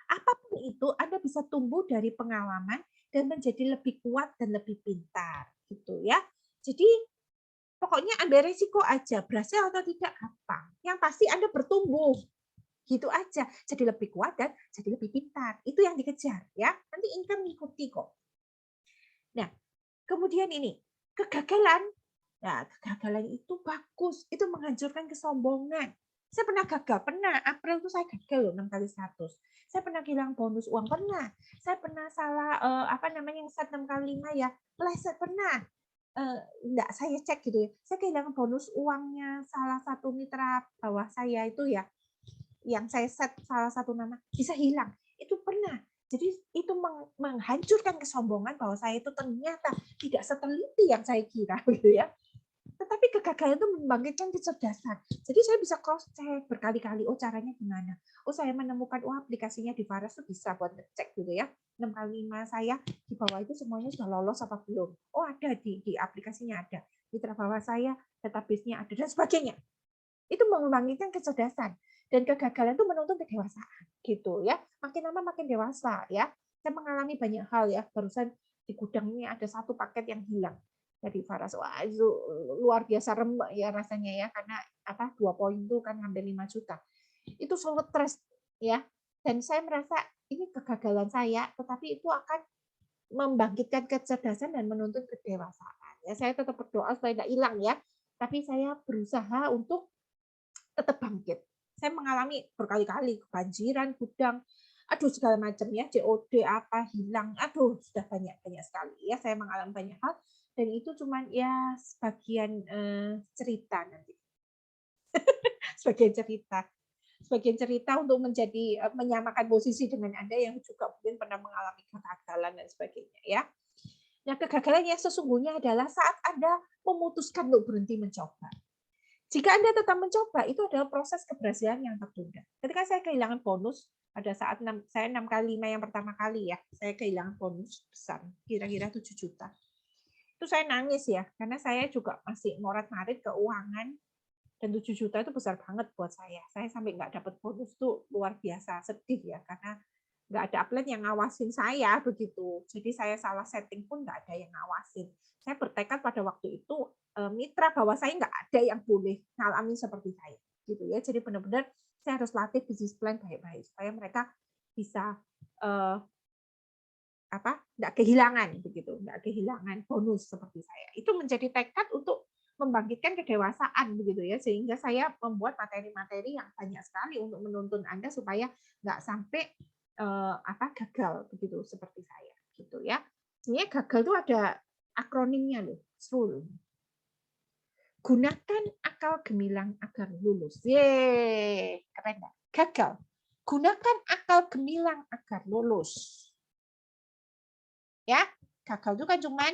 Apapun itu, Anda bisa tumbuh dari pengalaman dan menjadi lebih kuat dan lebih pintar. Gitu ya. Jadi, pokoknya ambil resiko aja, berhasil atau tidak gampang. Yang pasti Anda bertumbuh. Gitu aja. Jadi lebih kuat dan jadi lebih pintar. Itu yang dikejar ya. Nanti income mengikuti kok. Nah, kemudian ini, kegagalan. Nah, kegagalan itu bagus. Itu menghancurkan kesombongan. Saya pernah gagal, pernah. April itu saya gagal loh 6 kali 100. Saya pernah hilang bonus uang, pernah. Saya pernah salah yang set 6 kali 5 ya, meleset pernah. Enggak, saya cek gitu ya. Saya kehilangan bonus uangnya salah satu mitra bawah saya itu ya, yang saya set salah satu nama, bisa hilang. Itu pernah. Jadi itu menghancurkan kesombongan bahwa saya itu ternyata tidak seteliti yang saya kira gitu ya. Tetapi kegagalan itu membangkitkan kecerdasan. Jadi saya bisa cross check berkali-kali, oh caranya gimana? Oh saya menemukan aplikasinya di Faras itu bisa buat ngecek gitu ya. 6 kali 5 saya di bawah itu semuanya sudah lolos apa belum? Oh ada di aplikasinya ada. Mitra bawah saya database-nya ada dan sebagainya. Itu membangkitkan kecerdasan dan kegagalan itu menuntut kedewasaan gitu ya. Makin lama makin dewasa ya. Saya mengalami banyak hal ya. Barusan di gudang ini ada satu paket yang hilang dari Faras. Wah, itu luar biasa remek ya rasanya ya, karena 2 poin itu kan hampir 5 juta. Itu selalu stres ya. Dan saya merasa ini kegagalan saya, tetapi itu akan membangkitkan kecerdasan dan menuntut kedewasaan. Ya, saya tetap berdoa supaya tidak hilang ya. Tapi saya berusaha untuk tetap bangkit. Saya mengalami berkali-kali kebanjiran, gudang, aduh segala macam ya, COD apa hilang, aduh sudah banyak sekali ya. Saya mengalami banyak hal dan itu cuman ya sebagian cerita nanti. sebagian cerita untuk menjadi menyamakan posisi dengan Anda yang juga mungkin pernah mengalami kegagalan dan sebagainya ya. Nah, kegagalan yang sesungguhnya adalah saat Anda memutuskan untuk berhenti mencoba. Jika Anda tetap mencoba, itu adalah proses keberhasilan yang tertunda. Ketika saya kehilangan bonus pada saat saya 6x5 yang pertama kali ya, saya kehilangan bonus besar, kira-kira 7 juta. Itu saya nangis ya, karena saya juga masih morat-marit keuangan, dan 7 juta itu besar banget buat saya. Saya sampai nggak dapat bonus tuh luar biasa sedih ya, karena nggak ada upline yang ngawasin saya begitu. Jadi saya salah setting pun nggak ada yang ngawasin. Saya bertekad pada waktu itu mitra bahwa saya nggak ada yang boleh ngalamin seperti saya, gitu ya. Jadi benar-benar saya harus latih bisnis plan baik-baik supaya mereka bisa nggak kehilangan begitu, nggak kehilangan bonus seperti saya. Itu menjadi tekad untuk membangkitkan kedewasaan begitu ya, sehingga saya membuat materi-materi yang banyak sekali untuk menuntun Anda supaya nggak sampai gagal begitu seperti saya gitu ya. Sebenarnya gagal itu ada akronimnya loh, SRUL. Gunakan akal gemilang agar lulus. Yeay, keren nggak? Gagal. Gunakan akal gemilang agar lulus. Ya, gagal itu kan cuman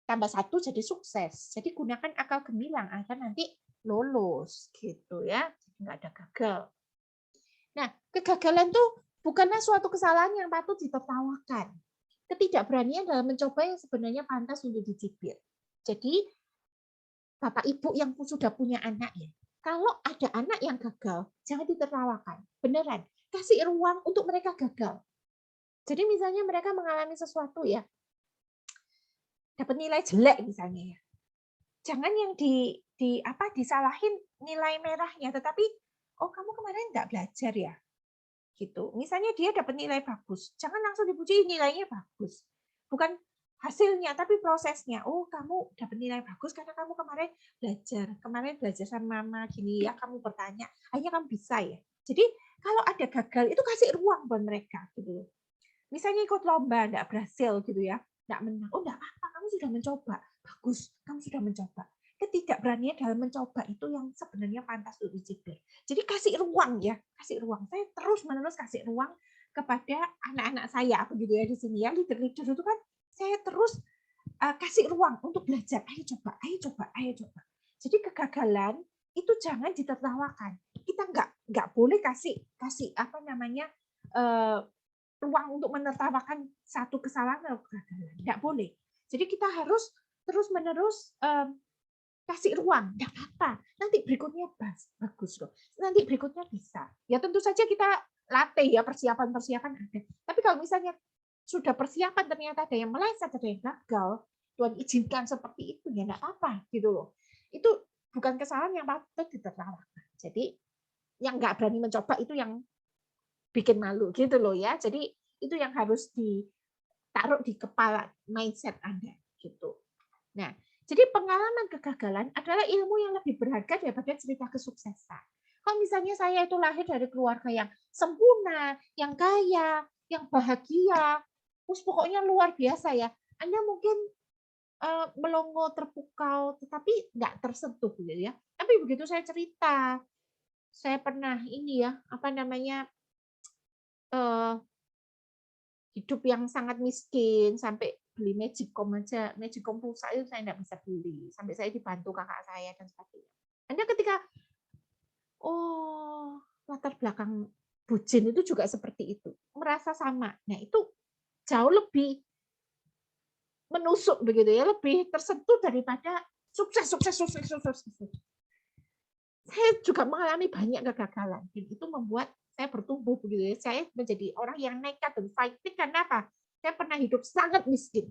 tambah 1 jadi sukses. Jadi gunakan akal gemilang agar nanti lulus gitu ya. Nggak ada gagal. Nah, kegagalan tuh bukanlah suatu kesalahan yang patut ditertawakan. Ketidakberanian dalam mencoba yang sebenarnya pantas untuk dicibir. Jadi, Bapak Ibu yang sudah punya anak ya, kalau ada anak yang gagal, jangan ditertawakan. Beneran, kasih ruang untuk mereka gagal. Jadi misalnya mereka mengalami sesuatu ya, dapat nilai jelek misalnya ya. Jangan yang disalahin nilai merahnya, tetapi oh kamu kemarin nggak belajar ya. Gitu. Misalnya dia dapat nilai bagus, jangan langsung dipuji nilainya bagus. Bukan hasilnya, tapi prosesnya. Oh, kamu dapat nilai bagus karena kamu kemarin belajar sama mama gini ya, kamu bertanya, akhirnya kamu bisa ya. Jadi kalau ada gagal itu kasih ruang buat mereka gitu. Misalnya ikut lomba enggak berhasil gitu ya, enggak menang. Oh, enggak apa-apa, kamu sudah mencoba. Bagus, kamu sudah mencoba. Ketidakberanian dalam mencoba itu yang sebenarnya pantas untuk dicibir. Jadi kasih ruang ya, kasih ruang. Saya terus-menerus kasih ruang kepada anak-anak saya begitu ya di sini ya. Leader-leader itu kan saya terus kasih ruang untuk belajar. Ayo coba, ayo coba, ayo coba. Jadi kegagalan itu jangan ditertawakan. Kita enggak boleh kasih ruang untuk menertawakan satu kesalahan atau kegagalan. Enggak boleh. Jadi kita harus terus-menerus kasih ruang, enggak apa-apa. Nanti berikutnya bagus kok. Nanti berikutnya bisa. Ya tentu saja kita latih ya, persiapan-persiapan ada. Tapi kalau misalnya sudah persiapan ternyata ada yang meleset, ada yang gagal, Tuhan izinkan seperti itu ya enggak apa-apa gitu loh. Itu bukan kesalahan yang patut ditertawakan. Jadi yang enggak berani mencoba itu yang bikin malu gitu loh ya. Jadi itu yang harus ditaruh di kepala mindset Anda gitu. Nah, jadi pengalaman kegagalan adalah ilmu yang lebih berharga daripada cerita kesuksesan. Kalau misalnya saya itu lahir dari keluarga yang sempurna, yang kaya, yang bahagia, terus pokoknya luar biasa ya. Anda mungkin melongo terpukau, tetapi nggak tersentuh gitu ya. Tapi begitu saya cerita, saya pernah ini ya, hidup yang sangat miskin sampai beli Magicom aja, Magicom pulsa itu saya nggak bisa beli, sampai saya dibantu kakak saya dan sebagainya. Anda ketika latar belakang bucin itu juga seperti itu, merasa sama. Nah, itu jauh lebih menusuk begitu ya, lebih tersentuh daripada sukses. Saya juga mengalami banyak kegagalan dan itu membuat saya bertumbuh begitu ya. Saya menjadi orang yang nekat dan fighting karena apa? Saya pernah hidup sangat miskin.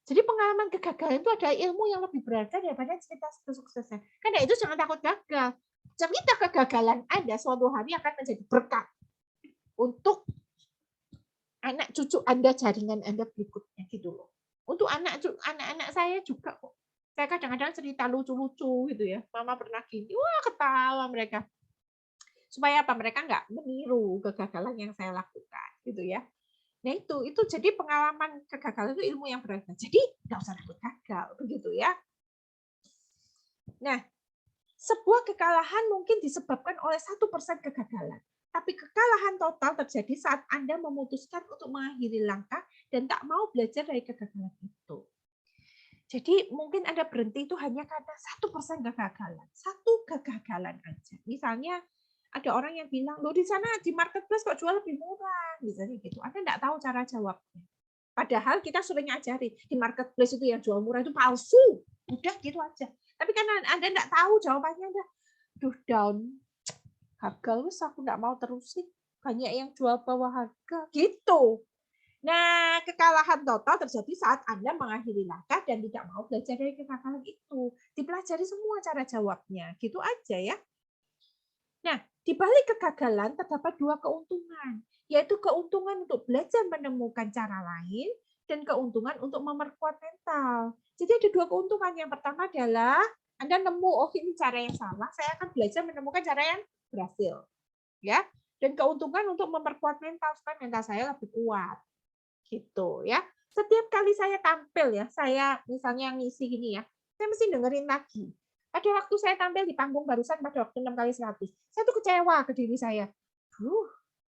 Jadi pengalaman kegagalan itu ada ilmu yang lebih berharga daripada cerita kesuksesan. Karena itu jangan takut gagal. Cerita kegagalan Anda suatu hari akan menjadi berkat untuk anak cucu Anda, jaringan Anda berikutnya gitu loh. Untuk anak-anak saya juga kok. Saya kadang-kadang cerita lucu-lucu gitu ya. Mama pernah gini, wah ketawa mereka. Supaya apa? Mereka nggak meniru kegagalan yang saya lakukan gitu ya. Nah itu jadi pengalaman kegagalan itu ilmu yang berharga. Jadi nggak usah takut gagal begitu ya. Nah, sebuah kekalahan mungkin disebabkan oleh 1% kegagalan. Tapi kekalahan total terjadi saat Anda memutuskan untuk mengakhiri langkah dan tak mau belajar dari kegagalan itu. Jadi mungkin Anda berhenti itu hanya karena 1% kegagalan. Satu kegagalan aja. Misalnya Ada orang yang bilang, loh di sana di marketplace kok jual lebih murah, misalnya gitu. Anda nggak tahu cara jawabnya. Padahal kita sering ngajari di marketplace itu yang jual murah itu palsu. Udah gitu aja. Tapi karena Anda nggak tahu jawabannya, Anda, duh down, gagal, wes aku nggak mau terusin. Banyak yang jual bawah harga, gitu. Nah, kekalahan total terjadi saat Anda mengakhiri langkah dan tidak mau belajar dari kegagalan itu. Dipelajari semua cara jawabnya, gitu aja ya. Nah, di balik kegagalan terdapat dua keuntungan, yaitu keuntungan untuk belajar menemukan cara lain dan keuntungan untuk memperkuat mental. Jadi ada dua keuntungan. Yang pertama adalah Anda nemu, oh ini cara yang salah, saya akan belajar menemukan cara yang berhasil. Ya. Dan keuntungan untuk memperkuat mental, supaya mental saya lebih kuat. Gitu ya. Setiap kali saya tampil ya, saya misalnya ngisi gini ya, saya mesti dengerin lagi. Ada waktu saya tampil di panggung barusan pada waktu 6 kali 100. Saya tuh kecewa ke diri saya.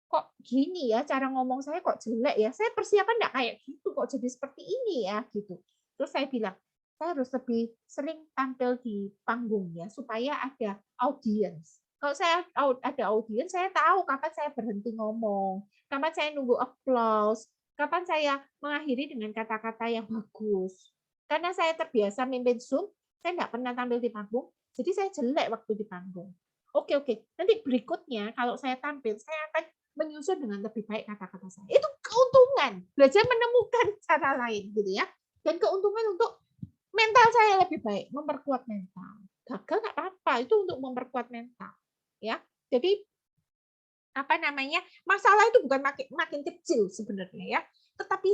Kok gini ya cara ngomong saya kok jelek ya. Saya persiapan enggak kayak gitu kok jadi seperti ini ya gitu. Terus saya bilang, saya harus lebih sering tampil di panggungnya supaya ada audiens. Kalau saya ada audiens, saya tahu kapan saya berhenti ngomong, kapan saya nunggu applause, kapan saya mengakhiri dengan kata-kata yang bagus. Karena saya terbiasa mimpin Zoom, saya nggak pernah tampil di panggung, jadi saya jelek waktu di panggung. Oke. Nanti berikutnya kalau saya tampil, saya akan menyusun dengan lebih baik kata-kata saya. Itu keuntungan, belajar menemukan cara lain gitu ya. Dan keuntungan untuk mental saya lebih baik, memperkuat mental. Gagal nggak apa-apa, itu untuk memperkuat mental. Ya, jadi apa namanya, masalah itu bukan makin kecil sebenarnya ya, tetapi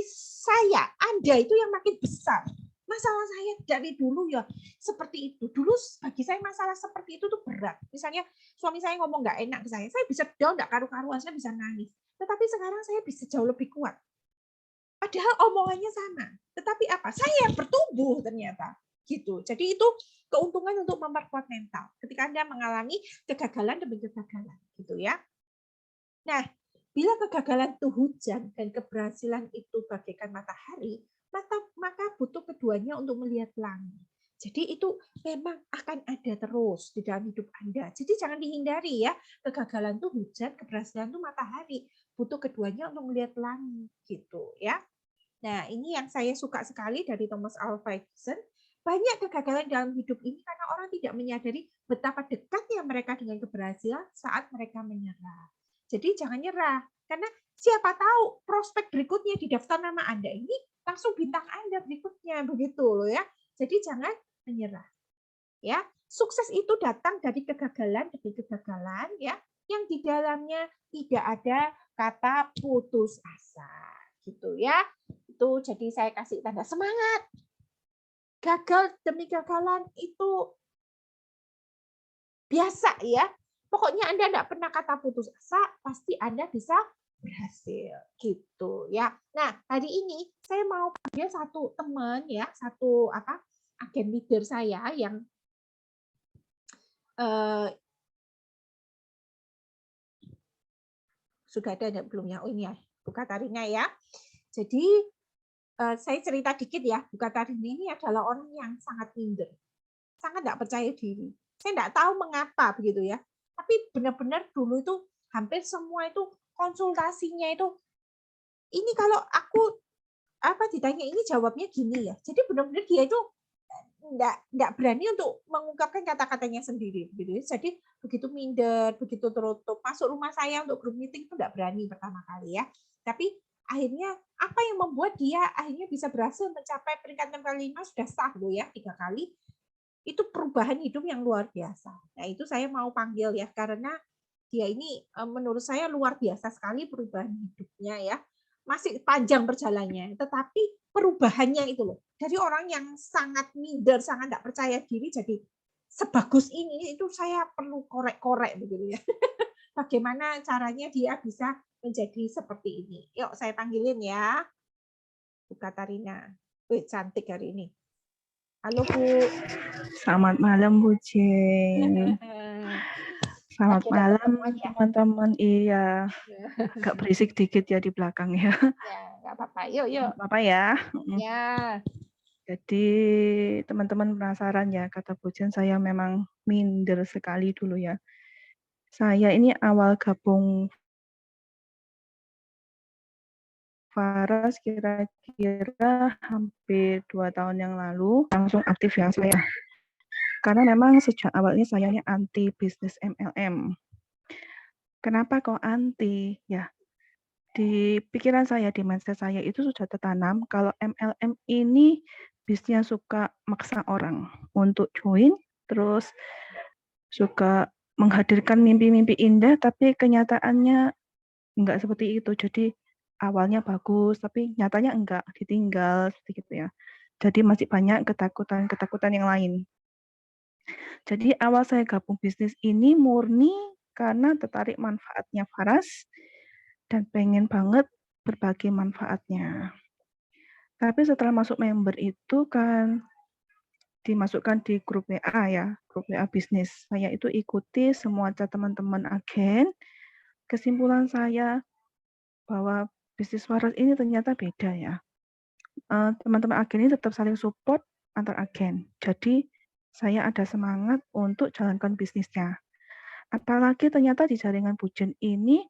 Anda itu yang makin besar. Masalah saya dari dulu ya seperti itu. Dulu bagi saya masalah seperti itu tuh berat. Misalnya suami saya ngomong nggak enak ke saya bisa down, nggak karu-karuan, saya bisa nangis. Tetapi sekarang saya bisa jauh lebih kuat. Padahal omongannya sama. Tetapi apa? Saya yang bertumbuh ternyata. Gitu. Jadi itu keuntungan untuk memperkuat mental. Ketika Anda mengalami kegagalan demi kegagalan, gitu ya. Nah, bila kegagalan itu hujan dan keberhasilan itu bagaikan matahari, maka butuh keduanya untuk melihat pelangi. Jadi itu memang akan ada terus di dalam hidup Anda. Jadi jangan dihindari ya. Kegagalan itu hujan, keberhasilan itu matahari. Butuh keduanya untuk melihat pelangi gitu ya. Nah, ini yang saya suka sekali dari Thomas Alva Edison. Banyak kegagalan dalam hidup ini karena orang tidak menyadari betapa dekatnya mereka dengan keberhasilan saat mereka menyerah. Jadi jangan nyerah, karena siapa tahu prospek berikutnya di daftar nama Anda ini langsung bintang Anda berikutnya, begitu loh ya. Jadi jangan menyerah. Ya, sukses itu datang dari kegagalan demi kegagalan ya, yang di dalamnya tidak ada kata putus asa, gitu ya. Itu jadi saya kasih tanda semangat. Gagal demi kegagalan itu biasa ya. Pokoknya Anda tidak pernah kata putus asa, pasti Anda bisa berhasil gitu ya. Nah, hari ini saya mau panggil satu teman ya, satu agen leader saya yang sudah ada belum ya? Oh ini ya, Bu Katarina ya. Jadi saya cerita dikit ya, Bu Katarina ini adalah orang yang sangat minder, sangat tidak percaya diri. Saya tidak tahu mengapa begitu ya. Tapi benar-benar dulu itu hampir semua itu konsultasinya itu, ini kalau aku ditanya ini jawabnya gini ya. Jadi benar-benar dia itu nggak berani untuk mengungkapkan kata-katanya sendiri gitu. Jadi begitu minder, begitu tertutup. Masuk rumah saya untuk grup meeting itu nggak berani pertama kali ya. Tapi akhirnya apa yang membuat dia akhirnya bisa berhasil mencapai peringkat 6 kali 5 sudah sah loh ya, 3 kali. Itu perubahan hidup yang luar biasa. Nah, itu saya mau panggil ya karena dia ini menurut saya luar biasa sekali perubahan hidupnya ya. Masih panjang perjalanannya, tetapi perubahannya itu loh. Dari orang yang sangat minder, sangat tidak percaya diri jadi sebagus ini, itu saya perlu korek-korek begitu ya. Bagaimana caranya dia bisa menjadi seperti ini. Yuk saya panggilin ya. Bu Katarina. Wih, cantik hari ini. Halo Bu. Selamat malam Bu Jen. Selamat malam teman-teman. Iya, agak berisik dikit ya di belakang ya. Ya, nggak apa-apa. Yuk. Apa ya? Ya. Jadi teman-teman penasaran ya, kata Bu Jen saya memang minder sekali dulu ya. Saya ini awal gabung Faras kira-kira hampir 2 tahun yang lalu, langsung aktif ya saya. Karena memang sejak awalnya saya ini anti bisnis MLM. Kenapa kok anti? Ya, di pikiran saya, di mindset saya itu sudah tertanam kalau MLM ini bisnisnya suka maksa orang untuk join, terus suka menghadirkan mimpi-mimpi indah, tapi kenyataannya enggak seperti itu. Jadi awalnya bagus, tapi nyatanya enggak, ditinggal seperti itu ya. Jadi masih banyak ketakutan-ketakutan yang lain. Jadi awal saya gabung bisnis ini murni karena tertarik manfaatnya Faras dan pengen banget berbagi manfaatnya. Tapi setelah masuk member itu kan dimasukkan di grup WA ya, grup WA bisnis. Saya itu ikuti semua chat teman-teman agen. Kesimpulan saya bahwa bisnis Faras ini ternyata beda ya. Teman-teman agen ini tetap saling support antar agen. Jadi saya ada semangat untuk jalankan bisnisnya. Apalagi ternyata di jaringan Bujen ini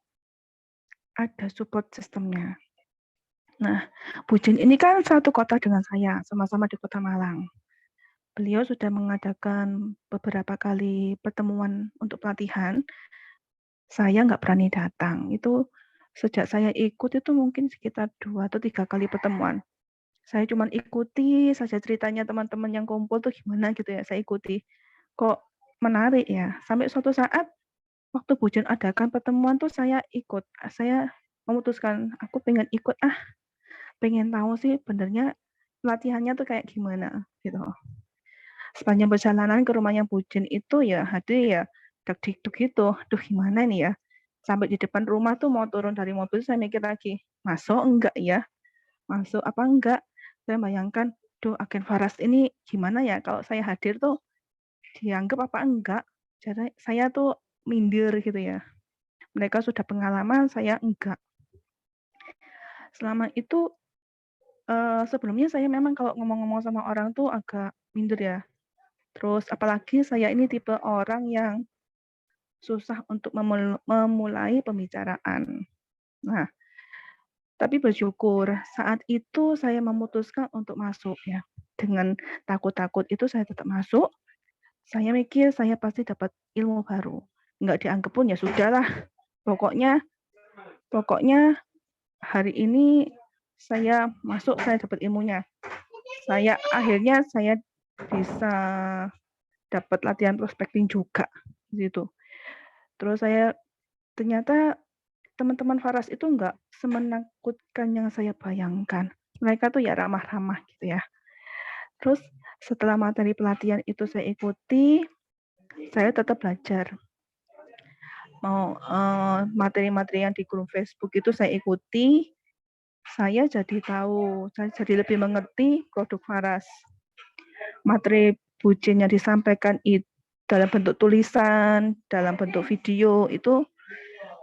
ada support sistemnya. Nah, Bujen ini kan satu kota dengan saya, sama-sama di Kota Malang. Beliau sudah mengadakan beberapa kali pertemuan untuk pelatihan. Saya nggak berani datang. Itu sejak saya ikut itu mungkin sekitar 2 atau 3 kali pertemuan. Saya cuma ikuti saja ceritanya teman-teman yang kumpul tuh gimana gitu ya, saya ikuti. Kok menarik ya, sampai suatu saat waktu Bujen adakan pertemuan tuh saya ikut. Saya memutuskan, aku pengen ikut pengen tahu sih benernya pelatihannya tuh kayak gimana gitu. Sepanjang perjalanan ke rumahnya Bujen itu ya hadir ya deg-deg gitu. Duh gimana nih ya. Sampai di depan rumah tuh mau turun dari mobil saya mikir lagi, masuk enggak ya? Masuk apa enggak? Saya bayangkan, duh agen Faras ini gimana ya kalau saya hadir tuh dianggap apa enggak? Jadi saya tuh minder gitu ya. Mereka sudah pengalaman, saya enggak. Selama itu sebelumnya saya memang kalau ngomong-ngomong sama orang tuh agak minder ya. Terus apalagi saya ini tipe orang yang susah untuk memulai pembicaraan. Nah, tapi bersyukur saat itu saya memutuskan untuk masuk ya. Dengan takut-takut itu saya tetap masuk. Saya mikir saya pasti dapat ilmu baru. Enggak dianggap pun ya sudahlah. Pokoknya hari ini saya masuk, saya dapat ilmunya. Akhirnya saya bisa dapat latihan prospecting juga gitu. Terus saya ternyata teman-teman Faras itu enggak semenakutkan yang saya bayangkan. Mereka tuh ya ramah-ramah gitu ya. Terus setelah materi pelatihan itu saya ikuti, saya tetap belajar. Mau materi-materi yang di grup Facebook itu saya ikuti, saya jadi tahu, saya jadi lebih mengerti produk Faras. Materi Bujen yang disampaikan itu dalam bentuk tulisan, dalam bentuk video itu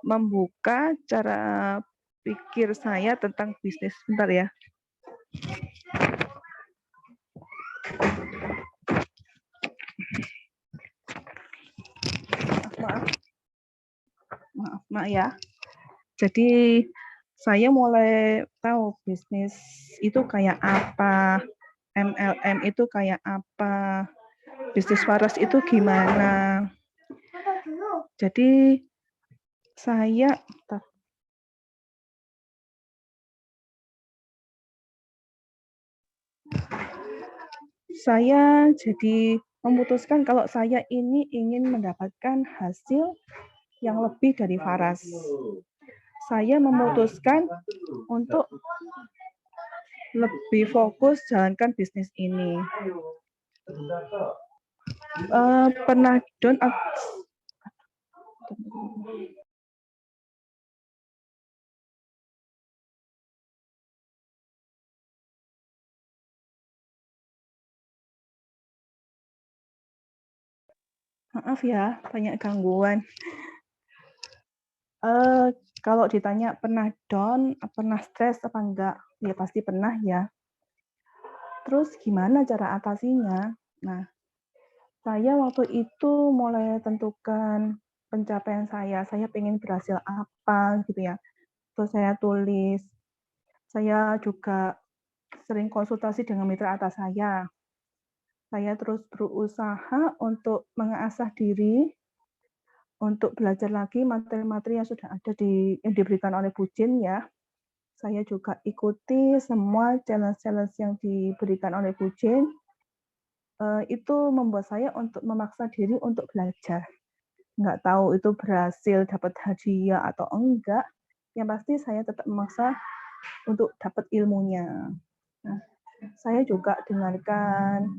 membuka cara pikir saya tentang bisnis. Bentar ya. Maaf ya. Jadi saya mulai tahu bisnis itu kayak apa, MLM itu kayak apa, bisnis Faras itu gimana. Jadi saya jadi memutuskan kalau saya ini ingin mendapatkan hasil yang lebih dari Faras. Saya memutuskan untuk lebih fokus jalankan bisnis ini. Pernah down maaf ya, banyak gangguan. Kalau ditanya pernah down, pernah stres apa enggak? Ya pasti pernah ya. Terus gimana cara atasinya? Nah, saya waktu itu mulai tentukan pencapaian saya pengen berhasil apa gitu ya. Terus saya tulis. Saya juga sering konsultasi dengan mitra atas saya. Saya terus berusaha untuk mengasah diri, untuk belajar lagi materi-materi yang sudah ada yang diberikan oleh Bu Jin ya. Saya juga ikuti semua challenge-challenge yang diberikan oleh Bu Jin. Itu membuat saya untuk memaksa diri untuk belajar. Nggak tahu itu berhasil dapat hadiah atau enggak, yang pasti saya tetap memaksa untuk dapat ilmunya. Nah, saya juga dengarkan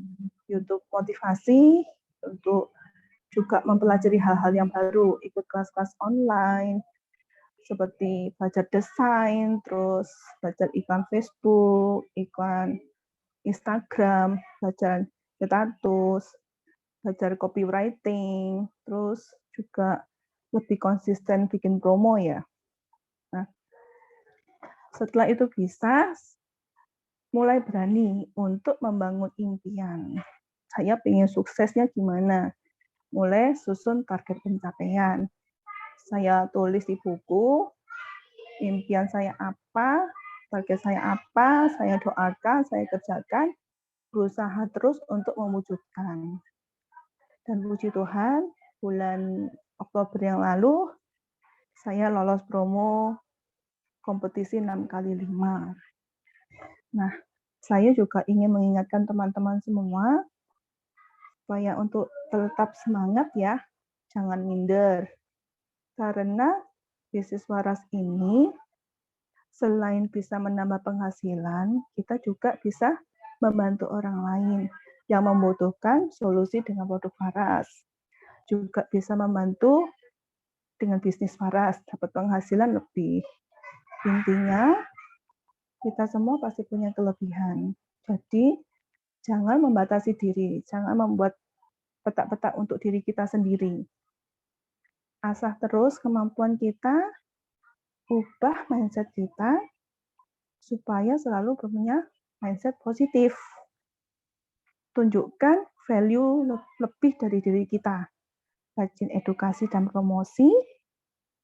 YouTube motivasi untuk juga mempelajari hal-hal yang baru, ikut kelas-kelas online, seperti belajar desain, terus belajar iklan Facebook, iklan Instagram, belajar status, belajar copywriting, terus juga lebih konsisten bikin promo ya. Nah, setelah itu bisa, mulai berani untuk membangun impian. Saya ingin suksesnya gimana? Mulai susun target pencapaian. Saya tulis di buku, impian saya apa, target saya apa, saya doakan, saya kerjakan, berusaha terus untuk mewujudkan. Dan puji Tuhan, bulan Oktober yang lalu, saya lolos promo kompetisi 6x5. Nah, saya juga ingin mengingatkan teman-teman semua, supaya untuk tetap semangat ya, jangan minder. Karena bisnis waras ini, selain bisa menambah penghasilan, kita juga bisa membantu orang lain yang membutuhkan solusi dengan produk waras. Juga bisa membantu dengan bisnis waras, dapat penghasilan lebih. Intinya, kita semua pasti punya kelebihan. Jadi, jangan membatasi diri, jangan membuat petak-petak untuk diri kita sendiri. Asah terus kemampuan kita, ubah mindset kita, supaya selalu punya mindset positif. Tunjukkan value lebih dari diri kita. Rajin edukasi dan promosi,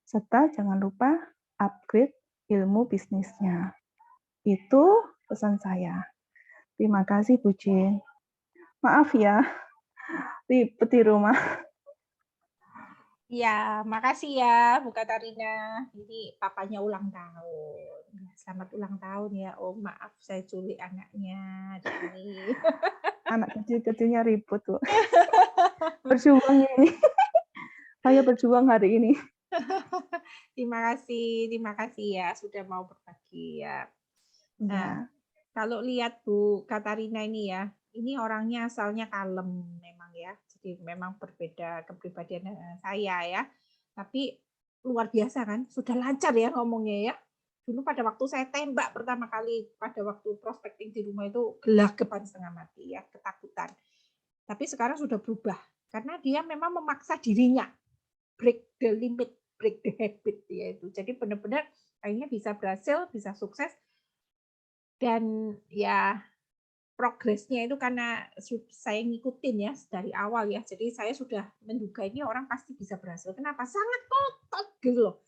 serta jangan lupa upgrade ilmu bisnisnya. Itu pesan saya. Terima kasih, Bu Jin. Maaf ya, ribet di rumah. Ya, makasih ya Bu Katarina. Ini papanya ulang tahun. Selamat ulang tahun ya. Oh, maaf saya culik anaknya hari ini. Anak kecil-kecilnya ribut, Bu. Berjuang ini. Saya berjuang hari ini. Terima kasih ya sudah mau berbagi ya. Nah, Ya. kalau lihat Bu Katarina ini ya, ini orangnya asalnya kalem memang ya. Jadi memang berbeda kepribadian saya ya. Tapi luar biasa kan, sudah lancar ya ngomongnya ya. Dulu pada waktu saya tembak pertama kali pada waktu prospecting di rumah itu gelagapan setengah mati ya, ketakutan. Tapi sekarang sudah berubah karena dia memang memaksa dirinya break the limit, break the habit ya itu. Jadi benar-benar akhirnya bisa berhasil, bisa sukses dan ya progresnya itu karena saya ngikutin ya dari awal ya. Jadi saya sudah menduga ini orang pasti bisa berhasil. Kenapa? Sangat ngotot gitu loh.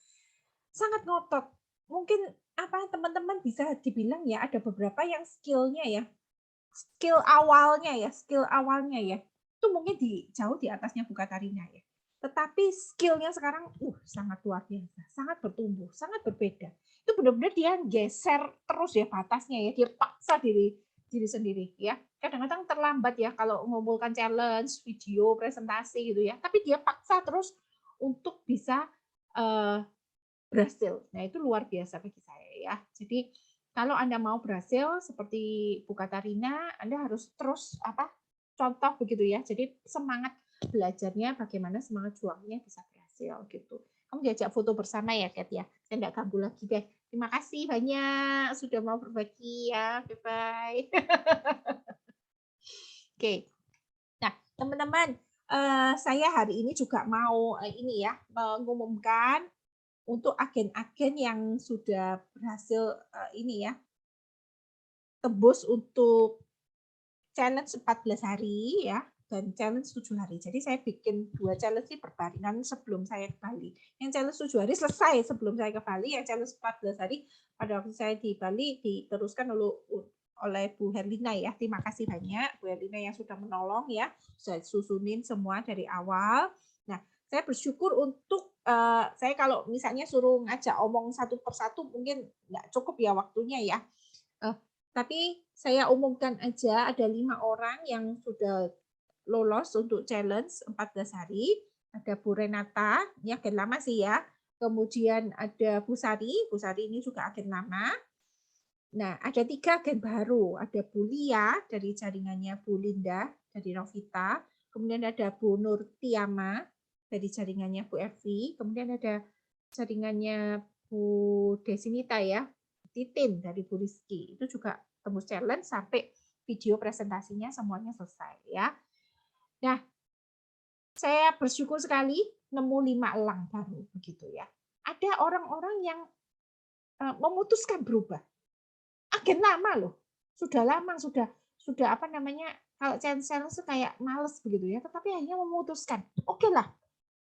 Sangat ngotot. Mungkin apa teman-teman bisa dibilang ya ada beberapa yang skillnya ya. Skill awalnya ya. Itu mungkin jauh di atasnya Bu Katarina ya. Tetapi skillnya sekarang sangat luar biasa, sangat bertumbuh, sangat berbeda. Itu benar-benar dia geser terus ya batasnya ya, dia paksa diri sendiri ya. Kadang-kadang terlambat ya kalau mengumpulkan challenge, video, presentasi gitu ya. Tapi dia paksa terus untuk bisa berhasil. Nah, itu luar biasa bagi saya ya. Jadi kalau Anda mau berhasil seperti Bu Katarina, Anda harus terus contoh begitu ya. Jadi semangat belajarnya bagaimana, semangat juangnya bisa berhasil gitu. Kamu diajak foto bersama ya, Kat ya. Saya nggak ganggu lagi deh. Terima kasih banyak sudah mau berbagi ya. Bye-bye. Oke. Nah, teman-teman, saya hari ini juga mau mengumumkan untuk agen-agen yang sudah berhasil tembus untuk challenge 14 hari ya. dan challenge 7 hari. Jadi saya bikin 2 challenge ini berbarengan sebelum saya ke Bali. Yang challenge 7 hari selesai sebelum saya ke Bali, yang challenge 14 hari pada waktu saya di Bali diteruskan oleh Bu Herlina ya. Terima kasih banyak Bu Herlina yang sudah menolong ya. Saya susunin semua dari awal. Nah, saya bersyukur untuk saya kalau misalnya suruh ngajak omong satu persatu mungkin nggak cukup ya waktunya ya. Tapi saya umumkan aja ada 5 orang yang sudah lolos untuk challenge 14 hari. Ada Bu Renata, ini agen lama sih ya. Kemudian ada Bu Sari ini juga agen lama. Nah, ada 3 agen baru. Ada Bu Lia dari jaringannya Bu Linda dari Novita. Kemudian ada Bu Nur Tiama dari jaringannya Bu Evi. Kemudian ada jaringannya Bu Desinita ya. Titin dari Bu Rizky. Itu juga tembus challenge sampai video presentasinya semuanya selesai ya. Nah, saya bersyukur sekali nemu 5 elang baru begitu ya. Ada orang-orang yang memutuskan berubah. Agen lama loh. Sudah lama sudah apa namanya? Kalau challenge itu kayak males begitu ya, tetapi akhirnya memutuskan, oke lah.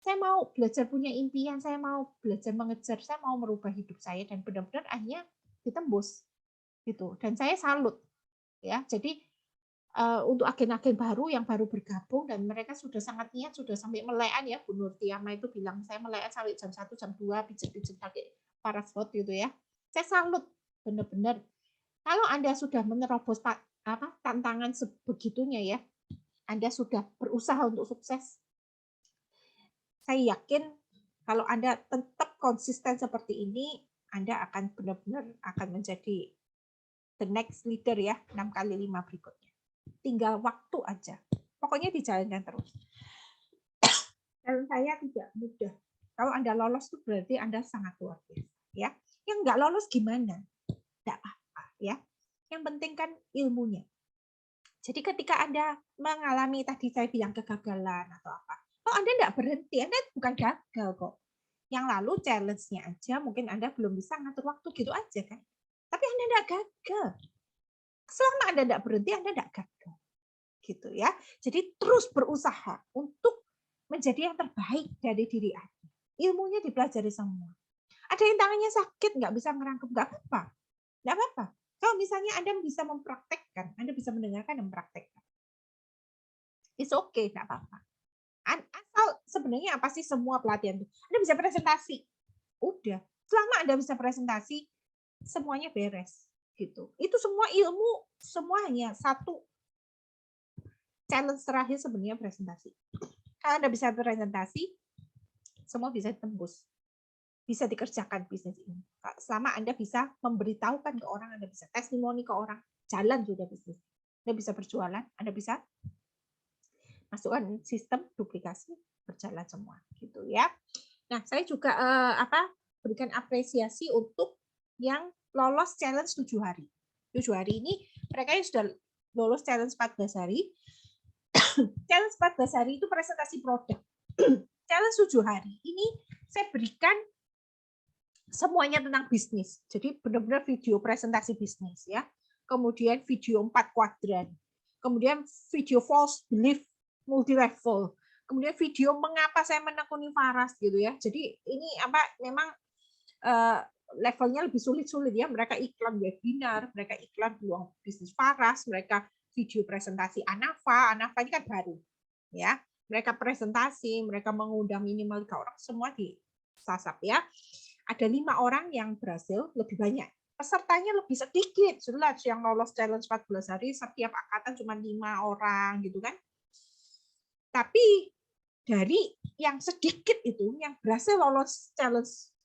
Saya mau belajar punya impian, saya mau belajar mengejar, saya mau merubah hidup saya dan benar-benar akhirnya ditembus gitu. Dan saya salut ya. Jadi untuk agen-agen baru yang baru bergabung dan mereka sudah sangat niat, sudah sampai melekan ya. Bu Nur Tiama itu bilang saya melekan sampai jam 1 jam 2 pijat-pijat pakai parasport gitu ya. Saya salut benar-benar. Kalau Anda sudah menerobos tantangan sebegitunya ya, Anda sudah berusaha untuk sukses. Saya yakin kalau Anda tetap konsisten seperti ini, Anda akan benar-benar akan menjadi the next leader ya, 6x5 berikutnya. Tinggal waktu aja. Pokoknya dijalankan terus. Dan saya tidak mudah. Kalau Anda lolos itu berarti Anda sangat luar biasa. Ya. Yang nggak lolos gimana? Tidak apa-apa. Ya. Yang penting kan ilmunya. Jadi ketika Anda mengalami tadi saya bilang kegagalan atau apa, kalau Anda tidak berhenti, Anda bukan gagal kok. Yang lalu challenge-nya aja mungkin Anda belum bisa ngatur waktu gitu aja kan. Tapi Anda tidak gagal. Selama Anda tidak berhenti, Anda tidak gagal. Gitu ya. Jadi terus berusaha untuk menjadi yang terbaik dari diri Anda. Ilmunya dipelajari semua. Ada yang tangannya sakit, nggak bisa ngerangkep, nggak apa-apa. Nggak apa-apa. Kalau misalnya Anda bisa mempraktekkan, Anda bisa mendengarkan dan mempraktekkan. It's okay, nggak apa-apa. Asal sebenarnya apa sih semua pelatihan itu? Anda bisa presentasi. Udah. Selama Anda bisa presentasi, semuanya beres. Gitu. Itu semua ilmu, semua hanya satu challenge terakhir sebenarnya presentasi. Kalau Anda bisa presentasi, semua bisa ditembus. Bisa dikerjakan bisnis ini. Selama Anda bisa memberitahukan ke orang, Anda bisa testimoni ke orang, jalan sudah bisnis. Anda bisa berjualan, Anda bisa masukkan sistem duplikasi, berjalan semua gitu ya. Nah, saya juga berikan apresiasi untuk yang lolos challenge 7 hari. 7 hari ini mereka yang sudah lolos challenge 14 hari. Challenge 14 hari itu presentasi produk. Challenge 7 hari ini saya berikan semuanya tentang bisnis. Jadi benar-benar video presentasi bisnis ya. Kemudian video 4 kuadran. Kemudian video false belief multi level. Kemudian video mengapa saya menekuni Faras gitu ya. Jadi ini memang levelnya lebih sulit-sulit ya. Mereka iklan webinar, mereka iklan peluang bisnis Faras, mereka video presentasi Anafa. Anafa ini kan baru ya. Mereka presentasi, mereka mengundang minimal 3 orang, semua disasap ya. Ada 5 orang yang berhasil, lebih banyak. Pesertanya lebih sedikit, jelas yang lolos challenge 14 hari, setiap angkatan cuma 5 orang gitu kan. Tapi dari yang sedikit itu, yang berhasil lolos challenge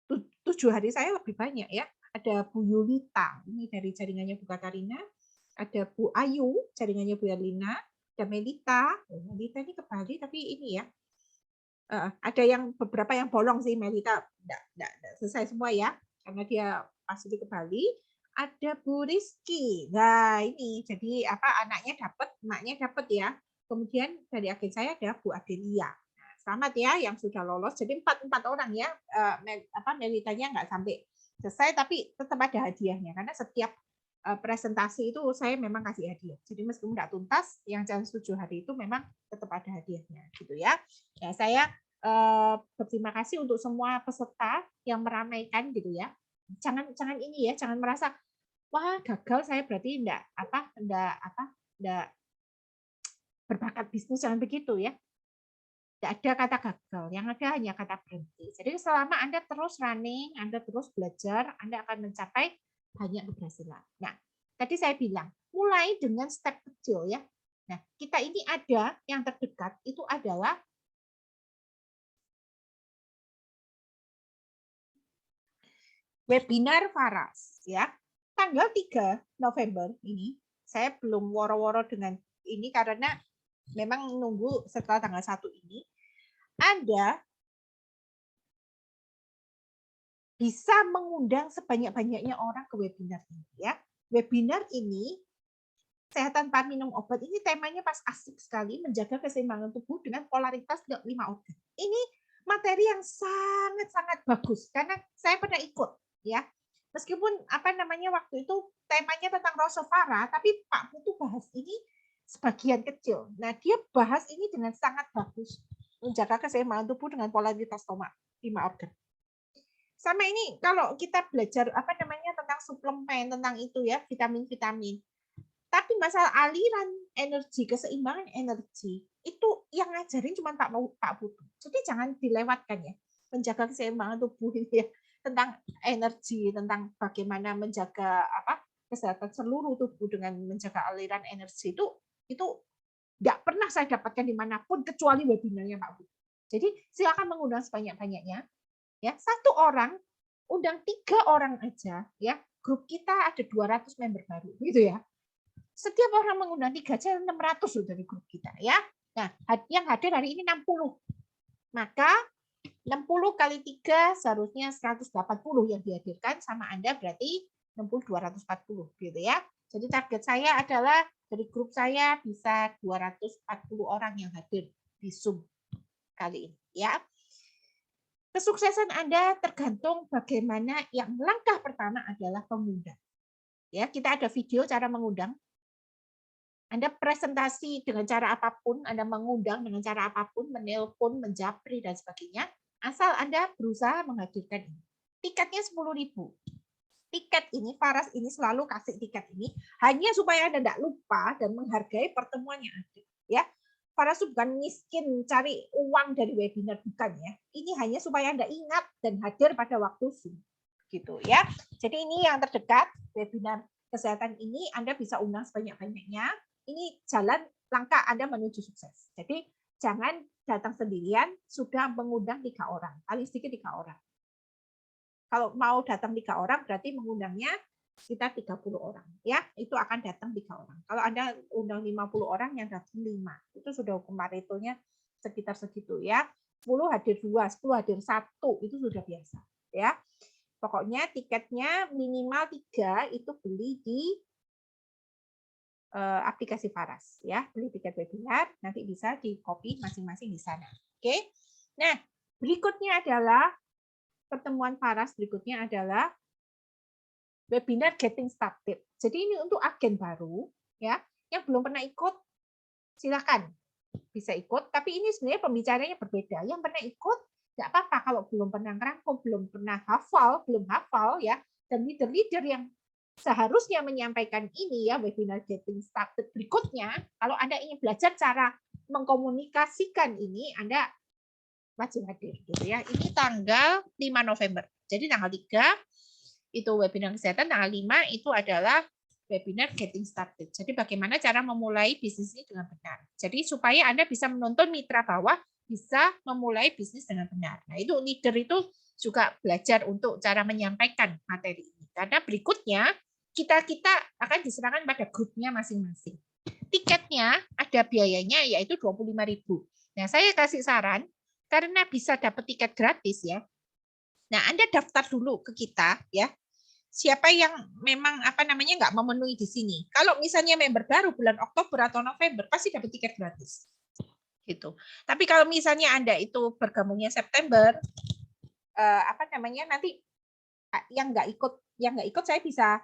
7 hari saya lebih banyak ya. Ada Bu Yulita, ini dari jaringannya Bu Katarina. Ada Bu Ayu, jaringannya Bu Erlina. Ada Melita. Melita ini ke Bali, tapi ini ya. Ada yang beberapa yang bolong sih, Melita enggak selesai semua ya, karena dia pasti ke Bali. Ada Bu Rizky. Nah, ini jadi anaknya dapat, emaknya dapat ya. Kemudian dari agen saya ada Bu Adelia. Nah, selamat ya yang sudah lolos. Jadi 4 orang ya. Melitanya nggak sampai selesai, tapi tetap ada hadiahnya karena setiap presentasi itu saya memang kasih hadiah. Jadi meskipun tidak tuntas, yang challenge 7 hari itu memang tetap ada hadiahnya, gitu ya. Ya, saya berterima kasih untuk semua peserta yang meramaikan, gitu ya. Jangan ini ya, jangan merasa wah gagal saya berarti enggak berbakat bisnis, jangan begitu ya. Tidak ada kata gagal, yang ada hanya kata berhenti. Jadi selama Anda terus running, Anda terus belajar, Anda akan mencapai banyak keberhasilan. Nah, tadi saya bilang, mulai dengan step kecil ya. Nah, kita ini ada yang terdekat itu adalah webinar Faras ya. Tanggal 3 November ini, saya belum woro-woro dengan ini karena memang nunggu setelah tanggal 1 ini, Anda bisa mengundang sebanyak-banyaknya orang ke webinar ini ya. Webinar ini kesehatan tanpa minum obat ini temanya pas asik sekali, menjaga keseimbangan tubuh dengan polaritas 5 organ. Ini materi yang sangat-sangat bagus karena saya pernah ikut ya. Meskipun waktu itu temanya tentang Rosofara, tapi Pak Putu bahas ini sebagian kecil. Nah, dia bahas ini dengan sangat bagus, menjaga keseimbangan tubuh dengan polaritas 5 organ. Sama ini kalau kita belajar tentang suplemen, tentang itu ya, vitamin-vitamin. Tapi masalah aliran energi, keseimbangan energi, itu yang ngajarin cuma Pak Putu. Jadi jangan dilewatkan ya. Menjaga keseimbangan tubuh ini ya, tentang energi, tentang bagaimana menjaga kesehatan seluruh tubuh dengan menjaga aliran energi itu nggak pernah saya dapatkan dimanapun kecuali webinarnya Pak Putu. Jadi silakan mengundang sebanyak-banyaknya. Ya, 1 orang undang 3 orang aja ya. Grup kita ada 200 member baru gitu ya. Setiap orang mengundang 3 aja 600 dari grup kita ya. Nah, yang hadir hari ini 60. Maka 60 kali 3 seharusnya 180 yang dihadirkan, sama Anda berarti 60 240 gitu ya. Jadi target saya adalah dari grup saya bisa 240 orang yang hadir di Zoom kali ini ya. Kesuksesan Anda tergantung bagaimana. Yang langkah pertama adalah mengundang. Ya, kita ada video cara mengundang. Anda presentasi dengan cara apapun, Anda mengundang dengan cara apapun, menelpon, menjapri dan sebagainya, asal Anda berusaha menghadirkan ini. Tiketnya 10.000. Tiket ini, Faras ini selalu kasih tiket ini hanya supaya Anda tidak lupa dan menghargai pertemuan yang ada. Ya, Faras itu bukan miskin cari uang dari webinar, bukan ya. Ini hanya supaya Anda ingat dan hadir pada waktu Zoom. Gitu ya. Jadi ini yang terdekat, webinar kesehatan ini Anda bisa undang sebanyak-banyaknya. Ini jalan langkah Anda menuju sukses. Jadi jangan datang sendirian, sudah mengundang 3 orang. Paling sedikit 3 orang. Kalau mau datang 3 orang berarti mengundangnya sekitar 30 orang. Ya, itu akan datang 3 orang. Kalau Anda undang 50 orang, yang datang 5. Itu sudah hukum Paretonya sekitar segitu ya. 10 hadir 2, 10 hadir 1, itu sudah biasa. Ya. Pokoknya tiketnya minimal 3 itu beli di aplikasi Faras ya, beli tiket webinar, nanti bisa di copy masing-masing di sana. Oke. Nah, berikutnya adalah pertemuan Faras, berikutnya adalah webinar Getting Started. Jadi ini untuk agen baru ya, yang belum pernah ikut silakan bisa ikut, tapi ini sebenarnya pembicaranya berbeda. Yang pernah ikut nggak apa-apa, kalau belum pernah ngerangkum, belum pernah hafal, belum hafal ya, dan leader-leader yang seharusnya menyampaikan ini ya, webinar Getting Started berikutnya, kalau Anda ingin belajar cara mengkomunikasikan ini, Anda wajib hadir gitu ya. Ini tanggal 5 November. Jadi tanggal 3 itu webinar kesehatan, tanggal 5 itu adalah webinar Getting Started. Jadi bagaimana cara memulai bisnis ini dengan benar. Jadi supaya Anda bisa menuntun mitra bawah bisa memulai bisnis dengan benar. Nah, itu leader itu juga belajar untuk cara menyampaikan materi ini. Karena berikutnya kita akan diserahkan pada grupnya masing-masing. Tiketnya ada biayanya yaitu 25.000. Nah, saya kasih saran karena bisa dapat tiket gratis ya. Nah, Anda daftar dulu ke kita ya. Siapa yang memang nggak memenuhi di sini. Kalau misalnya member baru bulan Oktober atau November pasti dapat tiket gratis. Gitu. Tapi kalau misalnya Anda itu bergabungnya September, nanti yang nggak ikut saya bisa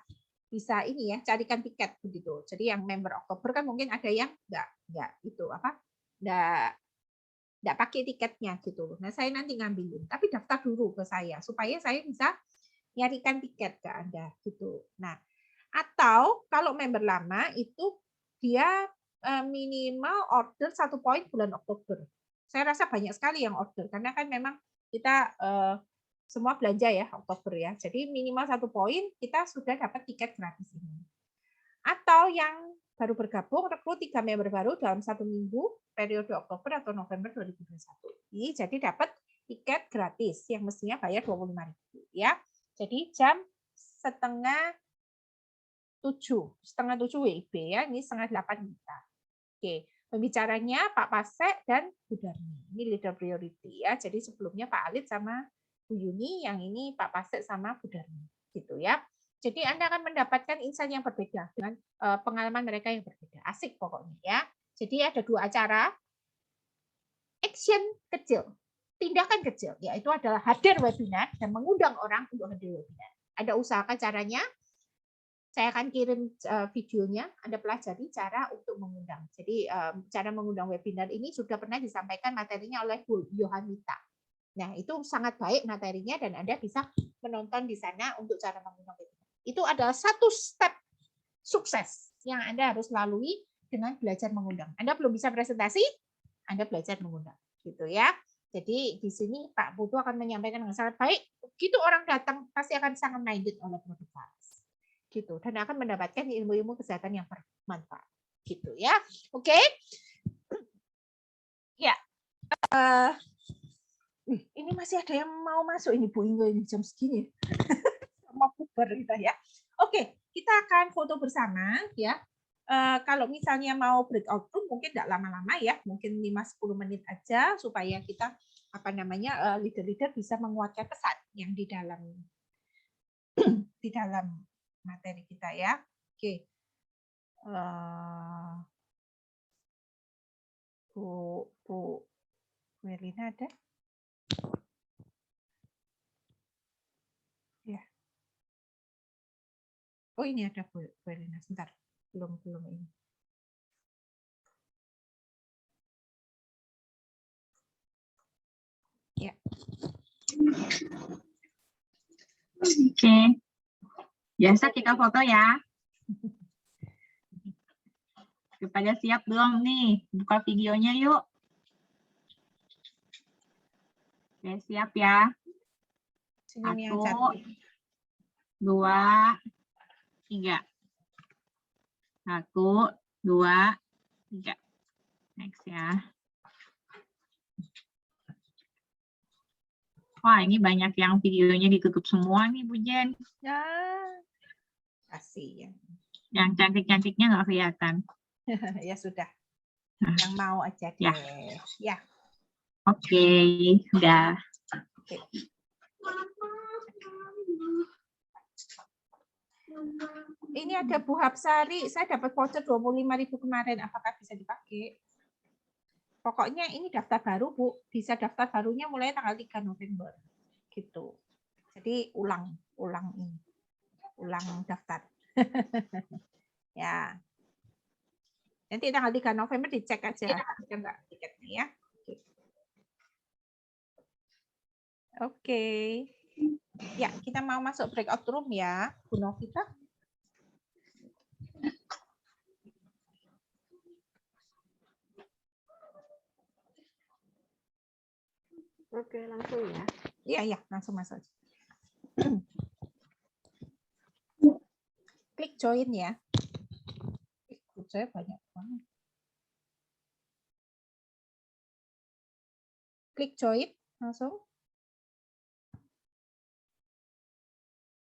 bisa ini ya, carikan tiket begitu. Jadi yang member Oktober kan mungkin ada yang nggak itu apa, nggak pakai tiketnya gitu. Nah saya nanti ngambilin, tapi daftar dulu ke saya supaya saya bisa nyarikan tiket ke Anda gitu. Nah atau kalau member lama itu dia minimal order 1 poin bulan Oktober. Saya rasa banyak sekali yang order karena kan memang kita semua belanja ya Oktober ya. Jadi minimal 1 poin kita sudah dapat tiket gratis ini. Atau yang baru bergabung rekrut 3 member baru dalam 1 minggu periode Oktober atau November 2021. Jadi dapat tiket gratis yang mestinya bayar 25.000 ya. Jadi jam setengah 7 WIB ya. Ini setengah 8 kita. Oke. Pembicaranya Pak Pasek dan Bu Darmi. Ini leader priority ya. Jadi sebelumnya Pak Alit sama Bu Yuni, yang ini Pak Pasek sama Bu Darmi, gitu ya. Jadi Anda akan mendapatkan insight yang berbeda dengan pengalaman mereka yang berbeda. Asik pokoknya ya. Jadi ada 2 acara. Action kecil, tindakan kecil, yaitu adalah hadir webinar dan mengundang orang untuk hadir webinar. Anda usahakan caranya. Saya akan kirim videonya, Anda pelajari cara untuk mengundang. Jadi cara mengundang webinar ini sudah pernah disampaikan materinya oleh Bu Yohanita. Nah, itu sangat baik materinya dan Anda bisa menonton di sana untuk cara mengundang webinar. Itu adalah 1 step sukses yang Anda harus lalui dengan belajar mengundang. Anda belum bisa presentasi, Anda belajar mengundang, gitu ya. Jadi di sini Pak Putu akan menyampaikan dengan sangat baik. Begitu orang datang pasti akan sangat minded oleh produk Faras, gitu. Dan akan mendapatkan ilmu-ilmu kesehatan yang bermanfaat, gitu ya. Oke. Ya. Ini masih ada yang mau masuk ini Bu Ingo ini jam segini. Mau bubar kita ya. Oke, kita akan foto bersama ya. Kalau misalnya mau breakout room mungkin tidak lama-lama ya, mungkin 5-10 menit aja supaya kita leader-leader bisa menguatkan pesan yang di dalam materi kita ya. Oke. Bu Melina ada? Ya. Oh ini ada Bu Melina, sebentar. Belum ini. Ya. Oke. Biasa kita foto ya. Pada siap belum nih? Buka videonya yuk. Oke, siap ya. 1, 2, 3. 1, 2, 3. Next ya. Wah, ini banyak yang videonya ditutup semua nih, Bu Jen. Ya, kasih ya. Yang cantik-cantiknya nggak kelihatan. Ya sudah. Yang mau aja deh. Ya. Oke, udah. Oke. Ini ada Bu Hapsari, saya dapat voucher 25.000 kemarin. Apakah bisa dipakai? Pokoknya ini daftar baru, Bu. Bisa daftar barunya mulai tanggal 3 November. Gitu. Jadi ulang daftar. Ya. Nanti tanggal 3 November dicek aja ada enggak tiketnya ya. Oke. Ya, kita mau masuk breakout room ya, Bu Novita. Oke, langsung ya. Iya, langsung masuk. Klik join ya. Saya banyak banget. Klik join langsung.